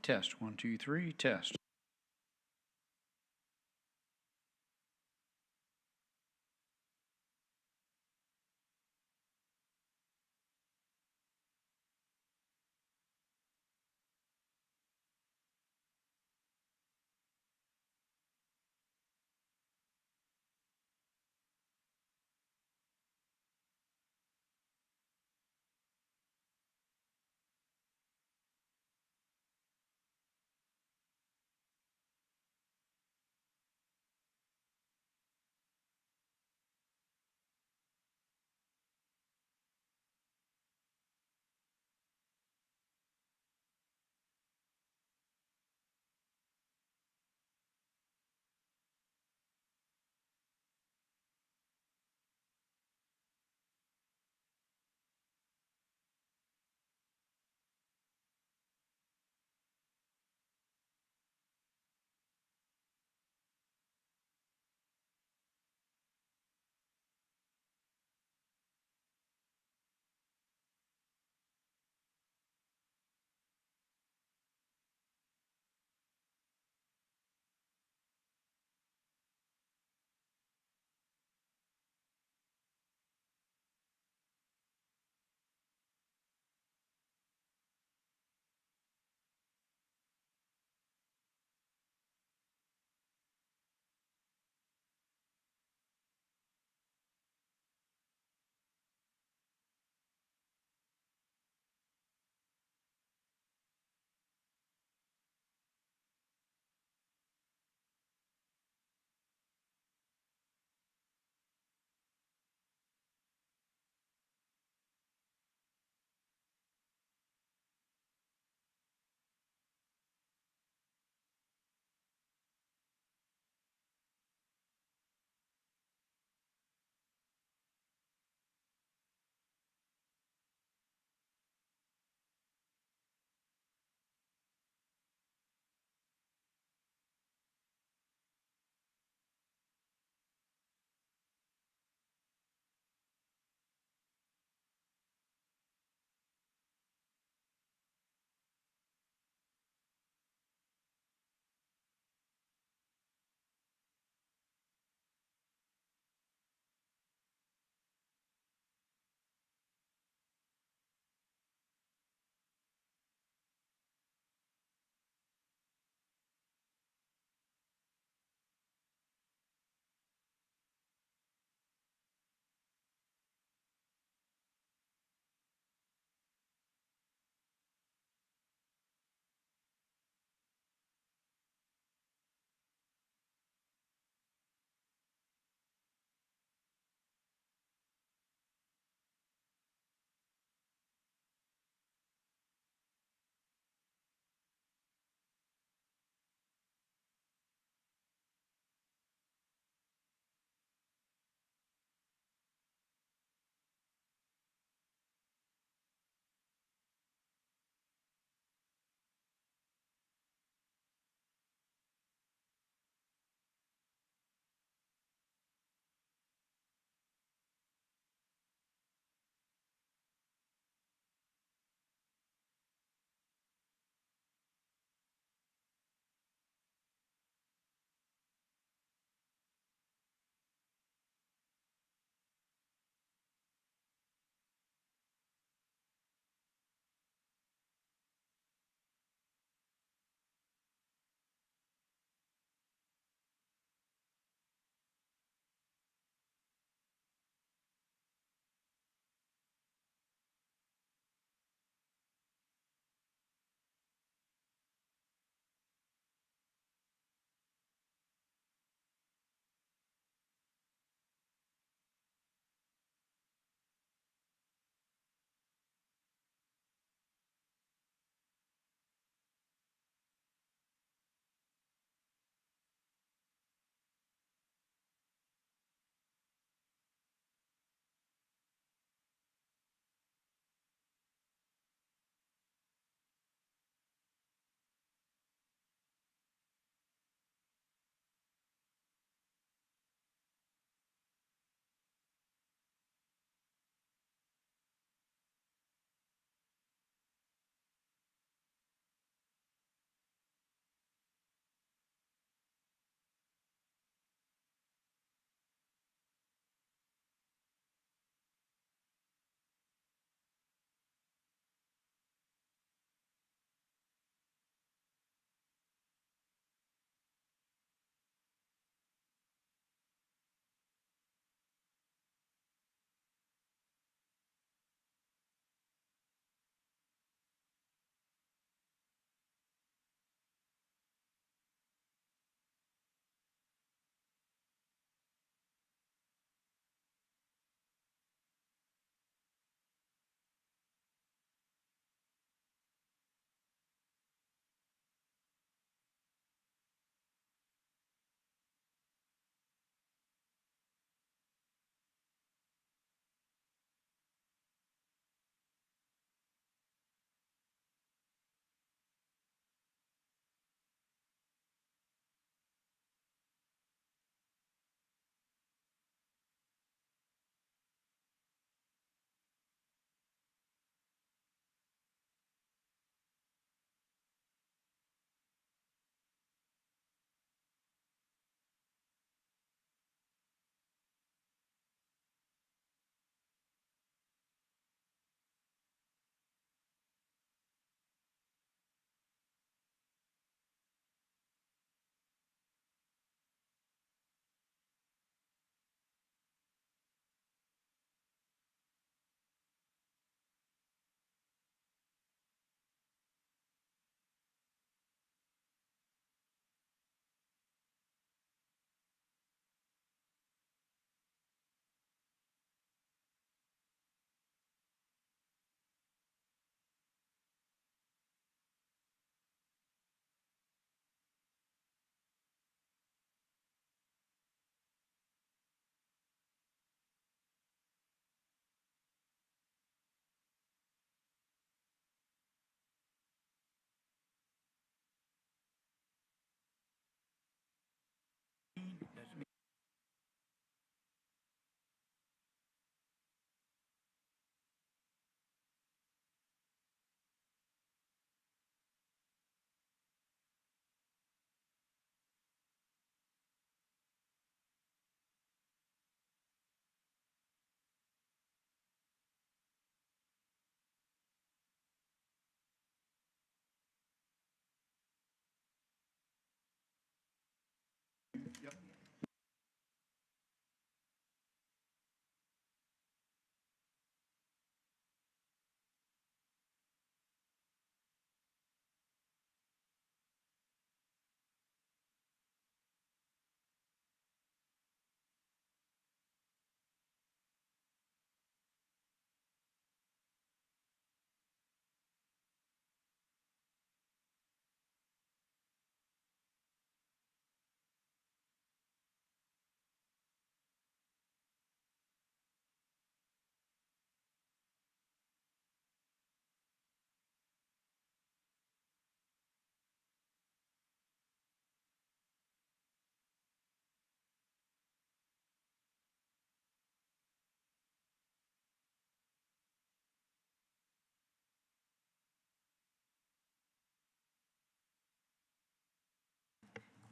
Test. 1, 2, 3. Test.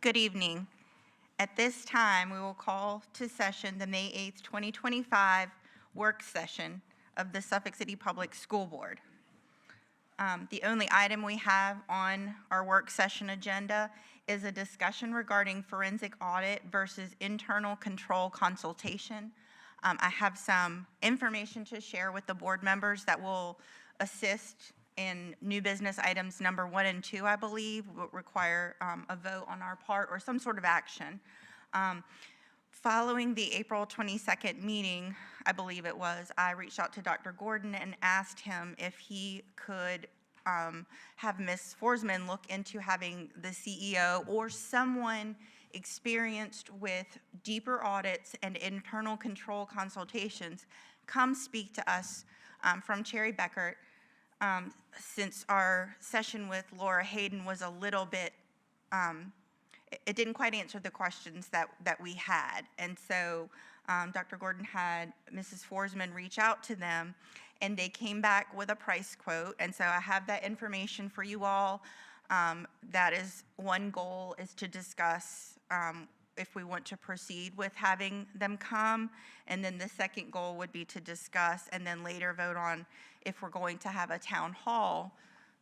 Good evening. At this time, we will call to session the May 8th, 2025 work session of the Suffolk City Public School Board. The only item we have on our work session agenda is a discussion regarding forensic audit versus internal control consultation. I have some information to share with the board members that will assist in new business items number 1 and 2, I believe, will require a vote on our part or some sort of action. Following the April 22nd meeting, I believe it was, I reached out to Dr. Gordon and asked him if he could have Ms. Forsman look into having the CEO or someone experienced with deeper audits and internal control consultations come speak to us from Cherry Beckert, since our session with Laura Hayden was a little bit, it didn't quite answer the questions that we had. And so Dr. Gordon had Mrs. Forsman reach out to them, and they came back with a price quote. And so I have that information for you all. That is one goal, is to discuss if we want to proceed with having them come. And then the second goal would be to discuss and then later vote on if we're going to have a town hall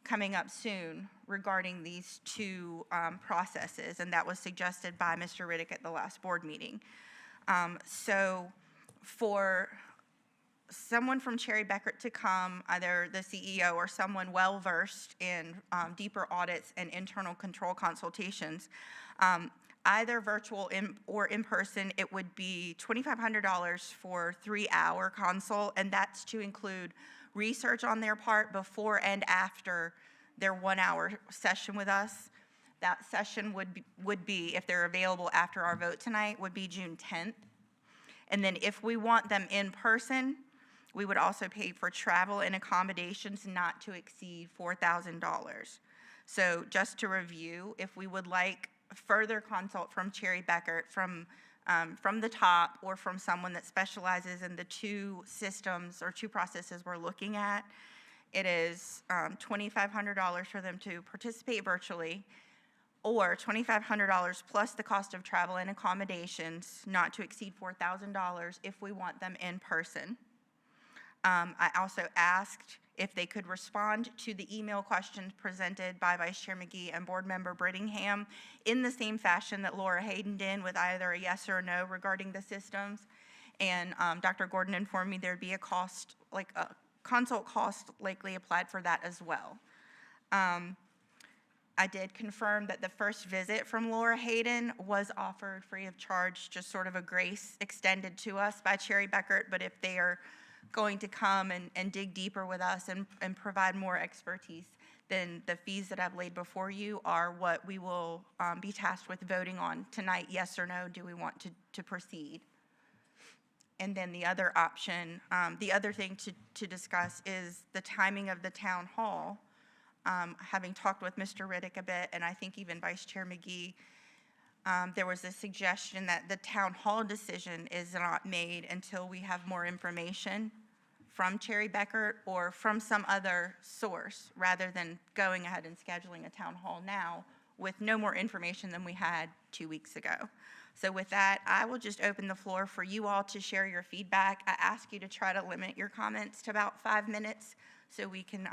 coming up soon regarding these two processes. And that was suggested by Mr. Riddick at the last board meeting. So for someone from Cherry Beckert to come, either the CEO or someone well-versed in deeper audits and internal control consultations, either virtual or in person, it would be $2,500 for 3-hour consult, and that's to include research on their part before and after their 1-hour session with us. That session would be, if they're available after our vote tonight, would be June 10th. And then if we want them in person, we would also pay for travel and accommodations not to exceed $4,000. So just to review, if we would like further consult from Cherry Beckert from the top or from someone that specializes in the two systems or two processes we're looking at, it is $2,500 for them to participate virtually, or $2,500 plus the cost of travel and accommodations not to exceed $4,000 if we want them in person. I also asked if they could respond to the email questions presented by Vice Chair McGee and Board Member Brittingham in the same fashion that Laura Hayden did, with either a yes or a no regarding the systems. And Dr. Gordon informed me there'd be a cost, like a consult cost likely applied for that as well. I did confirm that the first visit from Laura Hayden was offered free of charge, just sort of a grace extended to us by Cherry Beckert, but if they are going to come and dig deeper with us and provide more expertise, then the fees that I've laid before you are what we will be tasked with voting on tonight, yes or no, do we want to proceed? And then the other option, the other thing to discuss is the timing of the town hall. Having talked with Mr. Riddick a bit, and I think even Vice Chair McGee, there was a suggestion that the town hall decision is not made until we have more information from Cherry Beckert or from some other source, rather than going ahead and scheduling a town hall now with no more information than we had 2 weeks ago. So with that, I will just open the floor for you all to share your feedback. I ask you to try to limit your comments to about 5 minutes so we can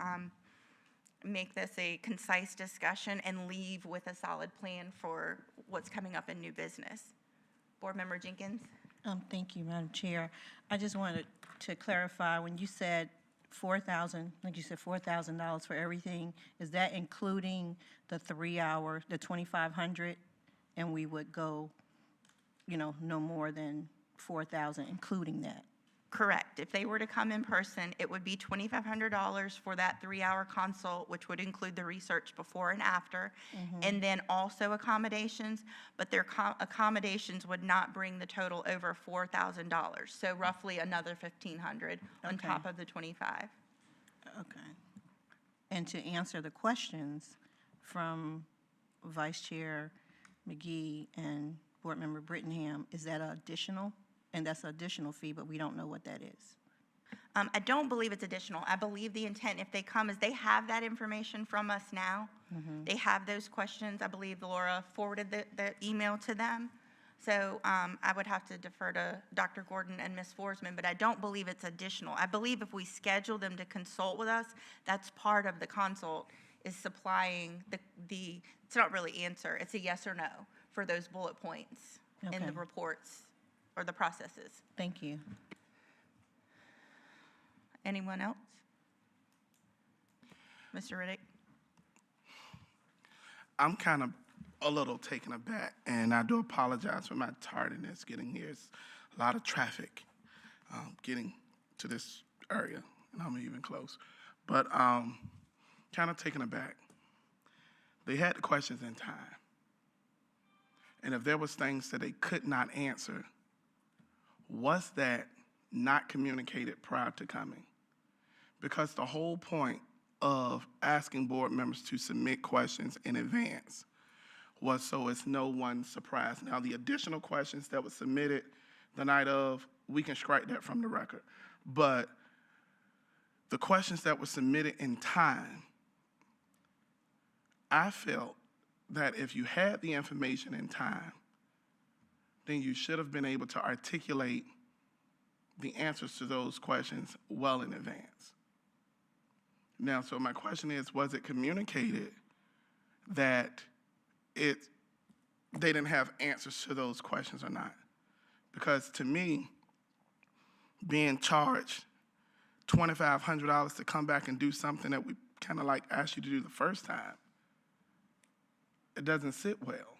make this a concise discussion and leave with a solid plan for what's coming up in new business. Board Member Jenkins. Thank you, Madam Chair. I just wanted to clarify, when you said $4,000, like you said, $4,000 for everything, is that including the 3-hour, the 2,500, and we would go, no more than 4,000, including that? Correct. If they were to come in person, it would be $2,500 for that 3-hour consult, which would include the research before and after, and then also accommodations, but their accommodations would not bring the total over $4,000. So roughly another $1,500 on top of the 25. Okay. And to answer the questions from Vice Chair McGee and Board Member Brittingham, is that additional? And that's an additional fee, but we don't know what that is. I don't believe it's additional. I believe the intent, if they come, is they have that information from us now. They have those questions. I believe Laura forwarded the email to them. So I would have to defer to Dr. Gordon and Ms. Forsman, but I don't believe it's additional. I believe if we schedule them to consult with us, that's part of the consult, is supplying it's not really answer, it's a yes or no for those bullet points in the Okay. reports or the processes. Thank you. Anyone else? Mr. Riddick? I'm kind of a little taken aback, and I do apologize for my tardiness getting here. It's a lot of traffic getting to this area, and I'm even close. But kind of taken aback. They had the questions in time. And if there was things that they could not answer, was that not communicated prior to coming? Because the whole point of asking board members to submit questions in advance was so it's no one surprise. Now, the additional questions that were submitted the night of, we can strike that from the record. But the questions that were submitted in time, I felt that if you had the information in time, then you should have been able to articulate the answers to those questions well in advance. Now, so my question is, was it communicated that they didn't have answers to those questions or not? Because to me, being charged $2,500 to come back and do something that we kind of like asked you to do the first time, it doesn't sit well.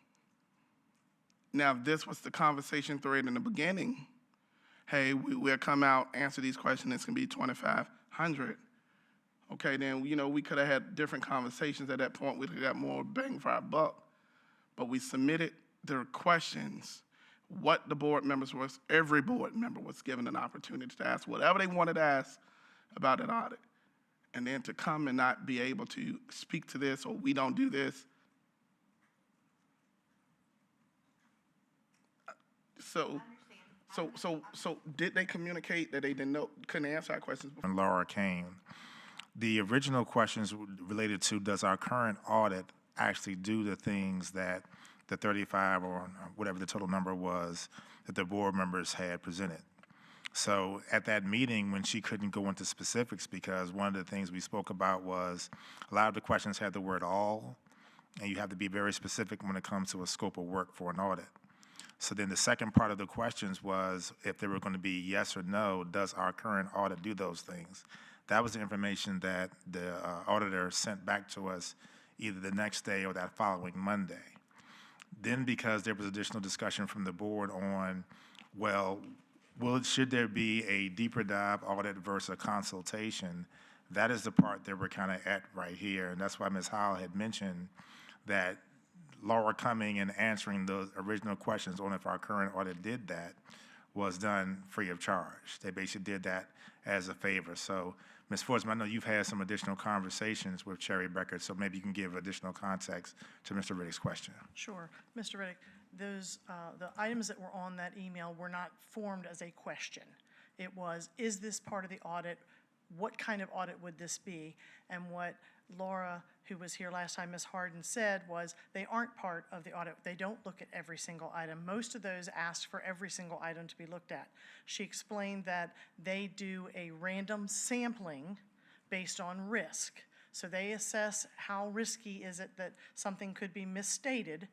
Now, if this was the conversation thread in the beginning, hey, we'll come out, answer these questions, it's gonna be $2,500. Okay, then, we could have had different conversations at that point. We could have got more bang for our buck. But we submitted the questions, what the board members was, every board member was given an opportunity to ask whatever they wanted to ask about an audit. And then to come and not be able to speak to this, or we don't do this. So did they communicate that they couldn't answer our questions before? And Laura came. The original questions related to, does our current audit actually do the things that the 35 or whatever the total number was that the board members had presented? So at that meeting, when she couldn't go into specifics, because one of the things we spoke about was a lot of the questions had the word all, and you have to be very specific when it comes to a scope of work for an audit. So then the second part of the questions was if they were going to be yes or no, does our current audit do those things? That was the information that the auditor sent back to us either the next day or that following Monday. Then, because there was additional discussion from the board on, well, should there be a deeper dive audit versus a consultation, that is the part that we're kind of at right here. And that's why Ms. Howell had mentioned that Laura coming and answering those original questions on if our current audit did that was done free of charge. They basically did that as a favor. So, Ms. Forsman, I know you've had some additional conversations with Cherry Becker, so maybe you can give additional context to Mr. Riddick's question. Sure. Mr. Riddick, those, the items that were on that email were not formed as a question. It was, is this part of the audit? What kind of audit would this be? And what Laura, who was here last time, Ms. Harden, said was they aren't part of the audit. They don't look at every single item. Most of those asked for every single item to be looked at. She explained that they do a random sampling based on risk. So they assess how risky is it that something could be misstated.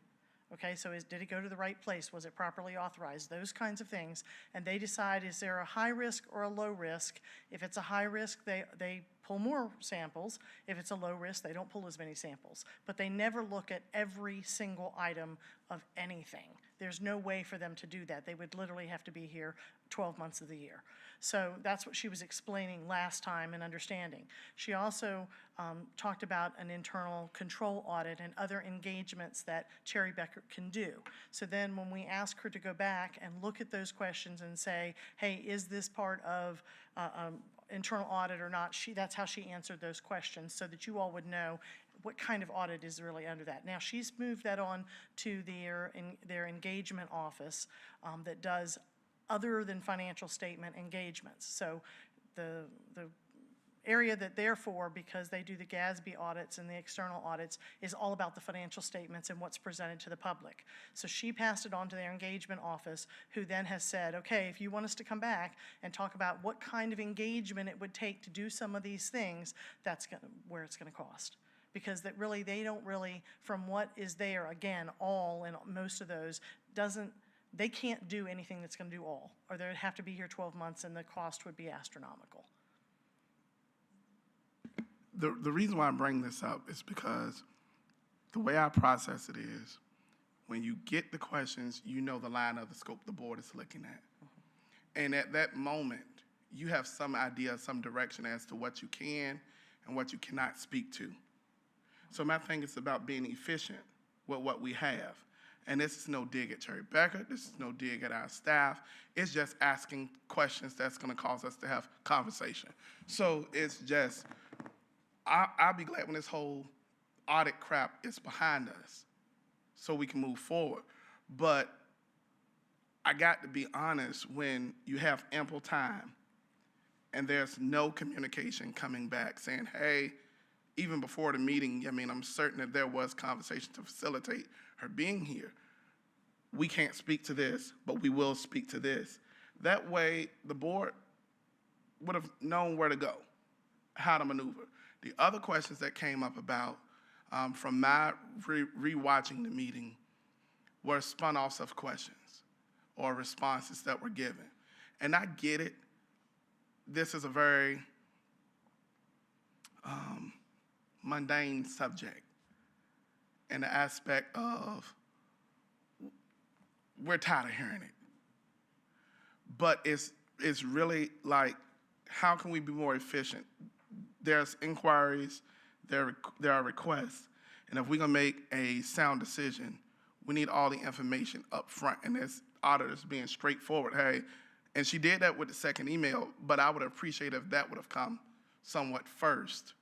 Okay, so did it go to the right place? Was it properly authorized? Those kinds of things. And they decide, is there a high risk or a low risk? If it's a high risk, they pull more samples. If it's a low risk, they don't pull as many samples. But they never look at every single item of anything. There's no way for them to do that. They would literally have to be here 12 months of the year. So that's what she was explaining last time and understanding. She also talked about an internal control audit and other engagements that Cherry Becker can do. So then when we ask her to go back and look at those questions and say, hey, is this part of internal audit or not, that's how she answered those questions so that you all would know what kind of audit is really under that. Now, she's moved that on to their engagement office that does other than financial statement engagements. So the area that they're for, because they do the GASB audits and the external audits, is all about the financial statements and what's presented to the public. So she passed it on to their engagement office, who then has said, okay, if you want us to come back and talk about what kind of engagement it would take to do some of these things, that's where it's gonna cost. Because that really, they don't really, from what is there, again, all and most of those, they can't do anything that's gonna do all, or they'd have to be here 12 months and the cost would be astronomical. The reason why I bring this up is because the way I process it is, when you get the questions, you know the line of the scope the board is looking at. And at that moment, you have some idea, some direction as to what you can and what you cannot speak to. So my thing is about being efficient with what we have. And this is no dig at Cherry Becker. This is no dig at our staff. It's just asking questions that's going to cause us to have conversation. So it's just, I'll be glad when this whole audit crap is behind us so we can move forward. But I got to be honest, when you have ample time and there's no communication coming back saying, hey, even before the meeting, I mean, I'm certain that there was conversation to facilitate her being here. We can't speak to this, but we will speak to this. That way, the board would have known where to go, how to maneuver. The other questions that came up about, from my rewatching the meeting, were spun-offs of questions or responses that were given. And I get it. This is a very mundane subject in the aspect of we're tired of hearing it. But it's really like, how can we be more efficient? There's inquiries, there are requests, and if we're gonna make a sound decision, we need all the information up front, and as auditors being straightforward, hey, and she did that with the second email, but I would appreciate if that would have come somewhat first.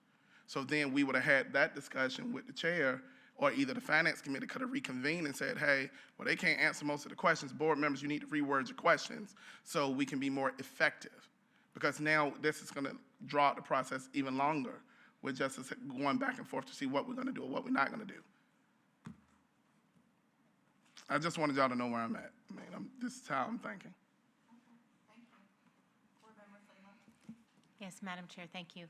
So then we would have had that discussion with the chair, or either the finance committee could have reconvened and said, hey, well, they can't answer most of the questions. Board members, you need to reword your questions so we can be more effective. Because now this is gonna draw out the process even longer with just us going back and forth to see what we're gonna do or what we're not gonna do. I just wanted y'all to know where I'm at. I mean, this is how I'm thinking. Yes, Madam Chair, thank you.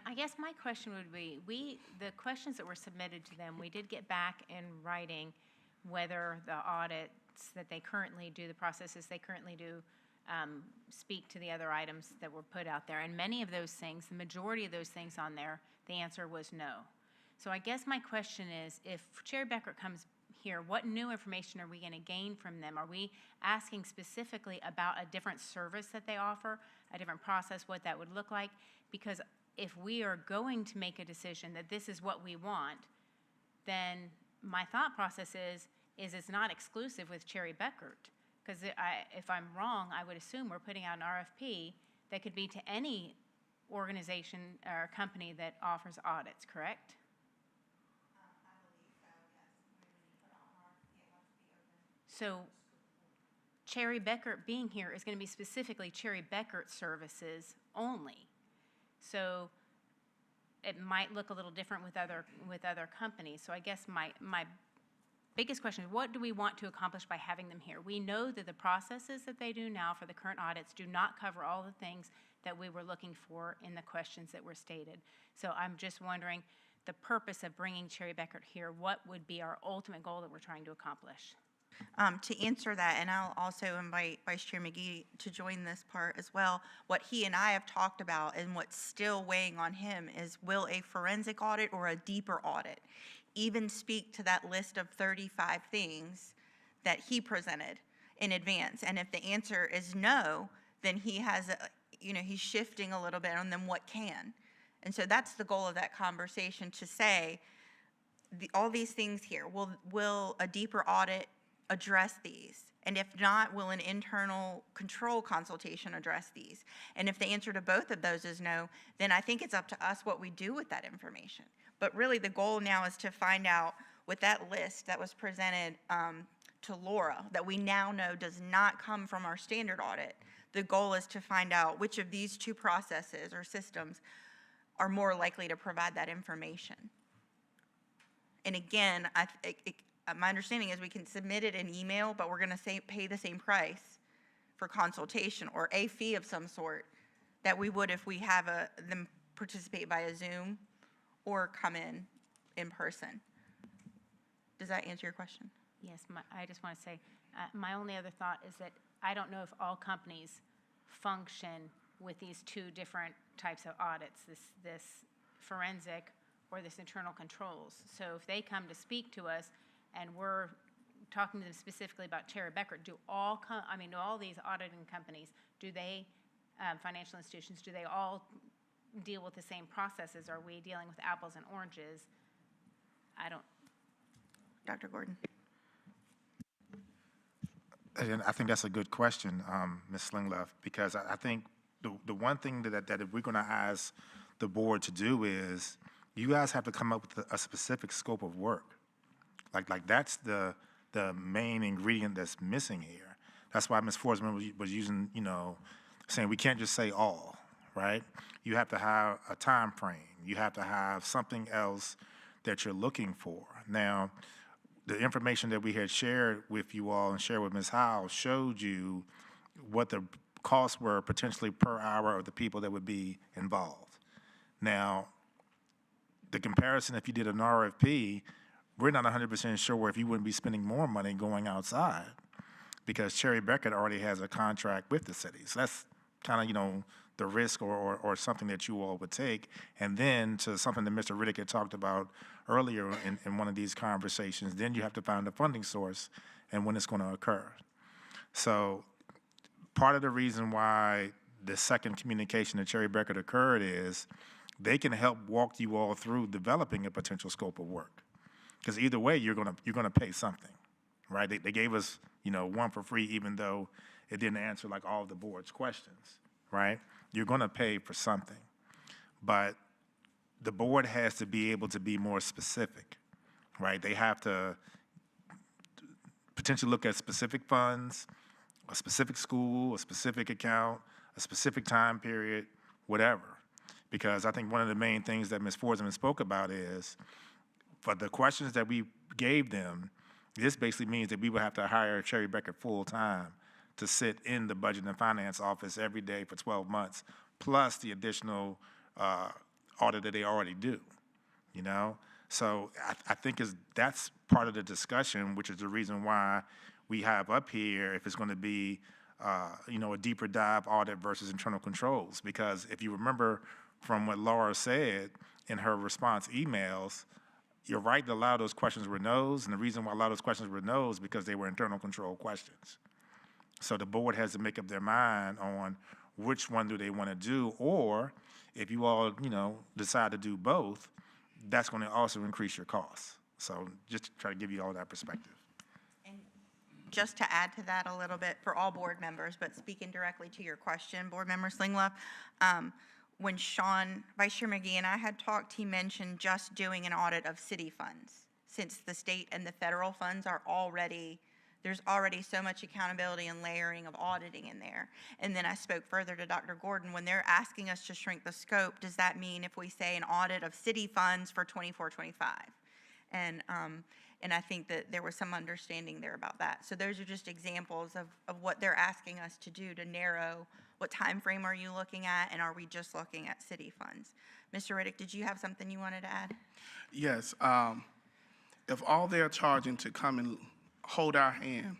I guess my question would be, the questions that were submitted to them, we did get back in writing whether the audits that they currently do, the processes they currently do, speak to the other items that were put out there. And many of those things, the majority of those things on there, the answer was no. So I guess my question is, if Chair Becker comes here, what new information are we going to gain from them? Are we asking specifically about a different service that they offer, a different process, what that would look like? Because if we are going to make a decision that this is what we want, then my thought process is it's not exclusive with Cherry Beckert. Because if I'm wrong, I would assume we're putting out an RFP that could be to any organization or company that offers audits, correct? So Cherry Beckert being here is going to be specifically Cherry Beckert services only. So it might look a little different with other companies. So I guess my biggest question is, what do we want to accomplish by having them here? We know that the processes that they do now for the current audits do not cover all the things that we were looking for in the questions that were stated. So I'm just wondering, the purpose of bringing Cherry Beckert here, what would be our ultimate goal that we're trying to accomplish? To answer that, and I'll also invite Vice Chair McGee to join this part as well, what he and I have talked about and what's still weighing on him is, will a forensic audit or a deeper audit even speak to that list of 35 things that he presented in advance? And if the answer is no, then he has, he's shifting a little bit on them what can. And so that's the goal of that conversation, to say, all these things here, will a deeper audit address these? And if not, will an internal control consultation address these? And if the answer to both of those is no, then I think it's up to us what we do with that information. But really the goal now is to find out, with that list that was presented to Laura, that we now know does not come from our standard audit, the goal is to find out which of these two processes or systems are more likely to provide that information. And again, my understanding is we can submit it in email, but we're going to pay the same price for consultation or a fee of some sort that we would if we have them participate via Zoom or come in person. Does that answer your question? Yes, I just want to say, my only other thought is that I don't know if all companies function with these two different types of audits, this forensic or this internal controls. So if they come to speak to us and we're talking to them specifically about Cherry Becker, do all these auditing companies, do they, financial institutions, do they all deal with the same processes? Are we dealing with apples and oranges? I don't. Dr. Gordon. And I think that's a good question, Ms. Slingleff, because I think the one thing that if we're going to ask the board to do is, you guys have to come up with a specific scope of work. Like that's the main ingredient that's missing here. That's why Ms. Forsman was using, saying we can't just say all, right? You have to have a time frame. You have to have something else that you're looking for. Now, the information that we had shared with you all and shared with Ms. Howell showed you what the costs were potentially per hour of the people that would be involved. Now, the comparison, if you did an RFP, we're not 100% sure if you wouldn't be spending more money going outside because Cherry Beckett already has a contract with the city. So that's kind of, the risk or something that you all would take. And then to something that Mr. Riddick had talked about earlier in one of these conversations, then you have to find a funding source and when it's going to occur. So part of the reason why the second communication at Cherry Beckett occurred is they can help walk you all through developing a potential scope of work. Because either way, you're gonna pay something, right? They gave us, one for free, even though it didn't answer like all of the board's questions, right? You're gonna pay for something, but the board has to be able to be more specific, right? They have to potentially look at specific funds, a specific school, a specific account, a specific time period, whatever. Because I think one of the main things that Ms. Forsman spoke about is, for the questions that we gave them, this basically means that we would have to hire Cherry Becker full-time to sit in the Budget and Finance office every day for 12 months, plus the additional audit that they already do, So I think that's part of the discussion, which is the reason why we have up here, if it's going to be, a deeper dive audit versus internal controls. Because if you remember from what Laura said in her response emails, you're right that a lot of those questions were no's, and the reason why a lot of those questions were no's is because they were internal control questions. So the board has to make up their mind on which one do they want to do, or if you all, decide to do both, that's going to also increase your costs. So just to try to give you all that perspective. And just to add to that a little bit for all board members, but speaking directly to your question, Board Member Slingleff, when Vice Chair McGee and I had talked, he mentioned just doing an audit of city funds, since the state and the federal funds are there's already so much accountability and layering of auditing in there. And then I spoke further to Dr. Gordon, when they're asking us to shrink the scope, does that mean if we say an audit of city funds for 24-25? And I think that there was some understanding there about that. So those are just examples of what they're asking us to do to narrow what time frame are you looking at, and are we just looking at city funds? Mr. Riddick, did you have something you wanted to add? Yes. If all they're charging to come and hold our hand,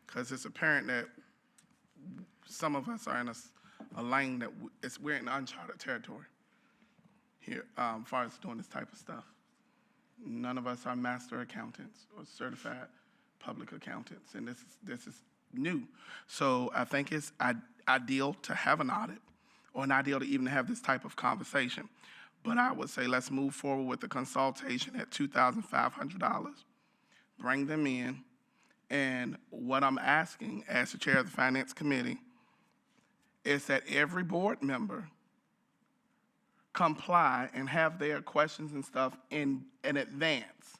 because it's apparent that some of us are in a lane that we're in uncharted territory here as far as doing this type of stuff. None of us are master accountants or certified public accountants, and this is new. So I think it's ideal to have an audit, or an ideal to even have this type of conversation. But I would say let's move forward with the consultation at $2,500. Bring them in. And what I'm asking as the chair of the Finance Committee is that every board member comply and have their questions and stuff in advance.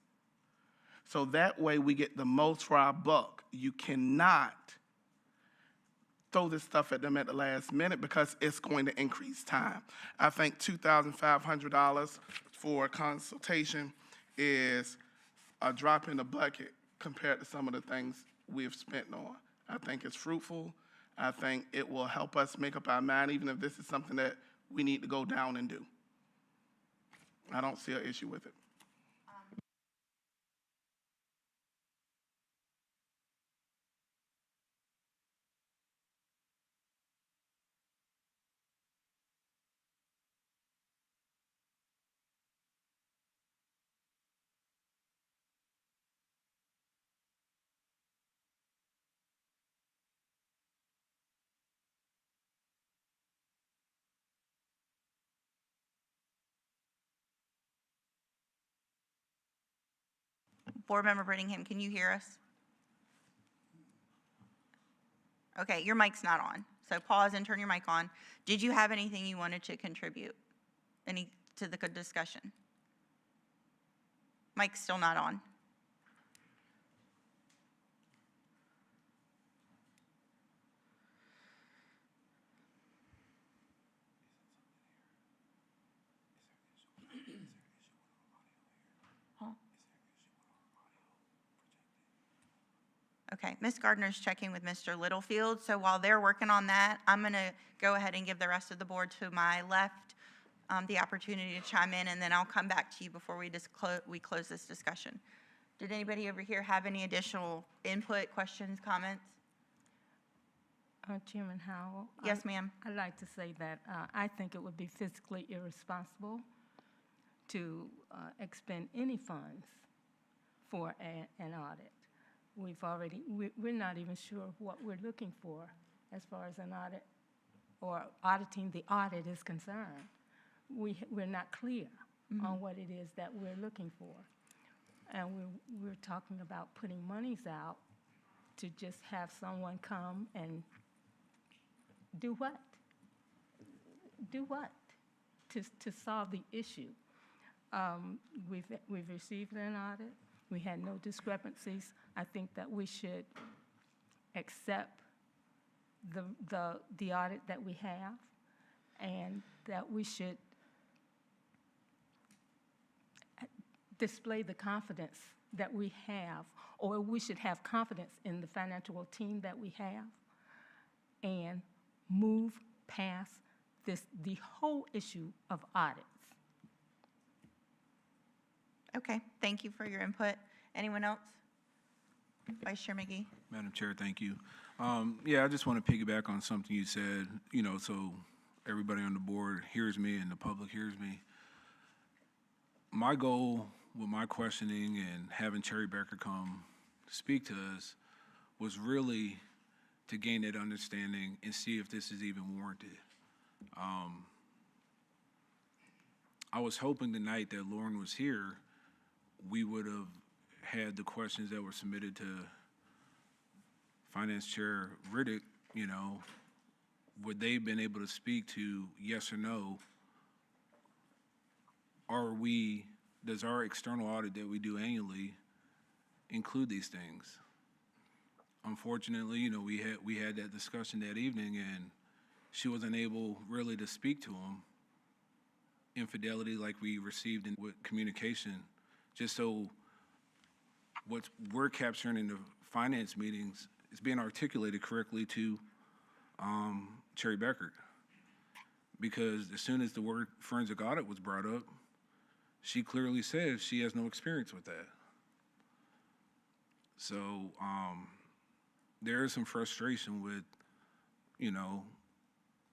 So that way we get the most for our buck. You cannot throw this stuff at them at the last minute because it's going to increase time. I think $2,500 for a consultation is a drop in the bucket compared to some of the things we've spent on. I think it's fruitful. I think it will help us make up our mind, even if this is something that we need to go down and do. I don't see an issue with it. Board Member Brittingham, can you hear us? Okay, your mic's not on, so pause and turn your mic on. Did you have anything you wanted to contribute to the discussion? Mic's still not on. Okay, Ms. Gardner's checking with Mr. Littlefield, so while they're working on that, I'm going to go ahead and give the rest of the board to my left the opportunity to chime in, and then I'll come back to you before we close this discussion. Did anybody over here have any additional input, questions, comments? Chairman Howell? Yes, ma'am. I'd like to say that I think it would be fiscally irresponsible to expend any funds for an audit. We're not even sure what we're looking for as far as an audit or auditing the audit is concerned. We're not clear on what it is that we're looking for. And we're talking about putting monies out to just have someone come and do what? Do what? To solve the issue. We've received an audit. We had no discrepancies. I think that we should accept the audit that we have, and that we should display the confidence that we have, or we should have confidence in the financial team that we have, and move past the whole issue of audits. Okay, thank you for your input. Anyone else? Vice Chair McGee. Madam Chair, thank you. Yeah, I just want to piggyback on something you said, so everybody on the board hears me and the public hears me. My goal with my questioning and having Cherry Becker come speak to us was really to gain that understanding and see if this is even warranted. I was hoping tonight that Lauren was here, we would have had the questions that were submitted to Finance Chair Riddick, would they have been able to speak to yes or no, does our external audit that we do annually include these things? Unfortunately, we had that discussion that evening, and she wasn't able really to speak to them. Infidelity like we received with communication, just so what we're capturing in the finance meetings is being articulated correctly to Cherry Becker. Because as soon as the word forensic audit was brought up, she clearly said she has no experience with that. So there is some frustration with,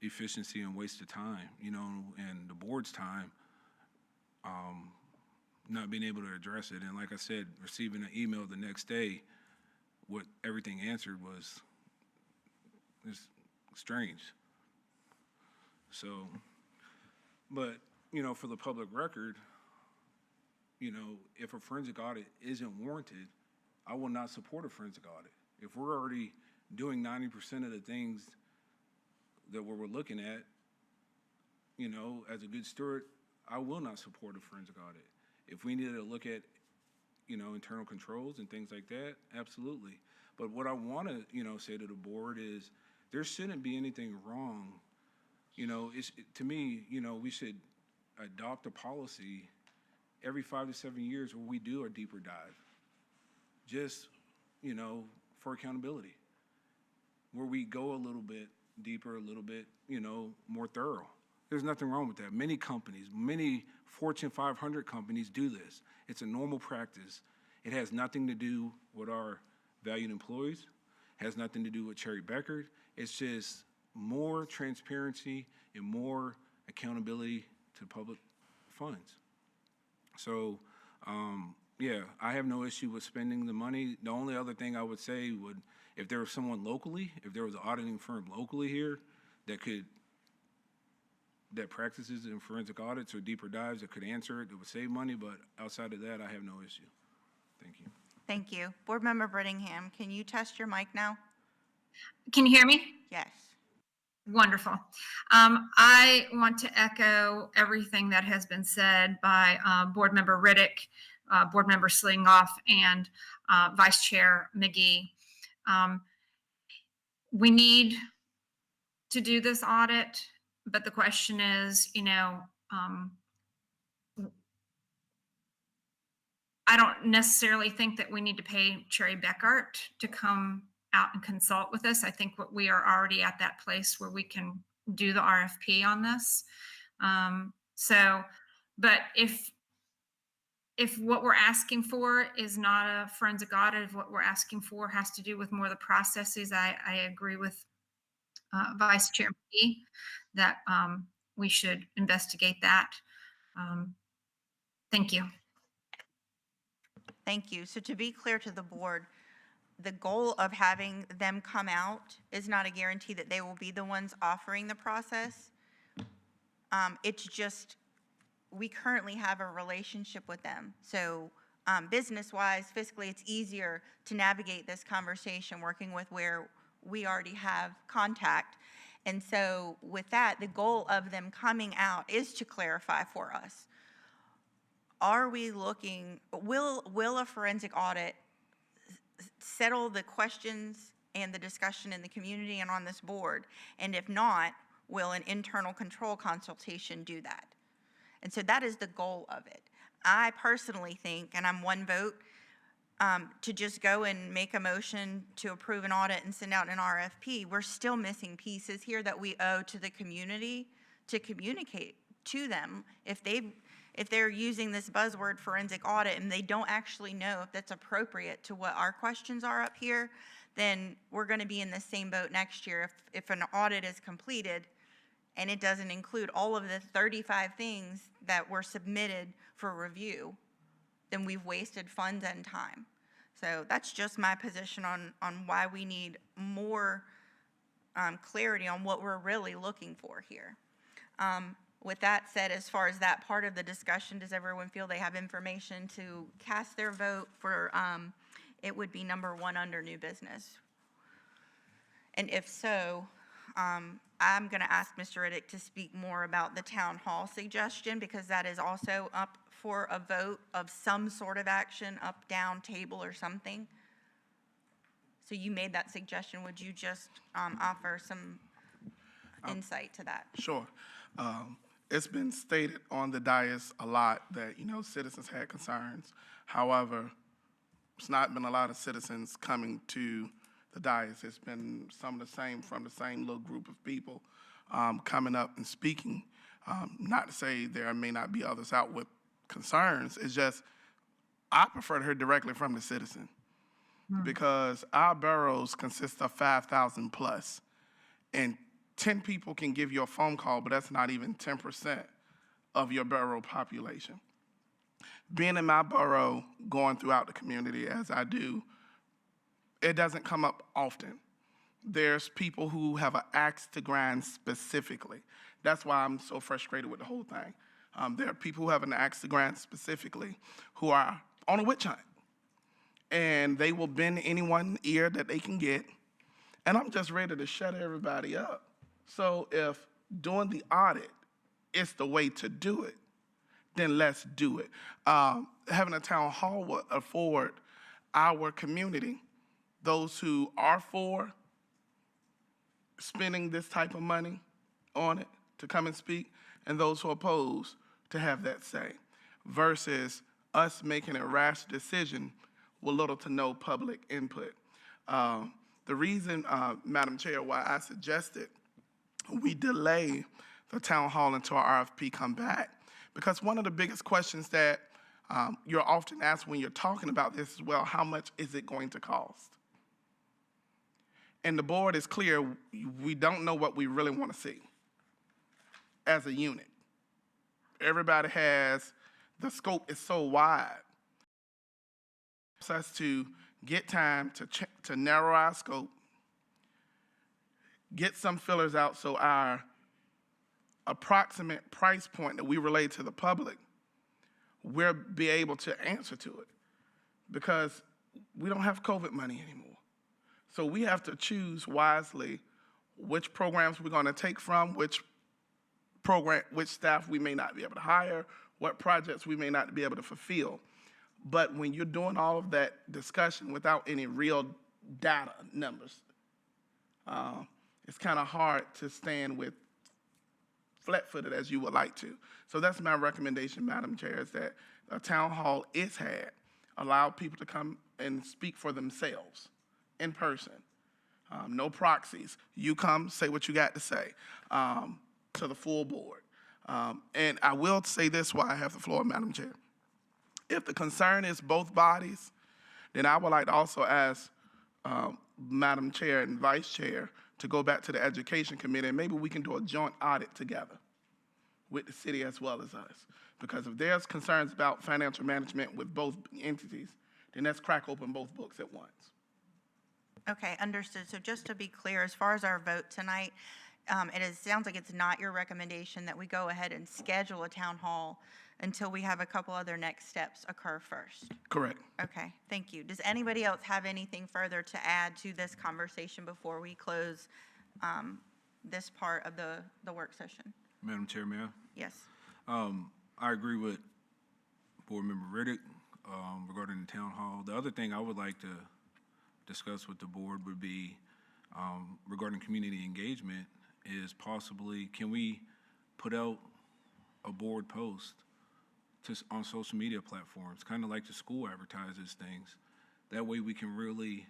efficiency and waste of time, and the board's time, not being able to address it. And like I said, receiving an email the next day, what everything answered was just strange. So, but, for the public record, if a forensic audit isn't warranted, I will not support a forensic audit. If we're already doing 90% of the things that we're looking at, as a good steward, I will not support a forensic audit. If we needed to look at, internal controls and things like that, absolutely. But what I want to, say to the board is there shouldn't be anything wrong. You know, to me, you know, we should adopt a policy every 5 to 7 years where we do a deeper dive, just, you know, for accountability, where we go a little bit deeper, a little bit, you know, more thorough. There's nothing wrong with that. Many companies, many Fortune 500 companies do this. It's a normal practice. It has nothing to do with our valued employees, has nothing to do with Cherry Beckert. It's just more transparency and more accountability to public funds. So, yeah, I have no issue with spending the money. The only other thing I would say would, if there was someone locally, if there was an auditing firm locally here that practices in forensic audits or deeper dives that could answer it, that would save money, but outside of that, I have no issue. Thank you. Thank you. Board Member Brittingham, can you test your mic now? Can you hear me? Yes. Wonderful. I want to echo everything that has been said by Board Member Riddick, Board Member Slingoff, and Vice Chair McGee. We need to do this audit, but the question is, you know, I don't necessarily think that we need to pay Cherry Beckert to come out and consult with us. I think we are already at that place where we can do the RFP on this. But if what we're asking for is not a forensic audit, if what we're asking for has to do with more of the processes, I agree with Vice Chair McGee that we should investigate that. Thank you. Thank you. So to be clear to the board, the goal of having them come out is not a guarantee that they will be the ones offering the process. It's just, we currently have a relationship with them. So business-wise, fiscally, it's easier to navigate this conversation working with where we already have contact. And so with that, the goal of them coming out is to clarify for us. Are we looking, will a forensic audit settle the questions and the discussion in the community and on this board? And if not, will an internal control consultation do that? And so that is the goal of it. I personally think, and I'm one vote, to just go and make a motion to approve an audit and send out an RFP, we're still missing pieces here that we owe to the community to communicate to them. If they're using this buzzword forensic audit and they don't actually know if that's appropriate to what our questions are up here, then we're going to be in the same boat next year. If an audit is completed and it doesn't include all of the 35 things that were submitted for review, then we've wasted funds and time. So that's just my position on why we need more clarity on what we're really looking for here. With that said, as far as that part of the discussion, does everyone feel they have information to cast their vote for, it would be number 1 under new business? And if so, I'm going to ask Mr. Riddick to speak more about the town hall suggestion, because that is also up for a vote of some sort of action, up, down, table, or something. So you made that suggestion. Would you just offer some insight to that? Sure. It's been stated on the dais a lot that, you know, citizens had concerns. However, it's not been a lot of citizens coming to the dais. It's been some of the same from the same little group of people coming up and speaking. Not to say there may not be others out with concerns. It's just I prefer to hear directly from the citizen because our boroughs consist of 5,000 plus, and 10 people can give you a phone call, but that's not even 10% of your borough population. Being in my borough, going throughout the community as I do, it doesn't come up often. There's people who have an axe to grind specifically. That's why I'm so frustrated with the whole thing. There are people who have an axe to grind specifically who are on a witch hunt, and they will bend anyone's ear that they can get, and I'm just ready to shut everybody up. So if doing the audit is the way to do it, then let's do it. Having a town hall will afford our community, those who are for spending this type of money on it to come and speak, and those who oppose to have that say, versus us making a rash decision with little to no public input. The reason, Madam Chair, why I suggested we delay the town hall until our RFP come back, because one of the biggest questions that you're often asked when you're talking about this is, well, how much is it going to cost? And the board is clear, we don't know what we really want to see as a unit. Everybody has, the scope is so wide. It's us to get time to narrow our scope, get some fillers out so our approximate price point that we relate to the public, we'll be able to answer to it, because we don't have COVID money anymore. So we have to choose wisely which programs we're going to take from, which staff we may not be able to hire, what projects we may not be able to fulfill. But when you're doing all of that discussion without any real data numbers, it's kind of hard to stand with flat-footed as you would like to. So that's my recommendation, Madam Chair, is that a town hall is had, allow people to come and speak for themselves in person. No proxies. You come, say what you got to say to the full board. And I will say this while I have the floor, Madam Chair. If the concern is both bodies, then I would like to also ask Madam Chair and Vice Chair to go back to the Education Committee, and maybe we can do a joint audit together with the city as well as us. Because if there's concerns about financial management with both entities, then let's crack open both books at once. Okay, understood. So just to be clear, as far as our vote tonight, sounds like it's not your recommendation that we go ahead and schedule a town hall until we have a couple other next steps occur first. Correct. Okay, thank you. Does anybody else have anything further to add to this conversation before we close this part of the work session? Madam Chair, may I? Yes. I agree with Board Member Riddick regarding the town hall. The other thing I would like to discuss with the board would be regarding community engagement is possibly, can we put out a board post on social media platforms, kind of like the school advertises things. That way we can really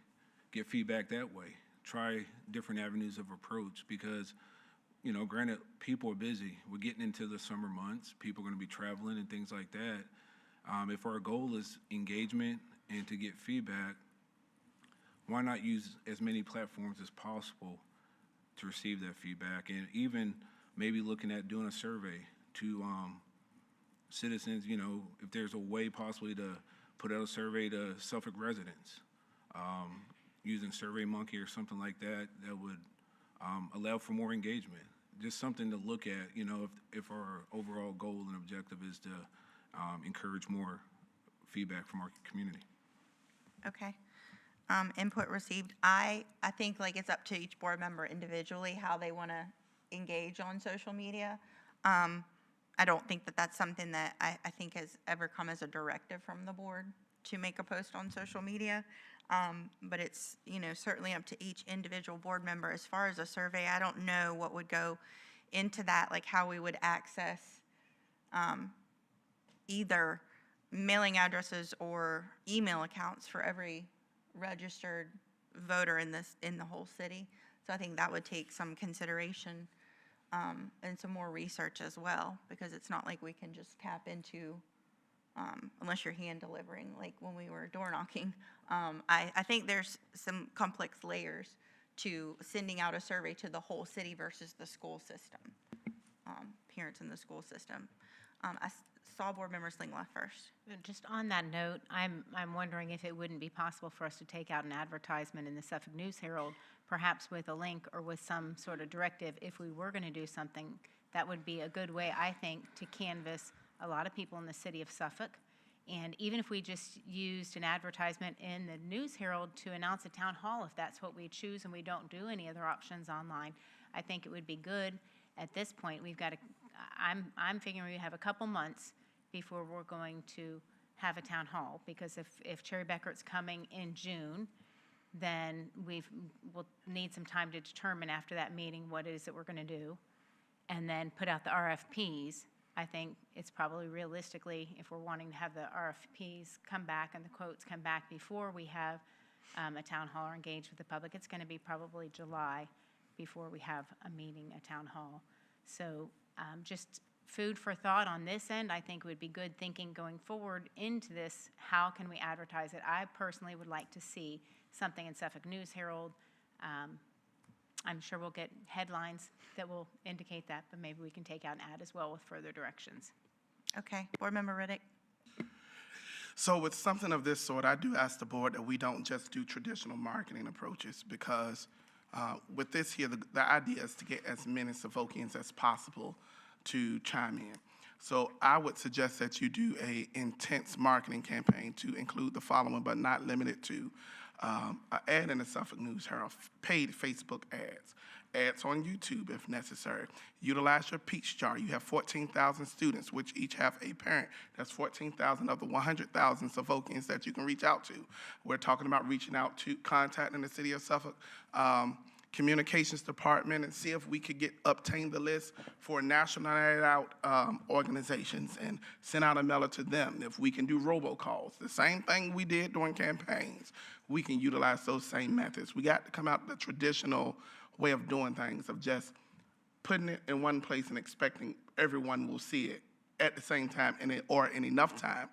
get feedback that way. Try different avenues of approach because, you know, granted, people are busy. We're getting into the summer months. People are going to be traveling and things like that. If our goal is engagement and to get feedback, why not use as many platforms as possible to receive that feedback? And even maybe looking at doing a survey to citizens, you know, if there's a way possibly to put out a survey to Suffolk residents, using SurveyMonkey or something like that, that would allow for more engagement. Just something to look at, you know, if our overall goal and objective is to encourage more feedback from our community. Okay. Input received. I think like it's up to each board member individually how they want to engage on social media. I don't think that that's something that I think has ever come as a directive from the board to make a post on social media. But it's, you know, certainly up to each individual board member. As far as a survey, I don't know what would go into that, like how we would access either mailing addresses or email accounts for every registered voter in the whole city. So I think that would take some consideration and some more research as well, because it's not like we can just tap into, unless you're hand delivering, like when we were door knocking. I think there's some complex layers to sending out a survey to the whole city versus the school system, parents in the school system. I saw Board Member Slinglaw first. Just on that note, I'm wondering if it wouldn't be possible for us to take out an advertisement in the Suffolk News Herald, perhaps with a link or with some sort of directive, if we were going to do something. That would be a good way, I think, to canvass a lot of people in the city of Suffolk. And even if we just used an advertisement in the News Herald to announce a town hall, if that's what we choose and we don't do any other options online, I think it would be good. At this point, we've got to, I'm figuring we have a couple months before we're going to have a town hall, because if Cherry Beckert's coming in June, then we'll need some time to determine after that meeting what it is that we're going to do, and then put out the RFPs. I think it's probably realistically, if we're wanting to have the RFPs come back and the quotes come back before we have a town hall or engage with the public, it's going to be probably July before we have a meeting, a town hall. So just food for thought on this end. I think it would be good thinking going forward into this, how can we advertise it? I personally would like to see something in Suffolk News Herald. I'm sure we'll get headlines that will indicate that, but maybe we can take out an ad as well with further directions. Okay, Board Member Riddick. So with something of this sort, I do ask the board that we don't just do traditional marketing approaches, because with this here, the idea is to get as many Suffolkians as possible to chime in. So I would suggest that you do a intense marketing campaign to include the following, but not limited to: an ad in the Suffolk News Herald, paid Facebook ads on YouTube if necessary. Utilize your Peach Jar. You have 14,000 students, which each have a parent. That's 14,000 of the 100,000 Suffolkians that you can reach out to. We're talking about reaching out to, contacting the City of Suffolk Communications Department and see if we could obtain the list for national night out organizations and send out a mailer to them. If we can do robocalls, the same thing we did during campaigns, we can utilize those same methods. We got to come out the traditional way of doing things, of just putting it in one place and expecting everyone will see it at the same time or in enough time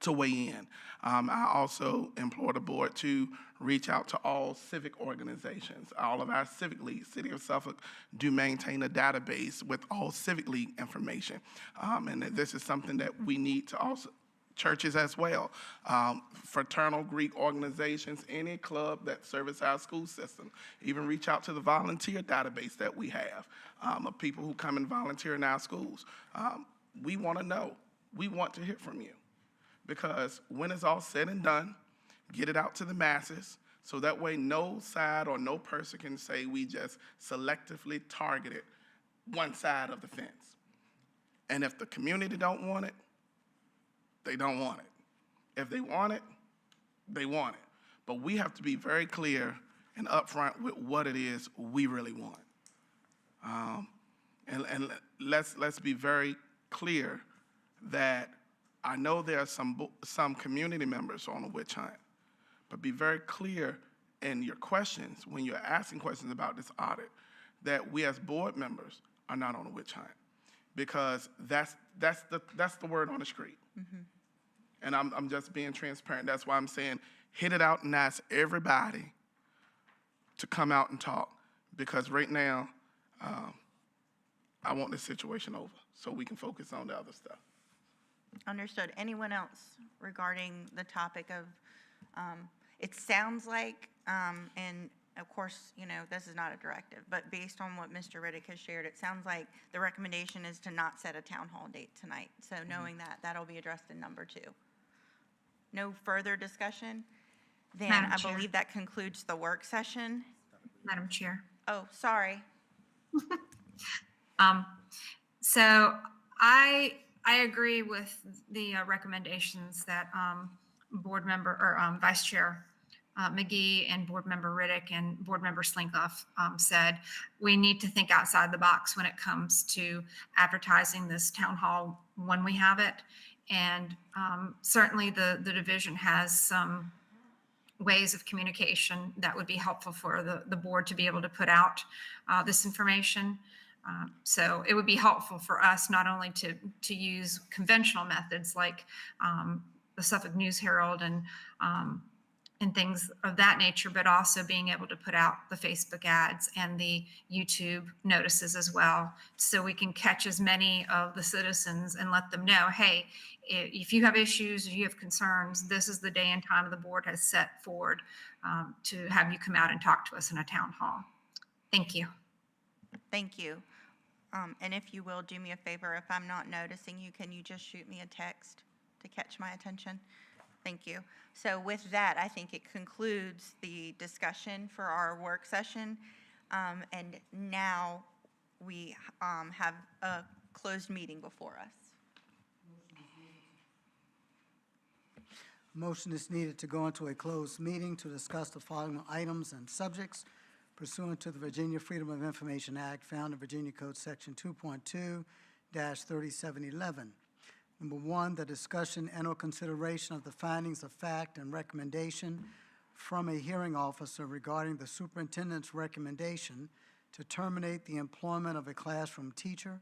to weigh in. I also implore the board to reach out to all civic organizations. All of our civic leagues, City of Suffolk, do maintain a database with all civic league information. And this is something that we need to also, churches as well, fraternal Greek organizations, any club that service our school system. Even reach out to the volunteer database that we have of people who come and volunteer in our schools. We want to know. We want to hear from you. Because when it's all said and done, get it out to the masses, so that way no side or no person can say we just selectively targeted one side of the fence. And if the community don't want it, they don't want it. If they want it, they want it. But we have to be very clear and upfront with what it is we really want. And let's be very clear that I know there are some community members on a witch hunt, but be very clear in your questions when you're asking questions about this audit that we as board members are not on a witch hunt, because that's the word on the street. Mm-hmm. And I'm just being transparent. That's why I'm saying hit it out and ask everybody to come out and talk, because right now I want this situation over so we can focus on the other stuff. Understood. Anyone else regarding the topic of, it sounds like, and of course, you know, this is not a directive, but based on what Mr. Riddick has shared, it sounds like the recommendation is to not set a town hall date tonight. So knowing that, that'll be addressed in number 2. No further discussion? Then Madam I Chair. believe that concludes the work session. Madam Chair. Oh, sorry. So I agree with the recommendations that Board Member or Vice Chair McGee and Board Member Riddick and Board Member Slinkoff said. We need to think outside the box when it comes to advertising this town hall when we have it. And certainly the division has some ways of communication that would be helpful for the board to be able to put out this information. So it would be helpful for us not only to use conventional methods like the Suffolk News Herald and things of that nature, but also being able to put out the Facebook ads and the YouTube notices as well, so we can catch as many of the citizens and let them know, hey, if you have issues, if you have concerns, this is the day and time the board has set forward to have you come out and talk to us in a town hall. Thank you. Thank you. And if you will, do me a favor, if I'm not noticing you, can you just shoot me a text to catch my attention? Thank you. So with that, I think it concludes the discussion for our work session. And now we have a closed meeting before us. Motion is needed to go into a closed meeting to discuss the following items and subjects pursuant to the Virginia Freedom of Information Act found in Virginia Code Section 2.2-3711. Number one, the discussion and/or consideration of the findings of fact and recommendation from a hearing officer regarding the superintendent's recommendation to terminate the employment of a classroom teacher,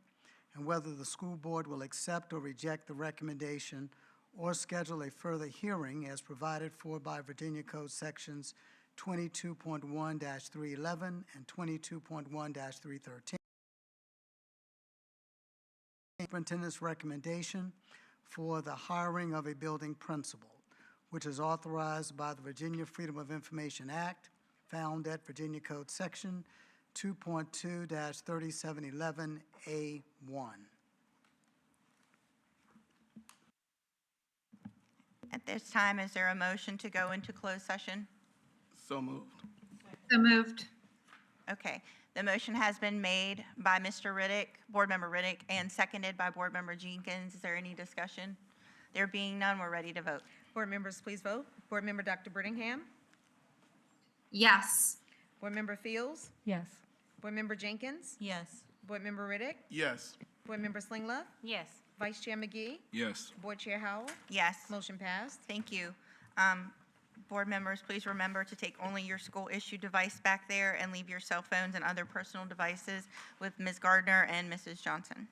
and whether the school board will accept or reject the recommendation or schedule a further hearing as provided for by Virginia Code Sections 22.1-311 and 22.1-313. Superintendent's recommendation for the hiring of a building principal, which is authorized by the Virginia Freedom of Information Act, found at Virginia Code Section 2.2-3711A1. At this time, is there a motion to go into closed session? So moved. So moved. Okay, the motion has been made by Mr. Riddick, Board Member Riddick, and seconded by Board Member Jenkins. Is there any discussion? There being none, we're ready to vote. Board members, please vote. Board Member Dr. Brittingham. Yes. Board Member Fields. Yes. Board Member Jenkins. Yes. Board Member Riddick. Yes. Board Member Slinglove. Yes. Vice Chair McGee. Yes. Board Chair Howell. Yes, Motion passed. thank you. Board members, please remember to take only your school-issued device back there and leave your cell phones and other personal devices with Ms. Gardner and Mrs. Johnson.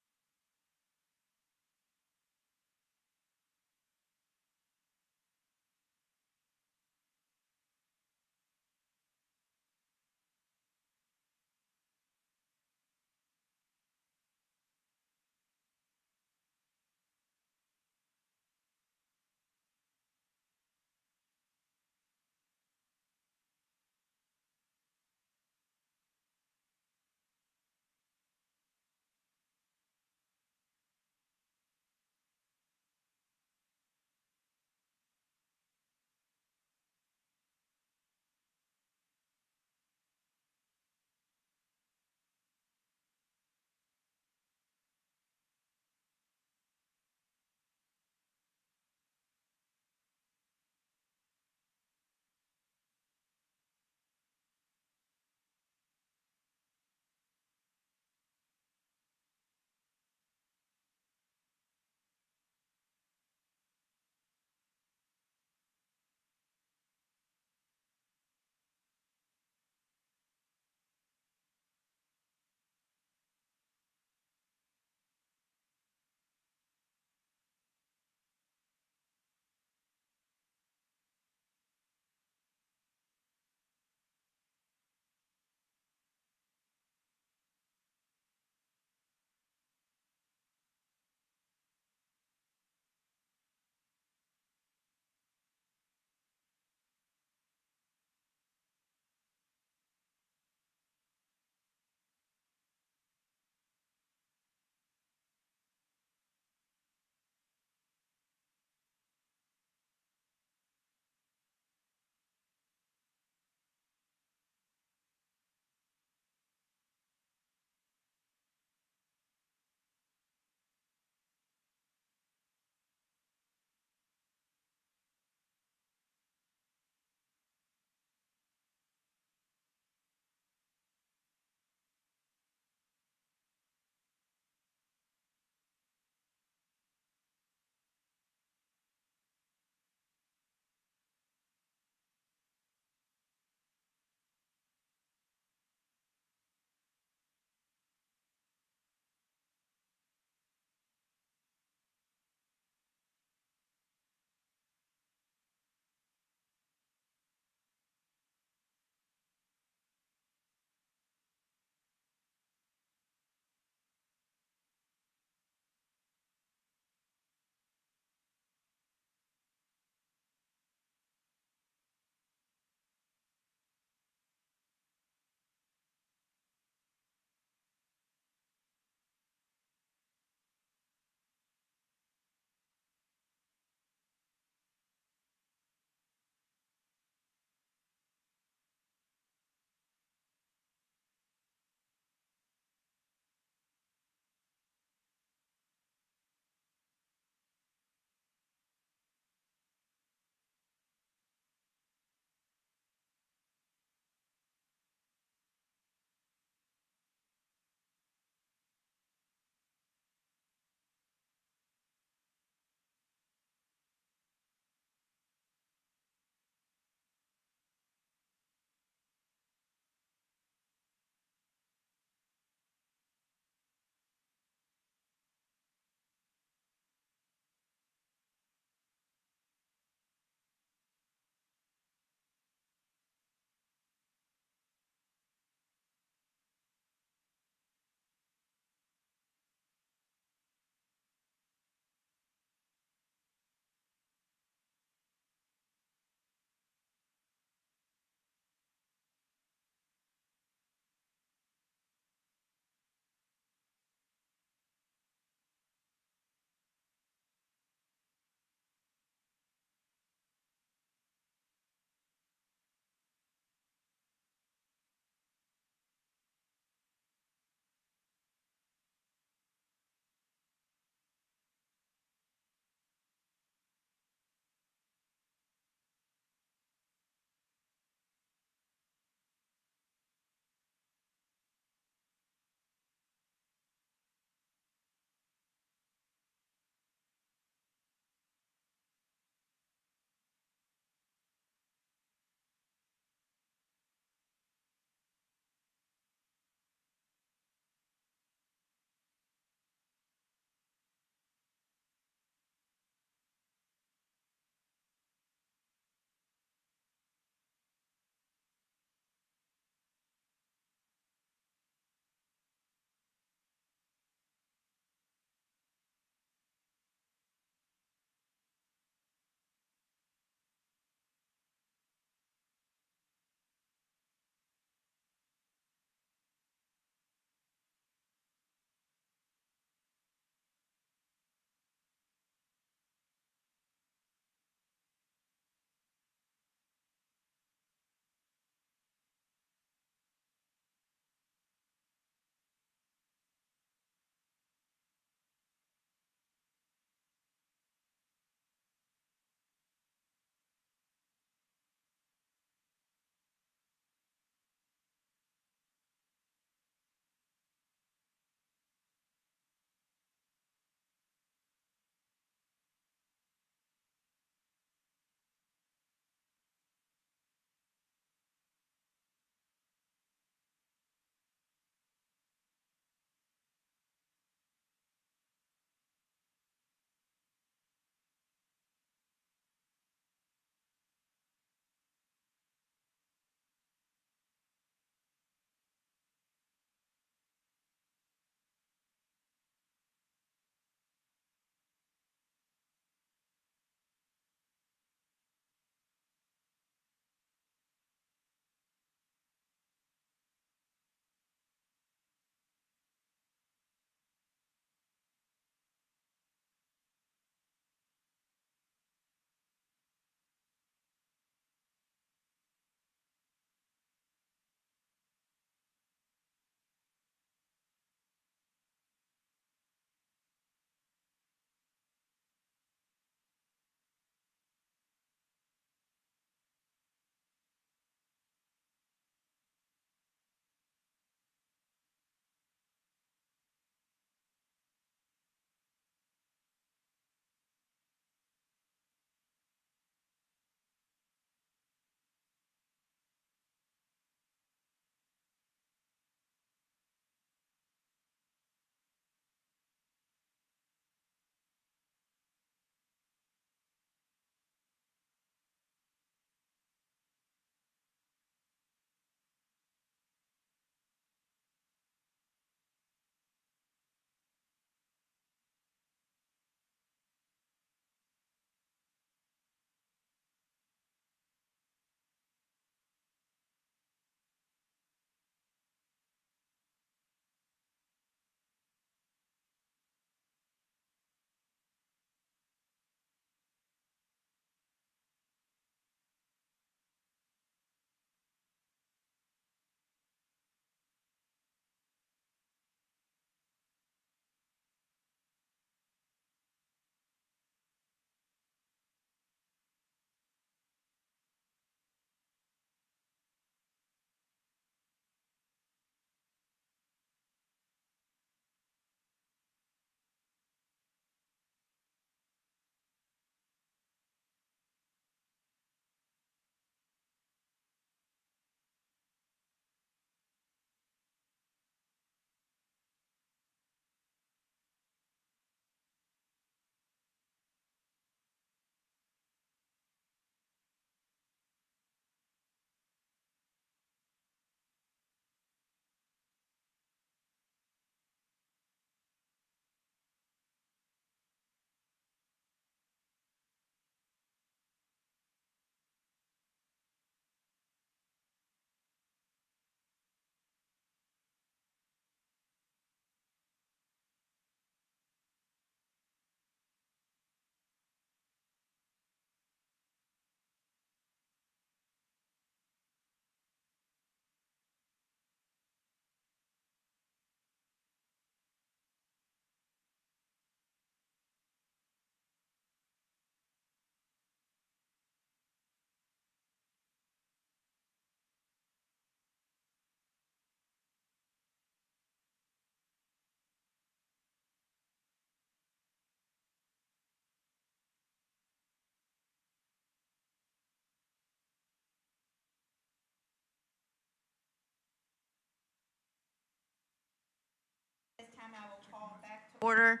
Order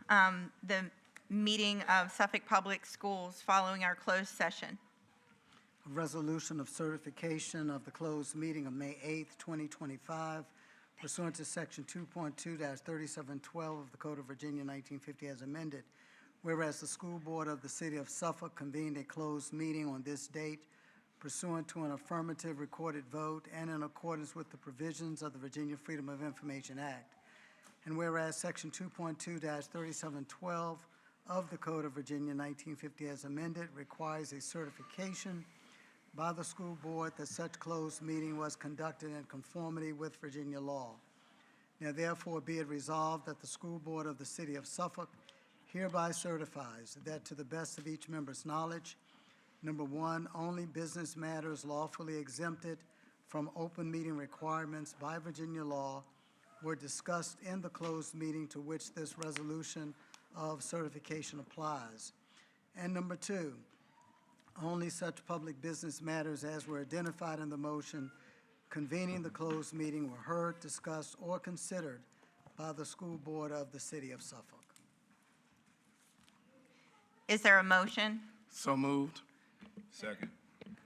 the meeting of Suffolk Public Schools following our closed session. A resolution of certification of the closed meeting of May 8th, 2025 pursuant to Section 2.2-3712 of the Code of Virginia 1950 as amended. Whereas the School Board of the City of Suffolk convened a closed meeting on this date pursuant to an affirmative recorded vote and in accordance with the provisions of the Virginia Freedom of Information Act. And whereas Section 2.2-3712 of the Code of Virginia 1950 as amended requires a certification by the school board that such closed meeting was conducted in conformity with Virginia law. Now therefore be it resolved that the School Board of the City of Suffolk hereby certifies that to the best of each member's knowledge, number one, only business matters lawfully exempted from open meeting requirements by Virginia law were discussed in the closed meeting to which this resolution of certification applies. And number two, only such public business matters as were identified in the motion convening the closed meeting were heard, discussed, or considered by the School Board of the City of Suffolk. Is there a motion? So moved. Second.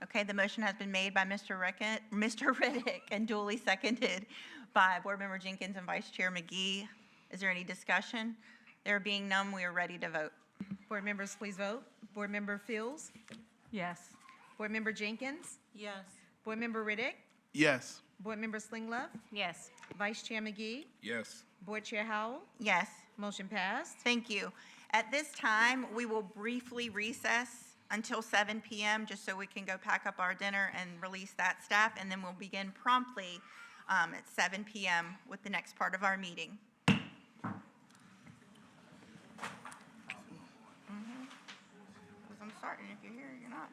Okay, the motion has been made by Mr. Riddick and duly seconded by Board Member Jenkins and Vice Chair McGee. Is there any discussion? There being none, we are ready to vote. Board members, please vote. Board Member Fields? Yes. Board Member Jenkins? Yes. Board Member Riddick? Yes. Board Member Slinglove? Yes. Vice Chair McGee? Yes. Board Chair Howell? Yes, Motion passed. thank you. At this time, we will briefly recess until 7 p.m. just so we can go pack up our dinner and release that staff, and then we'll begin promptly at 7 p.m. with the next part of our meeting. Because I'm starting, if you're here, you're not.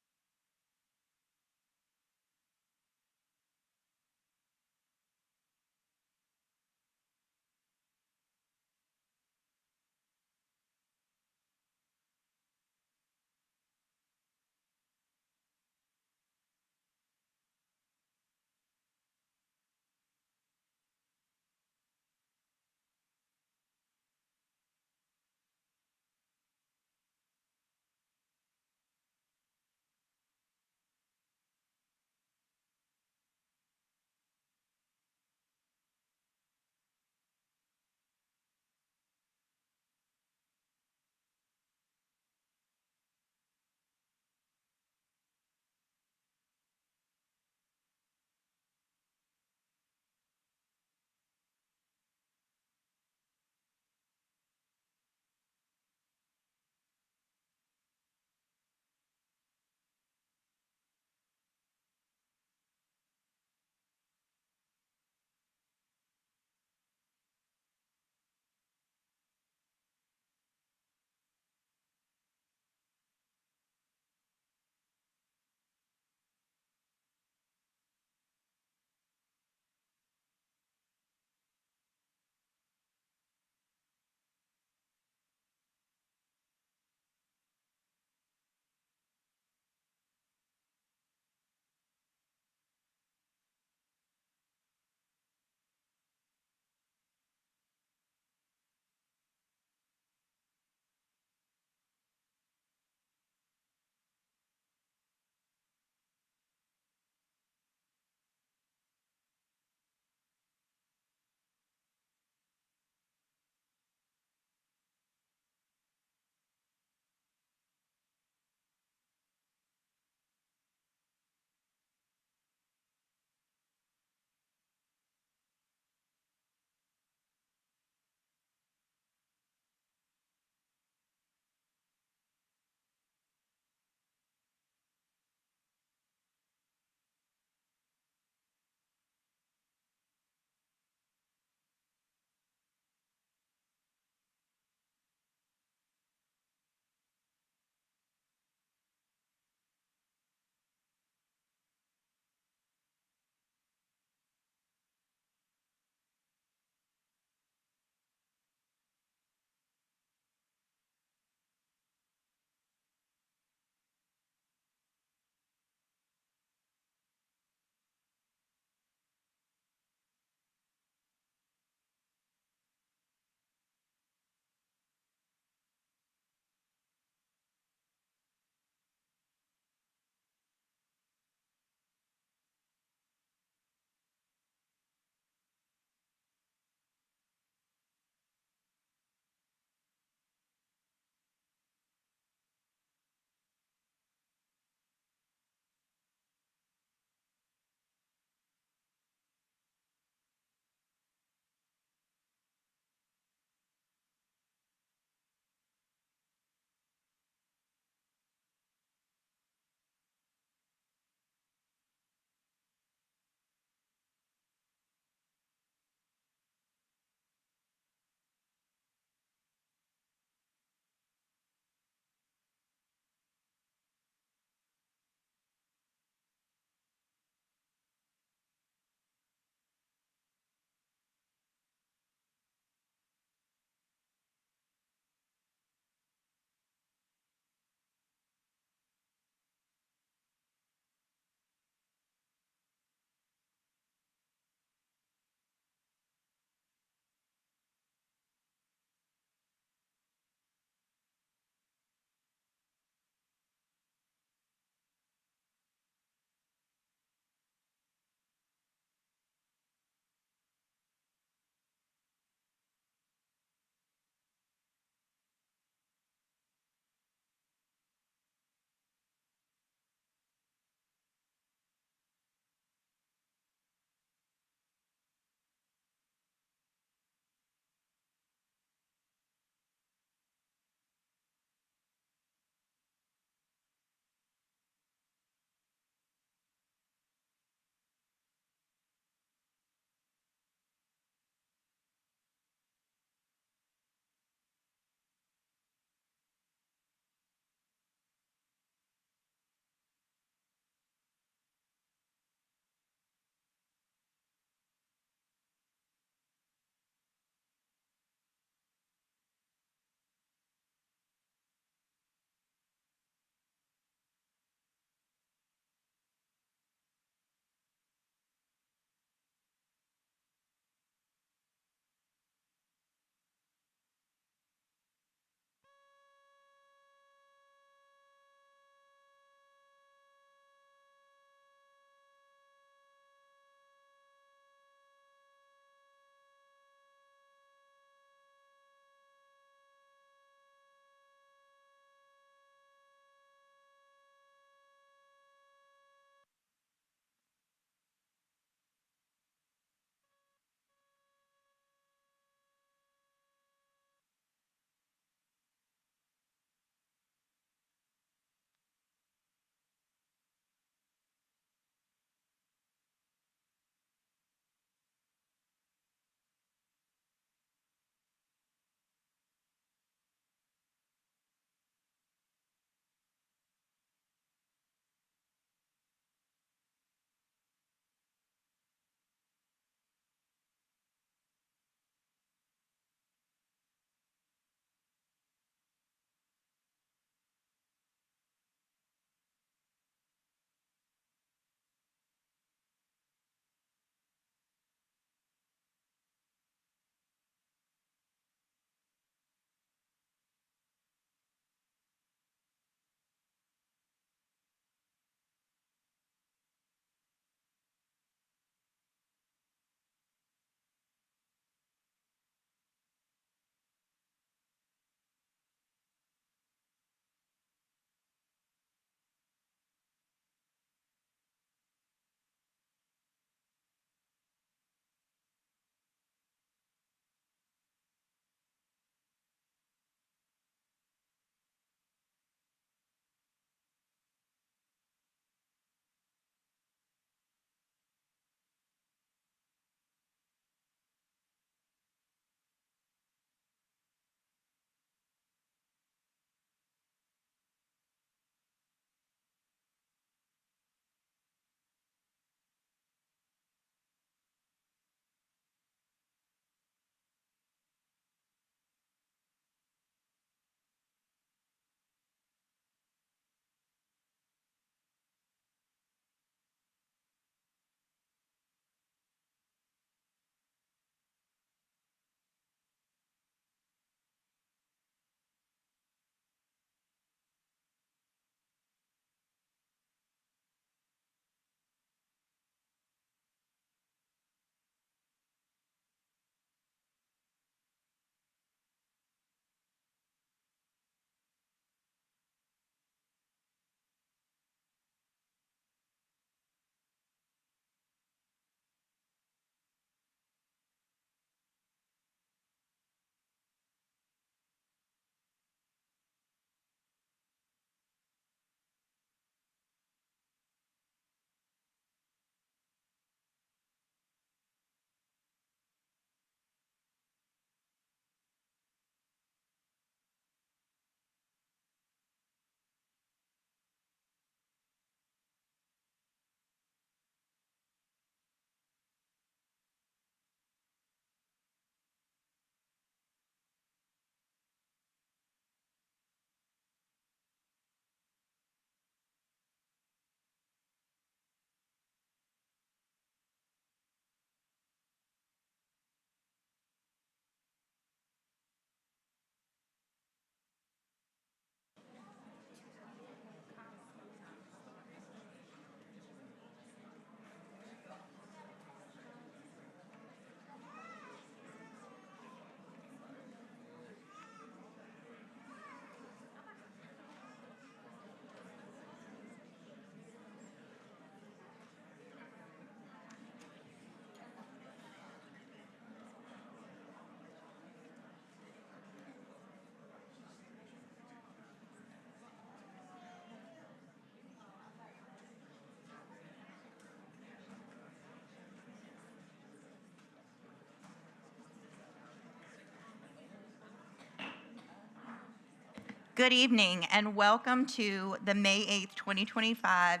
Good evening and welcome to the May 8th, 2025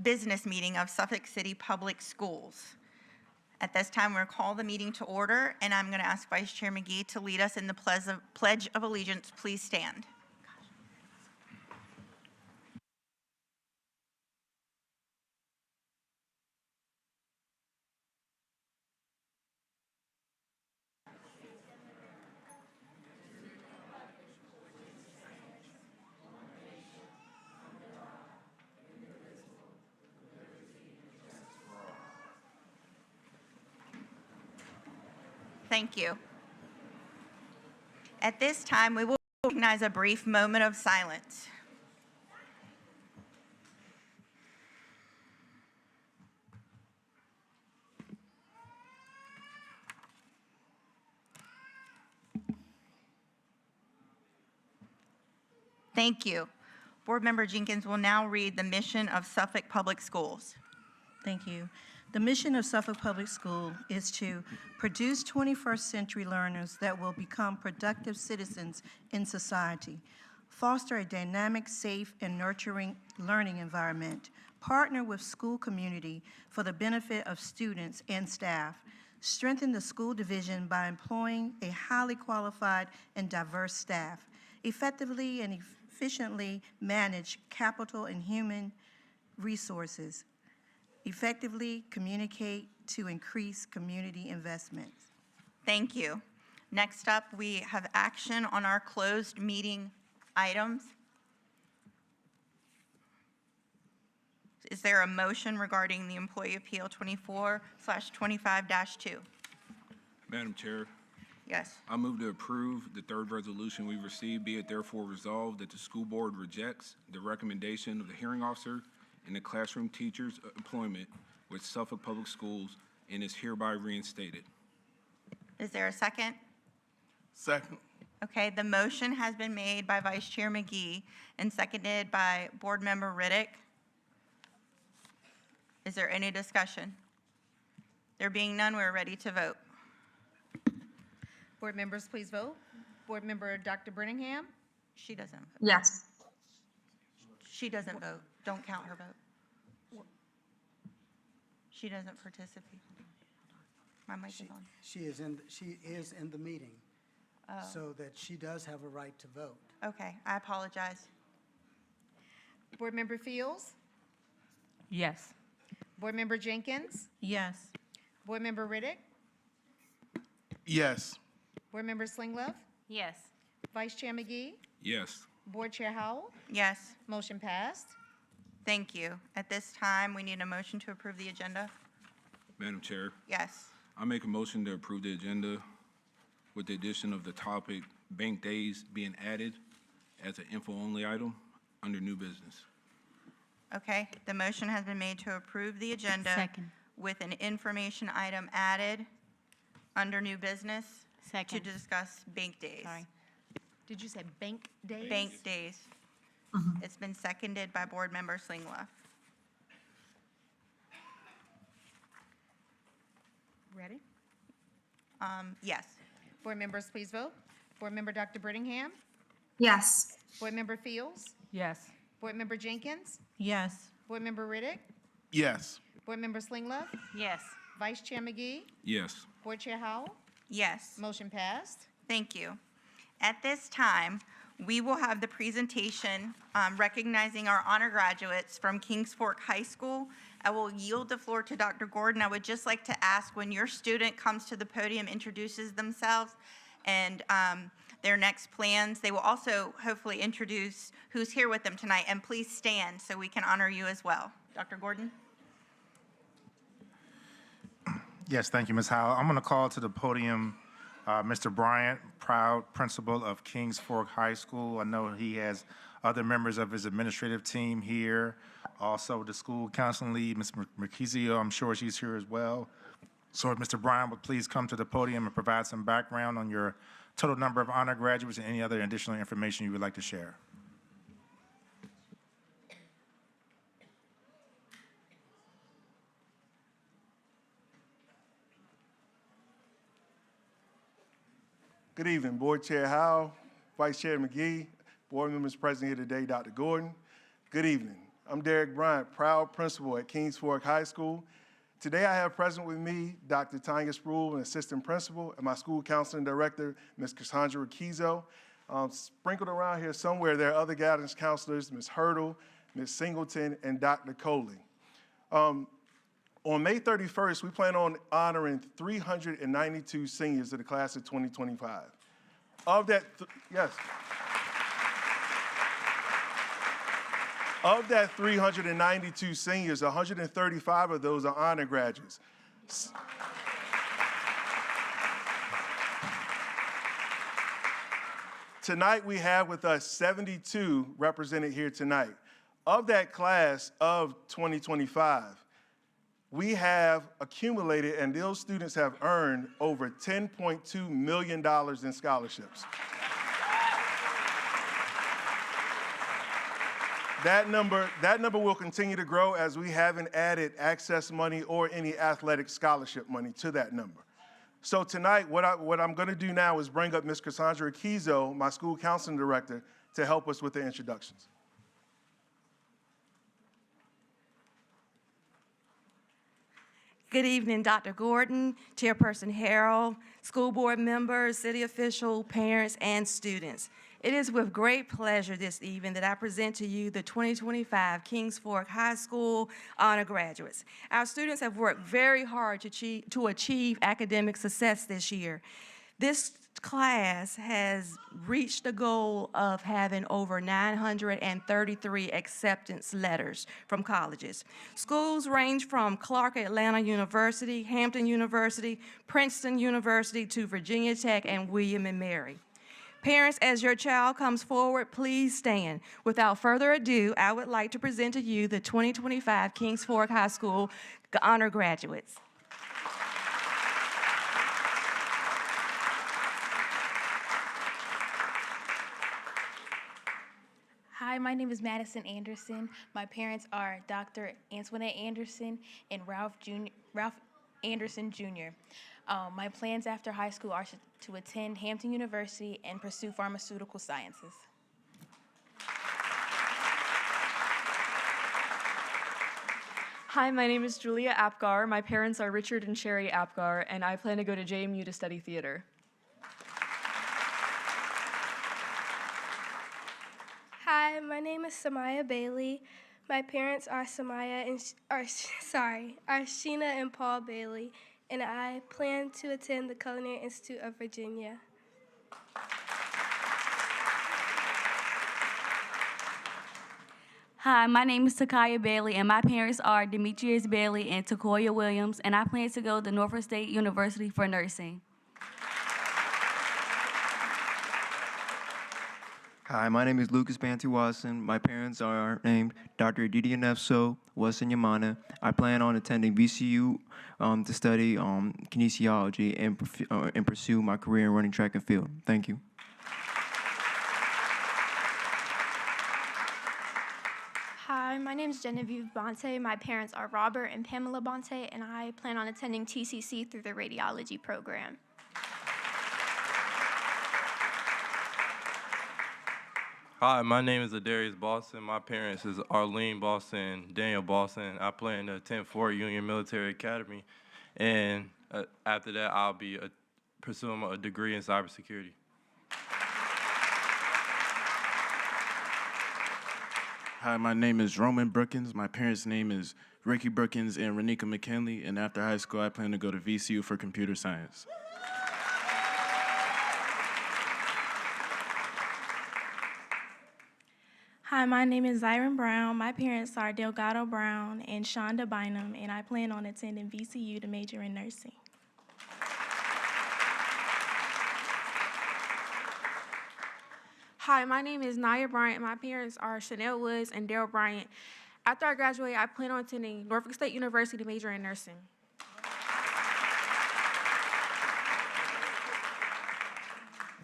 business meeting of Suffolk City Public Schools. At this time, we'll call the meeting to order, and I'm going to ask Vice Chair McGee to lead us in the Pledge of Allegiance. Please stand. Thank you. At this time, we will recognize a brief moment of silence. Thank you. Board Member Jenkins will now read the mission of Suffolk Public Schools. Thank you. The mission of Suffolk Public School is to produce 21st century learners that will become productive citizens in society, foster a dynamic, safe, and nurturing learning environment, partner with school community for the benefit of students and staff, strengthen the school division by employing a highly qualified and diverse staff, effectively and efficiently manage capital and human resources, effectively communicate to increase community investments. Thank you. Next up, we have action on our closed meeting items. Is there a motion regarding the Employee Appeal 24/25-2? Madam Chair, Yes. I move to approve the third resolution we received. Be it therefore resolved that the school board rejects the recommendation of the hearing officer in the classroom teacher's employment with Suffolk Public Schools and is hereby reinstated. Is there a second? Second. Okay, the motion has been made by Vice Chair McGee and seconded by Board Member Riddick. Is there any discussion? There being none, we're ready to vote. Board members, please vote. Board Member Dr. Brittingham? She doesn't vote. Yes. She doesn't vote. Don't count her vote. She doesn't participate. My mic is on. She is in the meeting, so that she does have a right to vote. Okay, I apologize. Board Member Fields? Yes. Board Member Jenkins? Yes. Board Member Riddick? Yes. Board Member Slinglove? Yes. Vice Chair McGee? Yes. Board Chair Howell? Yes, Motion passed. thank you. At this time, we need a motion to approve the agenda. Madam Chair, Yes. I make a motion to approve the agenda with the addition of the topic bank days being added as an info-only item under new business. Okay, the motion has been made to approve the agenda Second. with an information item added under new business to Second. discuss bank days. Sorry. Did you say bank days? Bank days. It's been seconded by Board Member Slinglove. Ready? Yes. Board members, please vote. Board Member Dr. Brittingham? Yes. Board Member Fields? Yes. Board Member Jenkins? Yes. Board Member Riddick? Yes. Board Member Slinglove? Yes. Vice Chair McGee? Yes. Board Chair Howell? Yes. Motion passed. Thank you. At this time, we will have the presentation recognizing our honor graduates from Kings Fork High School. I will yield the floor to Dr. Gordon. I would just like to ask, when your student comes to the podium, introduces themselves and their next plans, they will also hopefully introduce who's here with them tonight. And please stand so we can honor you as well. Dr. Gordon? Yes, thank you, Ms. Howell. I'm going to call to the podium Mr. Bryant, proud principal of Kings Fork High School. I know he has other members of his administrative team here. Also, the school counseling lead, Ms. Merkizio, I'm sure she's here as well. So if Mr. Bryant would please come to the podium and provide some background on your total number of honor graduates and any other additional information you would like to share. Good evening, Board Chair Howell, Vice Chair McGee, board members present here today, Dr. Gordon. Good evening. I'm Derek Bryant, proud principal at Kings Fork High School. Today I have present with me Dr. Tanya Spruill, an assistant principal, and my school counseling director, Ms. Cassandra Riquizo. Sprinkled around here somewhere, there are other guidance counselors, Ms. Hurdle, Ms. Singleton, and Dr. Coley. On May 31st, we plan on honoring 392 seniors of the class of 2025. Of that, yes. Of that 392 seniors, 135 of those are honor graduates. Tonight we have with us 72 represented here tonight. Of that class of 2025, we have accumulated, and those students have earned over $10.2 million in scholarships. That number will continue to grow as we haven't added access money or any athletic scholarship money to that number. So tonight, what I'm going to do now is bring up Ms. Cassandra Riquizo, my school counseling director, to help us with the introductions. Good evening, Dr. Gordon, Chairperson Harrell, school board members, city officials, parents, and students. It is with great pleasure this evening that I present to you the 2025 Kings Fork High School honor graduates. Our students have worked very hard to achieve academic success this year. This class has reached the goal of having over 933 acceptance letters from colleges. Schools range from Clark Atlanta University, Hampton University, Princeton University, to Virginia Tech and William & Mary. Parents, as your child comes forward, please stand. Without further ado, I would like to present to you the 2025 Kings Fork High School honor graduates. Hi, my name is Madison Anderson. My parents are Dr. Antoinette Anderson and Ralph Anderson Jr. My plans after high school are to attend Hampton University and pursue pharmaceutical sciences. Hi, my name is Julia Apgar. My parents are Richard and Sherry Apgar, and I plan to go to JMU to study theater. Hi, my name is Samaya Bailey. My parents are Sheena and Paul Bailey, and I plan to attend the Culinary Institute of Virginia. Hi, my name is Takaya Bailey, and my parents are Demetrius Bailey and Takoya Williams, and I plan to go to Norfolk State University for nursing. Hi, my name is Lucas Bantu Watson. My parents are named Dr. Aditi Nefso, Watson Yamana. I plan on attending VCU to study kinesiology and pursue my career in running track and field. Thank you. Hi, my name is Genevieve Bonte. My parents are Robert and Pamela Bonte, and I plan on attending TCC through the radiology program. Hi, my name is Adarius Boston. My parents is Arlene Boston and Daniel Boston. I plan to attend Fort Union Military Academy, and after that, I'll be pursuing a degree in cybersecurity. Hi, my name is Roman Brookins. My parents' name is Ricky Brookins and Renika McKinley, and after high school, I plan to go to VCU for computer science. Hi, my name is Zyron Brown. My parents are Delgado Brown and Shonda Bynum, and I plan on attending VCU to major in nursing. Hi, my name is Naya Bryant. My parents are Chanel Woods and Daryl Bryant. After I graduate, I plan on attending Norfolk State University to major in nursing.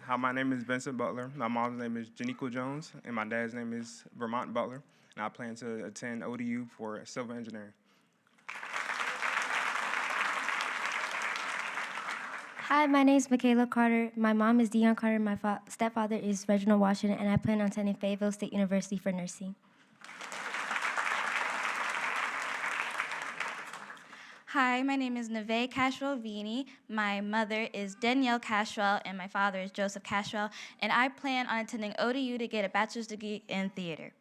Hi, my name is Vincent Butler. My mom's name is Janiqua Jones, and my dad's name is Vermont Butler, and I plan to attend ODU for civil engineering. Hi, my name is Michaela Carter. My mom is Dion Carter. My stepfather is Reginald Washington, and I plan on attending Fayetteville State University for nursing. Hi, my name is Neve Cashwell-Vini. My mother is Danielle Cashwell, and my father is Joseph Cashwell, and I plan on attending ODU to get a bachelor's degree in theater.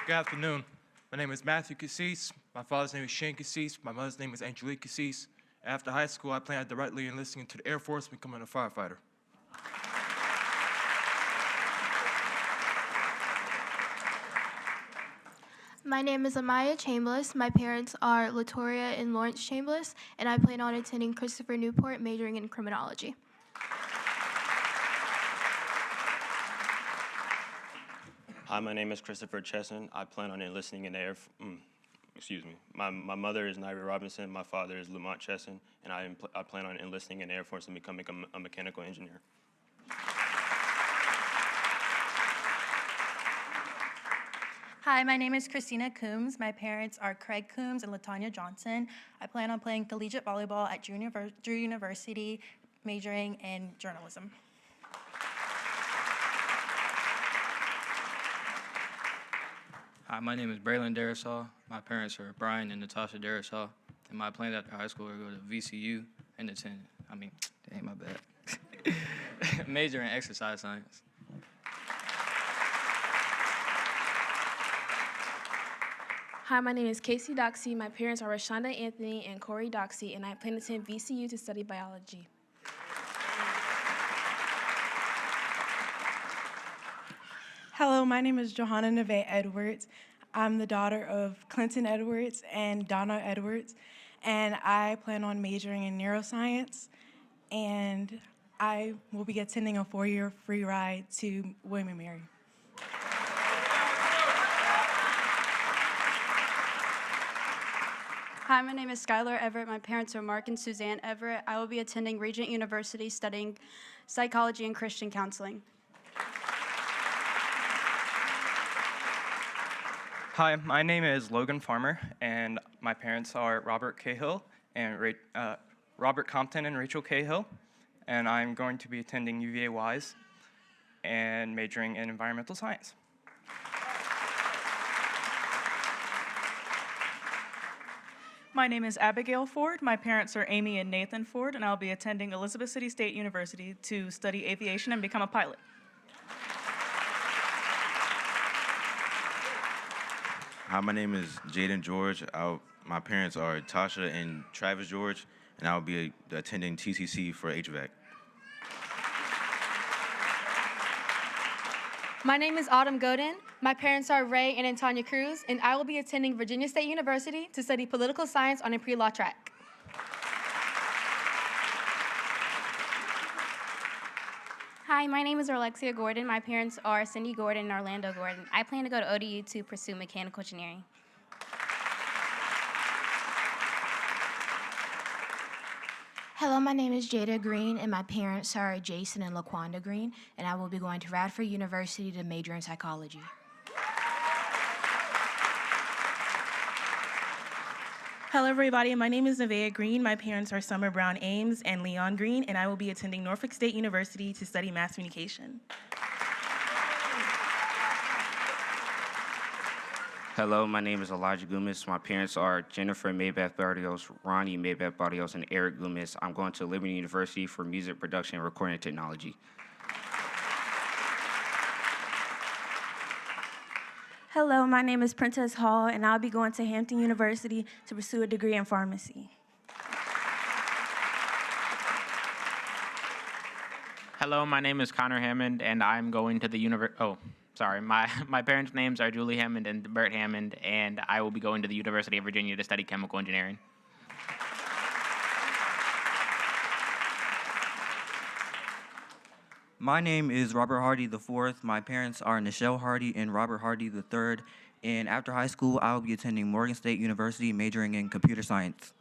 Good afternoon. My name is Matthew Cassis. My father's name is Shane Cassis. My mother's name is Angelique Cassis. After high school, I plan on directly enlisting into the Air Force and becoming a firefighter. My name is Amaya Chambliss. My parents are Latoria and Lawrence Chambliss, and I plan on attending Christopher Newport, majoring in criminology. Hi, my name is Christopher Chesson. I plan on enlisting in the My mother is Naira Robinson. My father is Lamont Chesson, and I plan on enlisting in the Air Force and becoming a mechanical engineer. Hi, my name is Christina Coombs. My parents are Craig Coombs and Latanya Johnson. I plan on playing collegiate volleyball at Drew University, majoring in journalism. Hi, my name is Braylon Darisaw. My parents are Brian and Natasha Darisaw. And my plans after high school are to go to VCU and attend, dang, my bad. Major in exercise science. Hi, my name is Casey Doxey. My parents are Rashonda Anthony and Corey Doxey, and I plan to attend VCU to study biology. Hello, my name is Johanna Neve Edwards. I'm the daughter of Clinton Edwards and Donna Edwards, and I plan on majoring in neuroscience, and I will be attending a 4-year free ride to William & Mary. Hi, my name is Skylar Everett. My parents are Mark and Suzanne Everett. I will be attending Regent University studying psychology and Christian counseling. Hi, my name is Logan Farmer, and my parents are Robert Cahill and Robert Compton and Rachel Cahill, and I'm going to be attending UVA Wise and majoring in environmental science. My name is Abigail Ford. My parents are Amy and Nathan Ford, and I'll be attending Elizabeth City State University to study aviation and become a pilot. Hi, my name is Jaden George. My parents are Tasha and Travis George, and I'll be attending TCC for HVAC. My name is Autumn Godin. My parents are Ray and Antonia Cruz, and I will be attending Virginia State University to study political science on a pre-law track. Hi, my name is Alexia Gordon. My parents are Cindy Gordon and Orlando Gordon. I plan to go to ODU to pursue mechanical engineering. Hello, my name is Jada Green, and my parents are Jason and LaQuanda Green, and I will be going to Radford University to major in psychology. Hello, everybody. My name is Nevaeh Green. My parents are Summer Brown Ames and Leon Green, and I will be attending Norfolk State University to study mass communication. Hello, my name is Elijah Gumis. My parents are Jennifer Maybeth Barrios, Ronnie Maybeth Barrios, and Eric Gumis. I'm going to Liberty University for music production and recording technology. Hello, my name is Princess Hall, and I'll be going to Hampton University to pursue a degree in pharmacy. Hello, my name is Connor Hammond, and I'm going to the my parents' names are Julie Hammond and Bert Hammond, and I will be going to the University of Virginia to study chemical engineering. My name is Robert Hardy IV. My parents are Nichelle Hardy and Robert Hardy III. And after high school, I will be attending Morgan State University, majoring in computer science.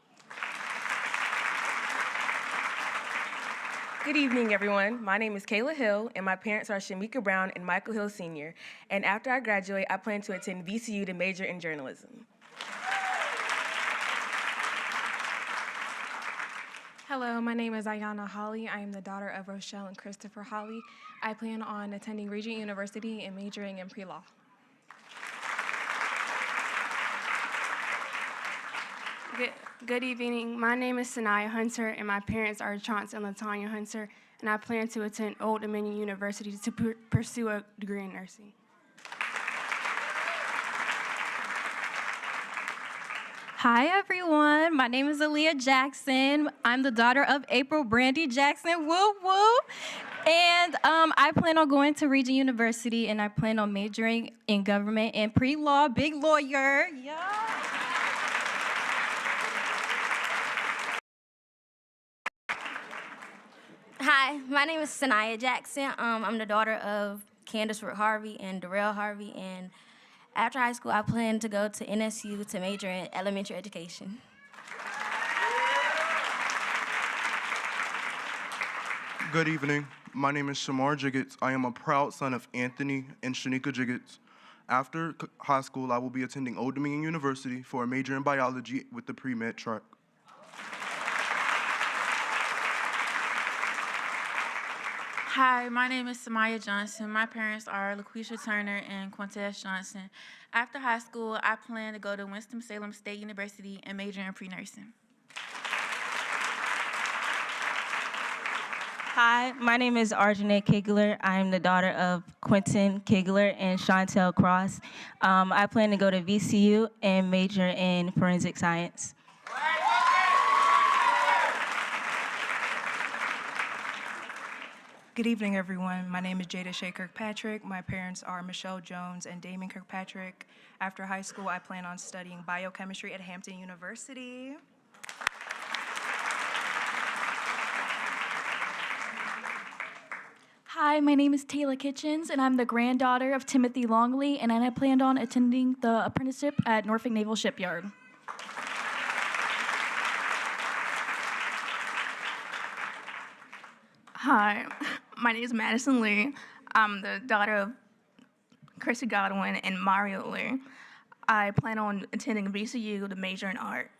Good evening, everyone. My name is Kayla Hill, and my parents are Shamika Brown and Michael Hill Sr. And after I graduate, I plan to attend VCU to major in journalism. Hello, my name is Ayana Holly. I am the daughter of Rochelle and Christopher Holly. I plan on attending Regent University and majoring in pre-law. Good evening. My name is Sanaya Hunter, and my parents are Chauncey and Latanya Hunter, and I plan to attend Old Dominion University to pursue a degree in nursing. Hi, everyone. My name is Aaliyah Jackson. I'm the daughter of April Brandy Jackson. Woo woo. And I plan on going to Regent University, and I plan on majoring in government and pre-law. Big lawyer. Yeah. Hi, my name is Sanaya Jackson. I'm the daughter of Candace Root Harvey and Darrell Harvey, and after high school, I plan to go to NSU to major in elementary education. Good evening. My name is Shamar Jiggets. I am a proud son of Anthony and Shanika Jiggets. After high school, I will be attending Old Dominion University for a major in biology with the pre-med track. Hi, my name is Samaya Johnson. My parents are LaQuisha Turner and Quintez Johnson. After high school, I plan to go to Winston-Salem State University and major in pre-nursing. Hi, my name is Arjuna Kigler. I am the daughter of Quentin Kigler and Chantel Cross. I plan to go to VCU and major in forensic science. Good evening, everyone. My name is Jada Shea Kirkpatrick. My parents are Michelle Jones and Damon Kirkpatrick. After high school, I plan on studying biochemistry at Hampton University. Hi, my name is Taylor Kitchens, and I'm the granddaughter of Timothy Longley, and I planned on attending the apprenticeship at Norfolk Naval Shipyard. Hi, my name is Madison Lee. I'm the daughter of Chrissy Godwin and Mario Lee. I plan on attending VCU to major in art.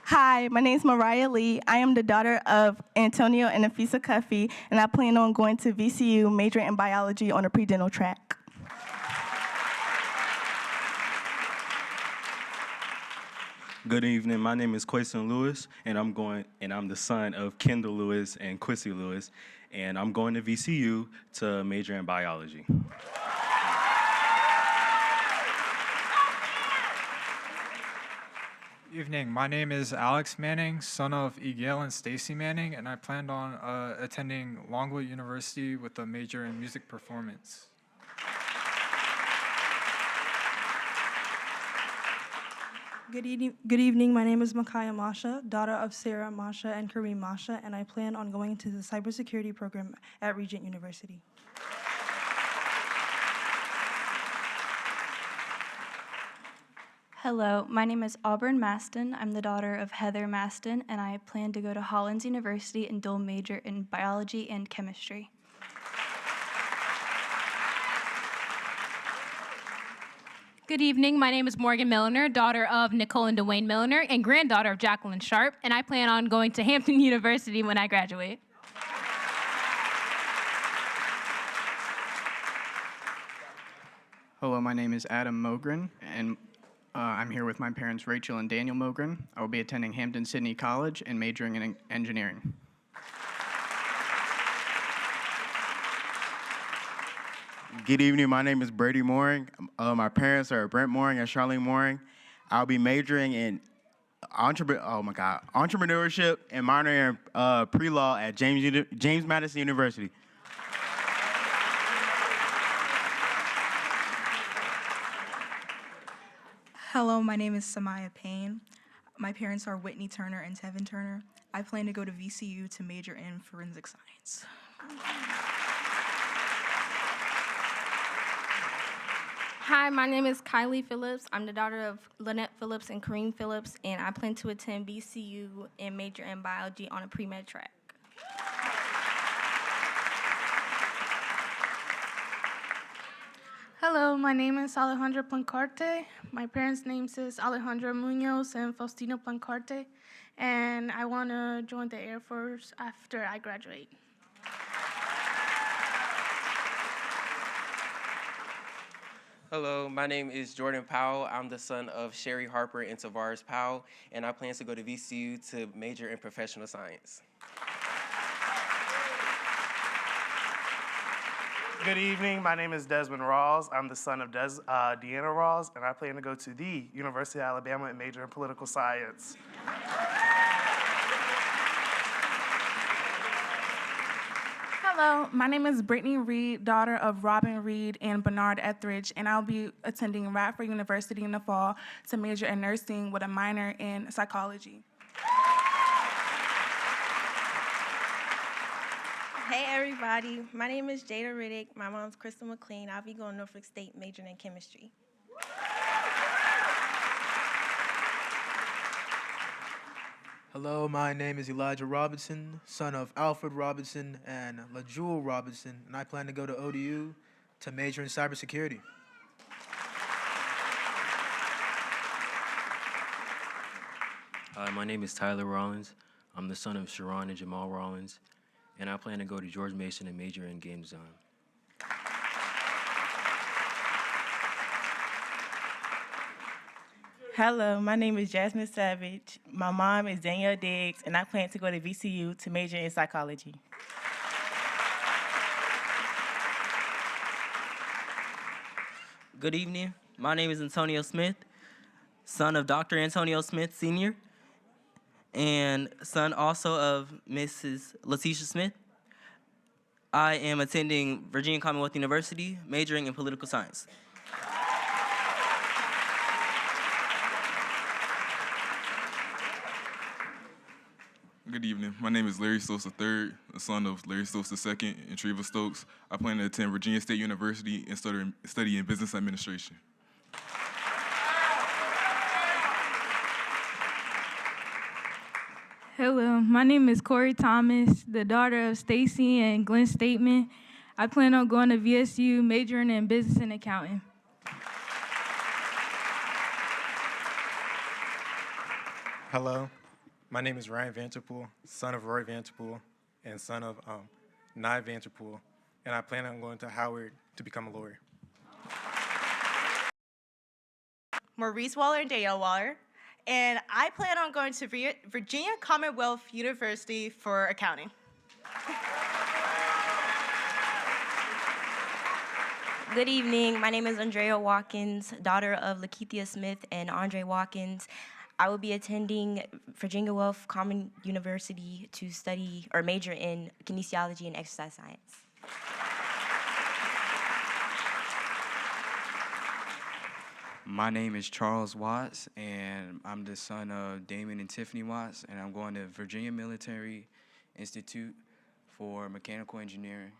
Hi, my name is Mariah Lee. I am the daughter of Antonio and Nafisa Cuffey, and I plan on going to VCU majoring in biology on a pre-dental track. Good evening. My name is Quayson Lewis, and I'm the son of Kendall Lewis and Quissy Lewis, and I'm going to VCU to major in biology. Evening. My name is Alex Manning, son of Igale and Stacy Manning, and I planned on attending Longwood University with a major in music performance. Good evening. My name is Makaya Masha, daughter of Sarah Masha and Kareem Masha, and I plan on going to the cybersecurity program at Regent University. Hello, my name is Auburn Maston. I'm the daughter of Heather Maston, and I plan to go to Hollins University and dual major in biology and chemistry. Good evening. My name is Morgan Milliner, daughter of Nicole and Dwayne Milliner, and granddaughter of Jacqueline Sharp, and I plan on going to Hampton University when I graduate. Hello, my name is Adam Mogren, and I'm here with my parents, Rachel and Daniel Mogren. I will be attending Hampton-Sydney College and majoring in engineering. Good evening. My name is Brady Mooring. My parents are Brent Mooring and Charlene Mooring. I'll be majoring in entrepreneurship and minoring in pre-law at James Madison University. Hello, my name is Samaya Payne. My parents are Whitney Turner and Tevin Turner. I plan to go to VCU to major in forensic science. Hi, my name is Kylie Phillips. I'm the daughter of Lynette Phillips and Kareem Phillips, and I plan to attend VCU and major in biology on a pre-med track. Hello, my name is Alejandra Plancarte. My parents' names is Alejandra Munoz and Faustino Plancarte, and I want to join the Air Force after I graduate. Hello, my name is Jordan Powell. I'm the son of Sherry Harper and Tavares Powell, and I plan to go to VCU to major in professional science. Good evening. My name is Desmond Rawls. I'm the son of Deanna Rawls, and I plan to go to the University of Alabama and major in political science. Hello, my name is Brittany Reed, daughter of Robin Reed and Bernard Etheridge, and I'll be attending Radford University in the fall to major in nursing with a minor in psychology. Hey everybody, my name is Jada Riddick. My mom's Crystal McLean. I'll be going to Norfolk State majoring in chemistry. Hello, my name is Elijah Robinson, son of Alfred Robinson and LaJewel Robinson, and I plan to go to ODU to major in cybersecurity. Hi, my name is Tyler Rollins. I'm the son of Sharon and Jamal Rollins, and I plan to go to George Mason and major in game design. Hello, my name is Jasmine Savage. My mom is Danielle Diggs, and I plan to go to VCU to major in psychology. Good evening. My name is Antonio Smith, son of Dr. Antonio Smith, Sr., and son also of Mrs. Letitia Smith. I am attending Virginia Commonwealth University, majoring in political science. Good evening. My name is Larry Stokes III, the son of Larry Stokes II and Treva Stokes. I plan to attend Virginia State University and study in business administration. Hello, my name is Corey Thomas, the daughter of Stacy and Glenn Stateman. I plan on going to VSU, majoring in business and accounting. Hello, my name is Ryan Vanterpool, son of Roy Vanterpool and son of Nye Vanterpool, and I plan on going to Howard to become a lawyer. Maurice Waller and Dale Waller, and I plan on going to Virginia Commonwealth University for accounting. Good evening. My name is Andrea Watkins, daughter of Lakeithia Smith and Andre Watkins. I will be attending Virginia Woolf Common University to study or major in kinesiology and exercise science. My name is Charles Watts, and I'm the son of Damon and Tiffany Watts, and I'm going to Virginia Military Institute for mechanical engineering.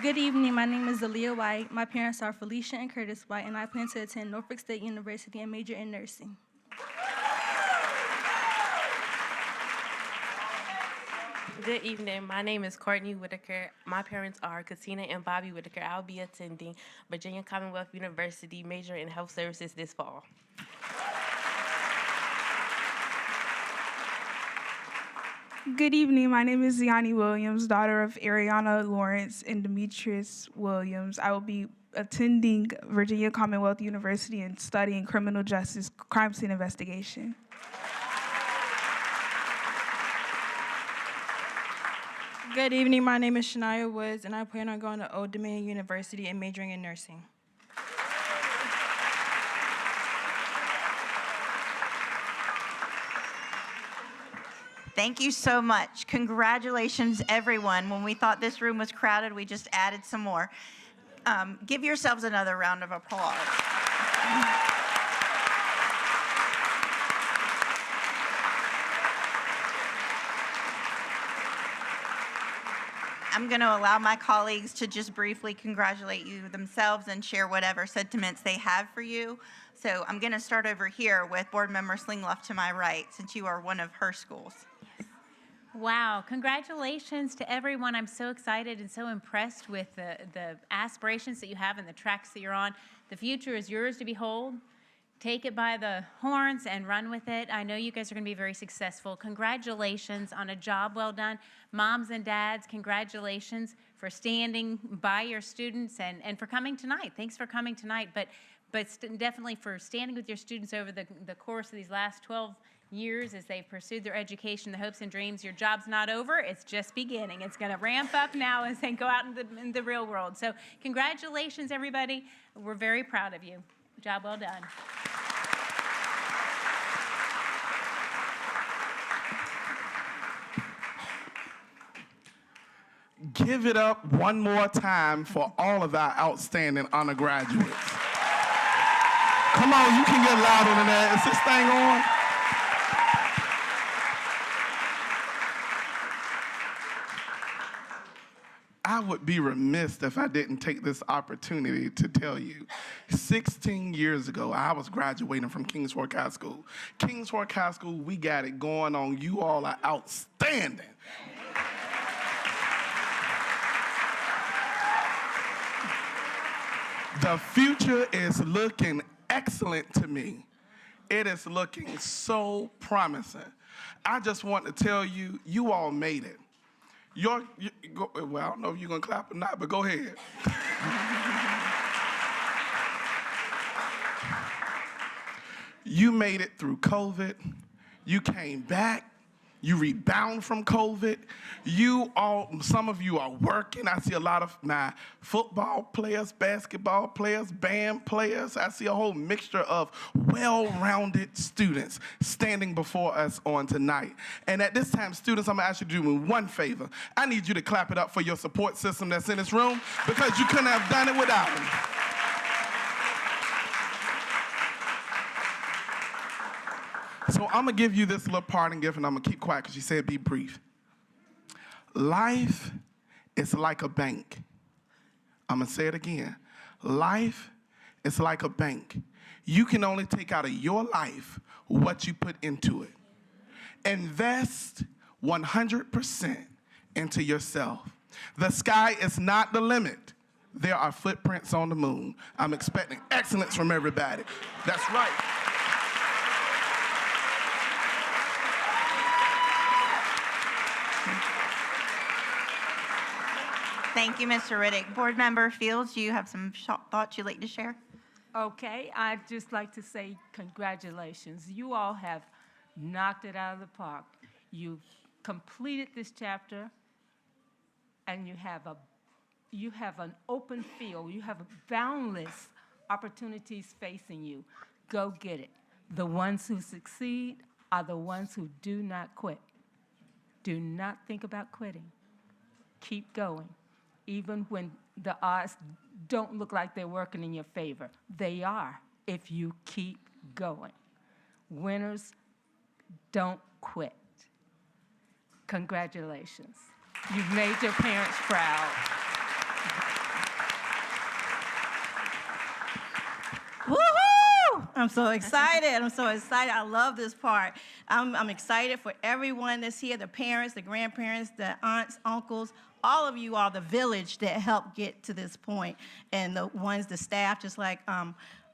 Good evening. My name is Aaliyah White. My parents are Felicia and Curtis White, and I plan to attend Norfolk State University and major in nursing. Good evening. My name is Courtney Whitaker. My parents are Katina and Bobby Whitaker. I'll be attending Virginia Commonwealth University, major in health services this fall. Good evening. My name is Ziani Williams, daughter of Ariana Lawrence and Demetrius Williams. I will be attending Virginia Commonwealth University and studying criminal justice crime scene investigation. Good evening. My name is Shania Woods, and I plan on going to Old Dominion University and majoring in nursing. Thank you so much. Congratulations, everyone. When we thought this room was crowded, we just added some more. Give yourselves another round of applause. I'm going to allow my colleagues to just briefly congratulate you themselves and share whatever sentiments they have for you. So I'm going to start over here with Board Member Slingluff to my right, since you are one of her schools. Wow, congratulations to everyone. I'm so excited and so impressed with the aspirations that you have and the tracks that you're on. The future is yours to behold. Take it by the horns and run with it. I know you guys are going to be very successful. Congratulations on a job well done. Moms and dads, congratulations for standing by your students and for coming tonight. Thanks for coming tonight, but definitely for standing with your students over the course of these last 12 years as they've pursued their education, the hopes and dreams. Your job's not over, it's just beginning. It's going to ramp up now as they go out in the real world. So congratulations, everybody. We're very proud of you. Job well done. Give it up one more time for all of our outstanding honor graduates. Come on, you can get louder than that. Is this thing on? I would be remiss if I didn't take this opportunity to tell you, 16 years ago, I was graduating from Kings Fork High School. Kings Fork High School, we got it going on. You all are outstanding. The future is looking excellent to me. It is looking so promising. I just want to tell you, you all made it. Well, I don't know if you're going to clap or not, but go ahead. You made it through COVID. You came back. You rebound from COVID. Some of you are working. I see a lot of my football players, basketball players, band players. I see a whole mixture of well-rounded students standing before us on tonight. And at this time, students, I'm gonna ask you to do me one favor. I need you to clap it up for your support system that's in this room because you couldn't have done it without them. So I'm going to give you this little parting gift, and I'm going to keep quiet because she said be brief. Life is like a bank. I'm going to say it again. Life is like a bank. You can only take out of your life what you put into it. Invest 100% into yourself. The sky is not the limit. There are footprints on the moon. I'm expecting excellence from everybody. That's right. Thank you, Mr. Riddick. Board Member Fields, do you have some thoughts you'd like to share? Okay, I'd just like to say congratulations. You all have knocked it out of the park. You've completed this chapter, and you have an open field. You have boundless opportunities facing you. Go get it. The ones who succeed are the ones who do not quit. Do not think about quitting. Keep going. Even when the odds don't look like they're working in your favor. They are if you keep going. Winners don't quit. Congratulations. You've made your parents proud. Woohoo! I'm so excited. I'm so excited. I love this part. I'm excited for everyone that's here, the parents, the grandparents, the aunts, uncles. All of you are the village that helped get to this point. And the staff, just like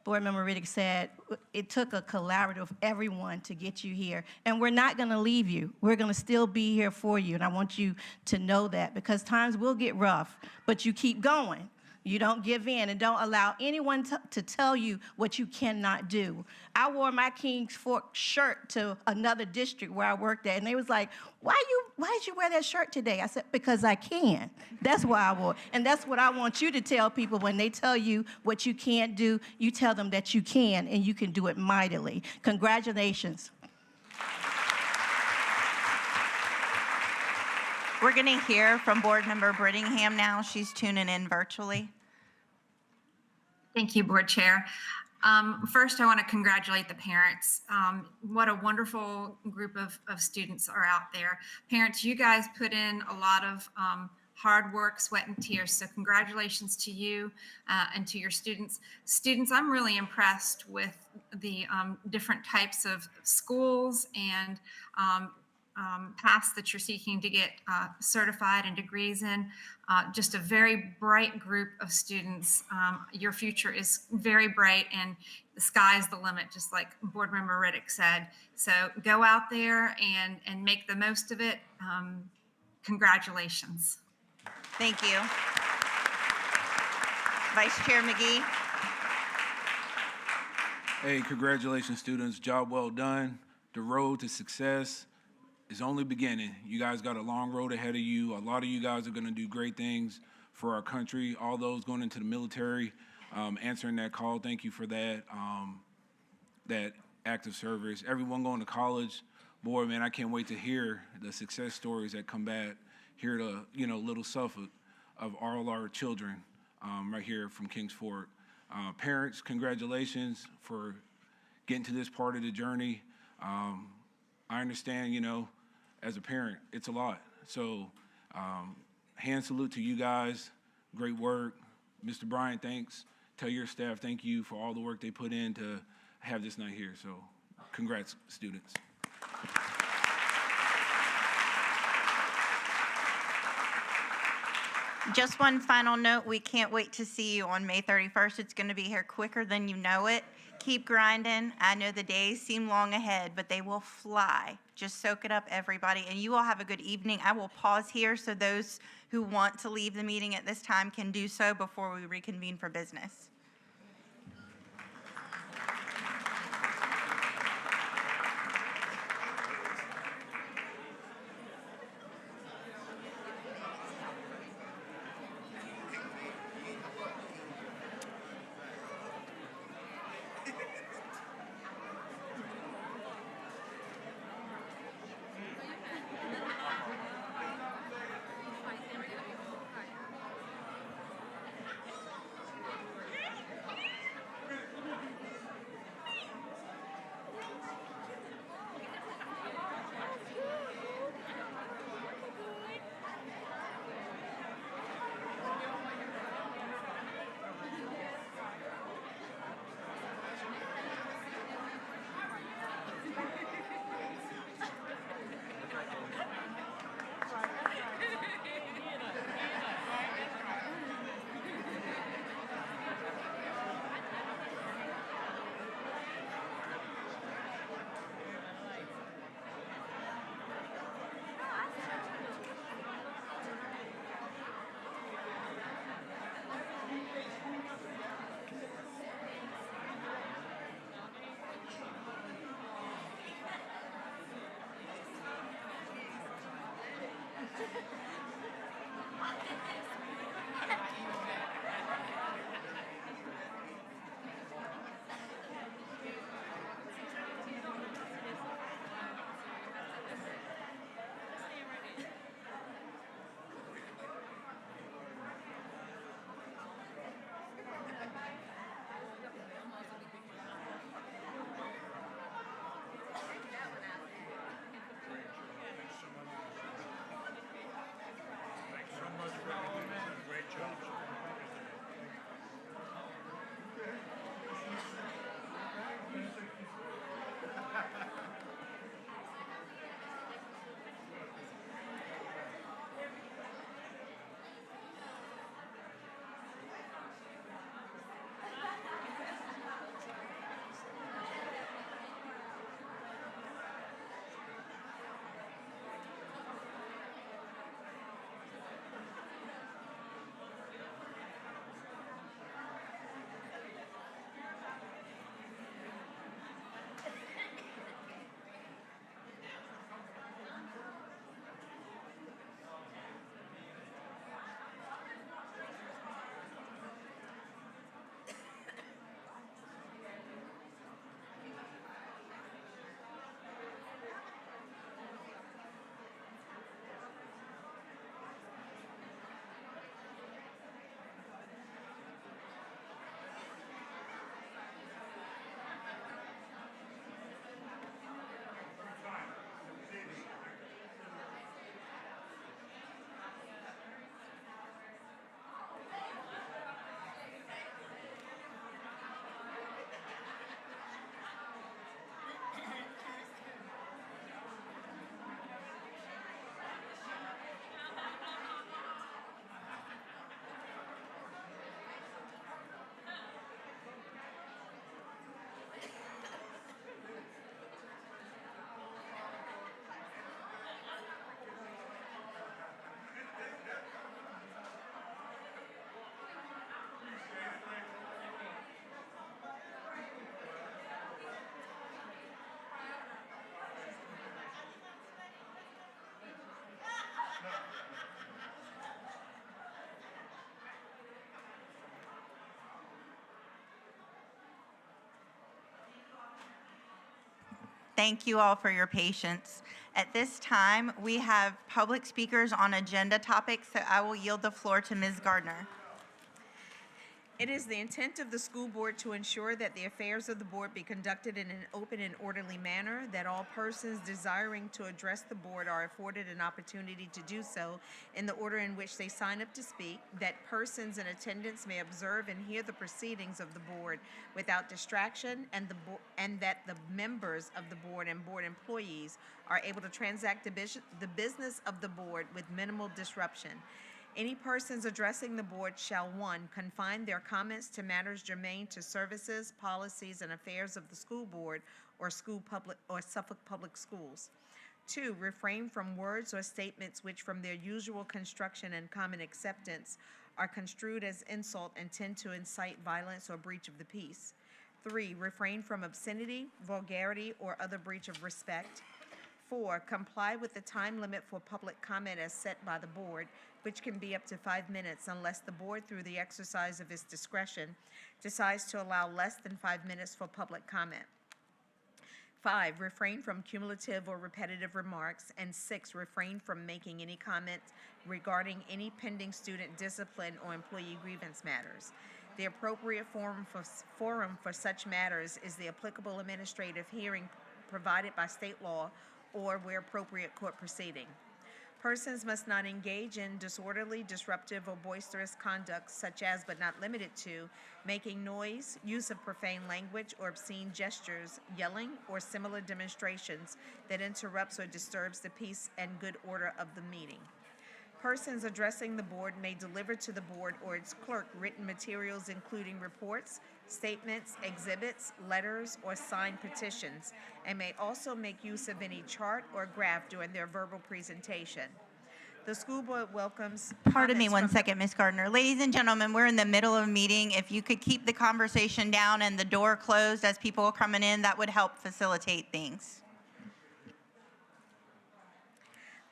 Board Member Riddick said, it took a collaborative of everyone to get you here. And we're not going to leave you. We're going to still be here for you. And I want you to know that because times will get rough, but you keep going. You don't give in and don't allow anyone to tell you what you cannot do. I wore my Kings Fork shirt to another district where I worked at, and they was like, why did you wear that shirt today? I said, because I can. That's why I wore it. And that's what I want you to tell people when they tell you what you can't do, you tell them that you can, and you can do it mightily. Congratulations. We're going to hear from Board Member Brittingham now. She's tuning in virtually. Thank you, Board Chair. First, I want to congratulate the parents. What a wonderful group of students are out there. Parents, you guys put in a lot of hard work, sweat, and tears. So congratulations to you and to your students. Students, I'm really impressed with the different types of schools and paths that you're seeking to get certified and degrees in. Just a very bright group of students. Your future is very bright, and the sky's the limit, just like Board Member Riddick said. So go out there and make the most of it. Congratulations. Thank you. Vice Chair McGee. Hey, congratulations, students. Job well done. The road to success is only beginning. You guys got a long road ahead of you. A lot of you guys are going to do great things for our country. All those going into the military, answering that call, thank you for that. That active service. Everyone going to college, boy, man, I can't wait to hear the success stories that come back. Hear the little stuff of all our children right here from Kings Fort. Parents, congratulations for getting to this part of the journey. I understand, as a parent, it's a lot. So hand salute to you guys. Great work. Mr. Bryant, thanks. Tell your staff thank you for all the work they put in to have this night here. So congrats, students. Just one final note, we can't wait to see you on May 31st. It's going to be here quicker than you know it. Keep grinding. I know the days seem long ahead, but they will fly. Just soak it up, everybody. And you all have a good evening. I will pause here so those who want to leave the meeting at this time can do so before we reconvene for business. Thank you all for your patience. At this time, we have public speakers on agenda topics, so I will yield the floor to Ms. Gardner. It is the intent of the school board to ensure that the affairs of the board be conducted in an open and orderly manner, that all persons desiring to address the board are afforded an opportunity to do so in the order in which they sign up to speak, that persons in attendance may observe and hear the proceedings of the board without distraction, and that the members of the board and board employees are able to transact the business of the board with minimal disruption. Any persons addressing the board shall, 1, confine their comments to matters germane to services, policies, and affairs of the school board or Suffolk Public Schools. 2, refrain from words or statements which from their usual construction and common acceptance are construed as insult and tend to incite violence or breach of the peace. 3, refrain from obscenity, vulgarity, or other breach of respect. 4, comply with the time limit for public comment as set by the board, which can be up to 5 minutes unless the board, through the exercise of its discretion, decides to allow less than 5 minutes for public comment. 5, refrain from cumulative or repetitive remarks. And 6, refrain from making any comment regarding any pending student discipline or employee grievance matters. The appropriate forum for such matters is the applicable administrative hearing provided by state law or, where appropriate, court proceeding. Persons must not engage in disorderly, disruptive, or boisterous conduct such as, but not limited to, making noise, use of profane language or obscene gestures, yelling, or similar demonstrations that interrupts or disturbs the peace and good order of the meeting. Persons addressing the board may deliver to the board or its clerk written materials including reports, statements, exhibits, letters, or signed petitions, and may also make use of any chart or graph during their verbal presentation. The school board welcomes... Pardon me one second, Ms. Gardner. Ladies and gentlemen, we're in the middle of a meeting. If you could keep the conversation down and the door closed as people are coming in, that would help facilitate things.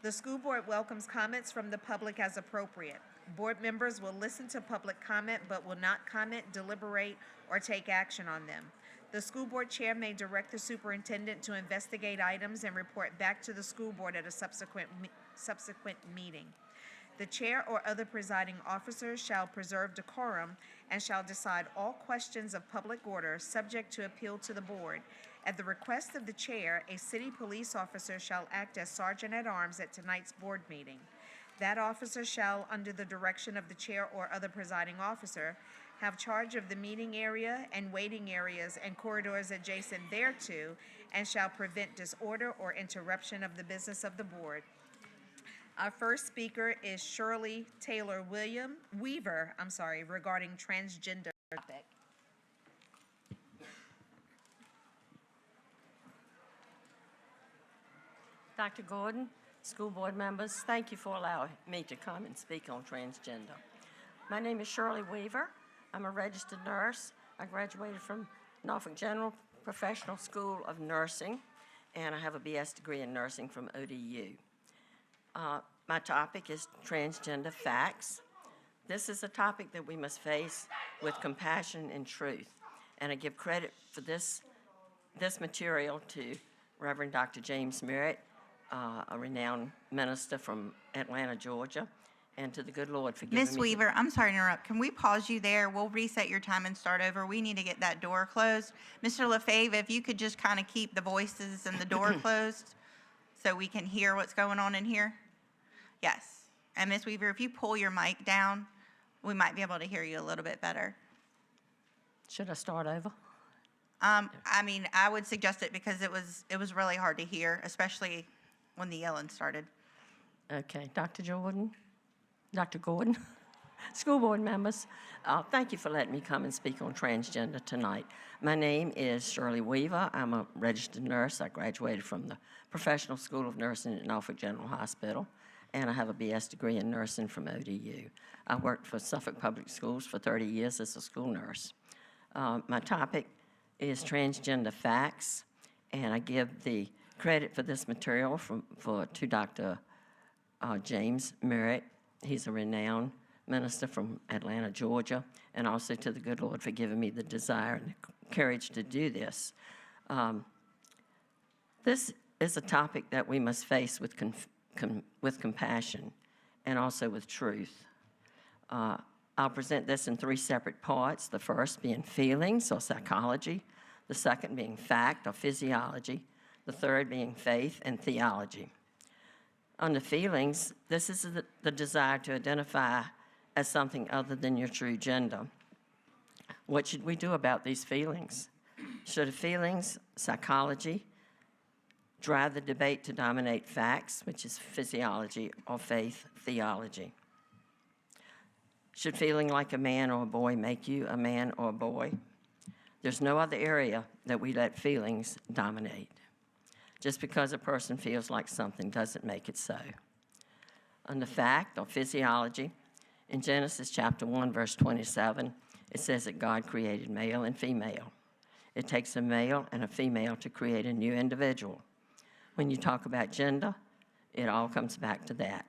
The school board welcomes comments from the public as appropriate. Board members will listen to public comment but will not comment, deliberate, or take action on them. The school board chair may direct the superintendent to investigate items and report back to the school board at a subsequent meeting. The chair or other presiding officer shall preserve decorum and shall decide all questions of public order subject to appeal to the board. At the request of the chair, a city police officer shall act as sergeant-at-arms at tonight's board meeting. That officer shall, under the direction of the chair or other presiding officer, have charge of the meeting area and waiting areas and corridors adjacent thereto, and shall prevent disorder or interruption of the business of the board. Our first speaker is Shirley Taylor Weaver, regarding transgender topic. Dr. Gordon, school board members, thank you for allowing me to come and speak on transgender. My name is Shirley Weaver. I'm a registered nurse. I graduated from Norfolk General Professional School of Nursing, and I have a BS degree in nursing from ODU. My topic is transgender facts. This is a topic that we must face with compassion and truth, and I give credit for this material to Reverend Dr. James Merritt, a renowned minister from Atlanta, Georgia, and to the good Lord for giving me... Ms. Weaver, I'm sorry to interrupt. Can we pause you there? We'll reset your time and start over. We need to get that door closed. Mr. LaFave, if you could just kind of keep the voices and the door closed so we can hear what's going on in here. Yes. And Ms. Weaver, if you pull your mic down, we might be able to hear you a little bit better. Should I start over? I mean, I would suggest it because it was really hard to hear, especially when the yelling started. Okay, Dr. Gordon, school board members, thank you for letting me come and speak on transgender tonight. My name is Shirley Weaver. I'm a registered nurse. I graduated from the Professional School of Nursing at Norfolk General Hospital, and I have a BS degree in nursing from ODU. I worked for Suffolk Public Schools for 30 years as a school nurse. My topic is transgender facts, and I give the credit for this material to Dr. James Merritt. He's a renowned minister from Atlanta, Georgia, and also to the good Lord for giving me the desire and courage to do this. This is a topic that we must face with, with compassion and also with truth. I'll present this in 3 separate parts, the first being feelings or psychology, the second being fact or physiology, the third being faith and theology. On the feelings, this is the desire to identify as something other than your true gender. What should we do about these feelings? Should feelings, psychology, drive the debate to dominate facts, which is physiology, or faith, theology? Should feeling like a man or a boy make you a man or a boy? There's no other area that we let feelings dominate. Just because a person feels like something doesn't make it so. On the fact or physiology, in Genesis chapter 1, verse 27, it says that God created male and female. It takes a male and a female to create a new individual. When you talk about gender, it all comes back to that.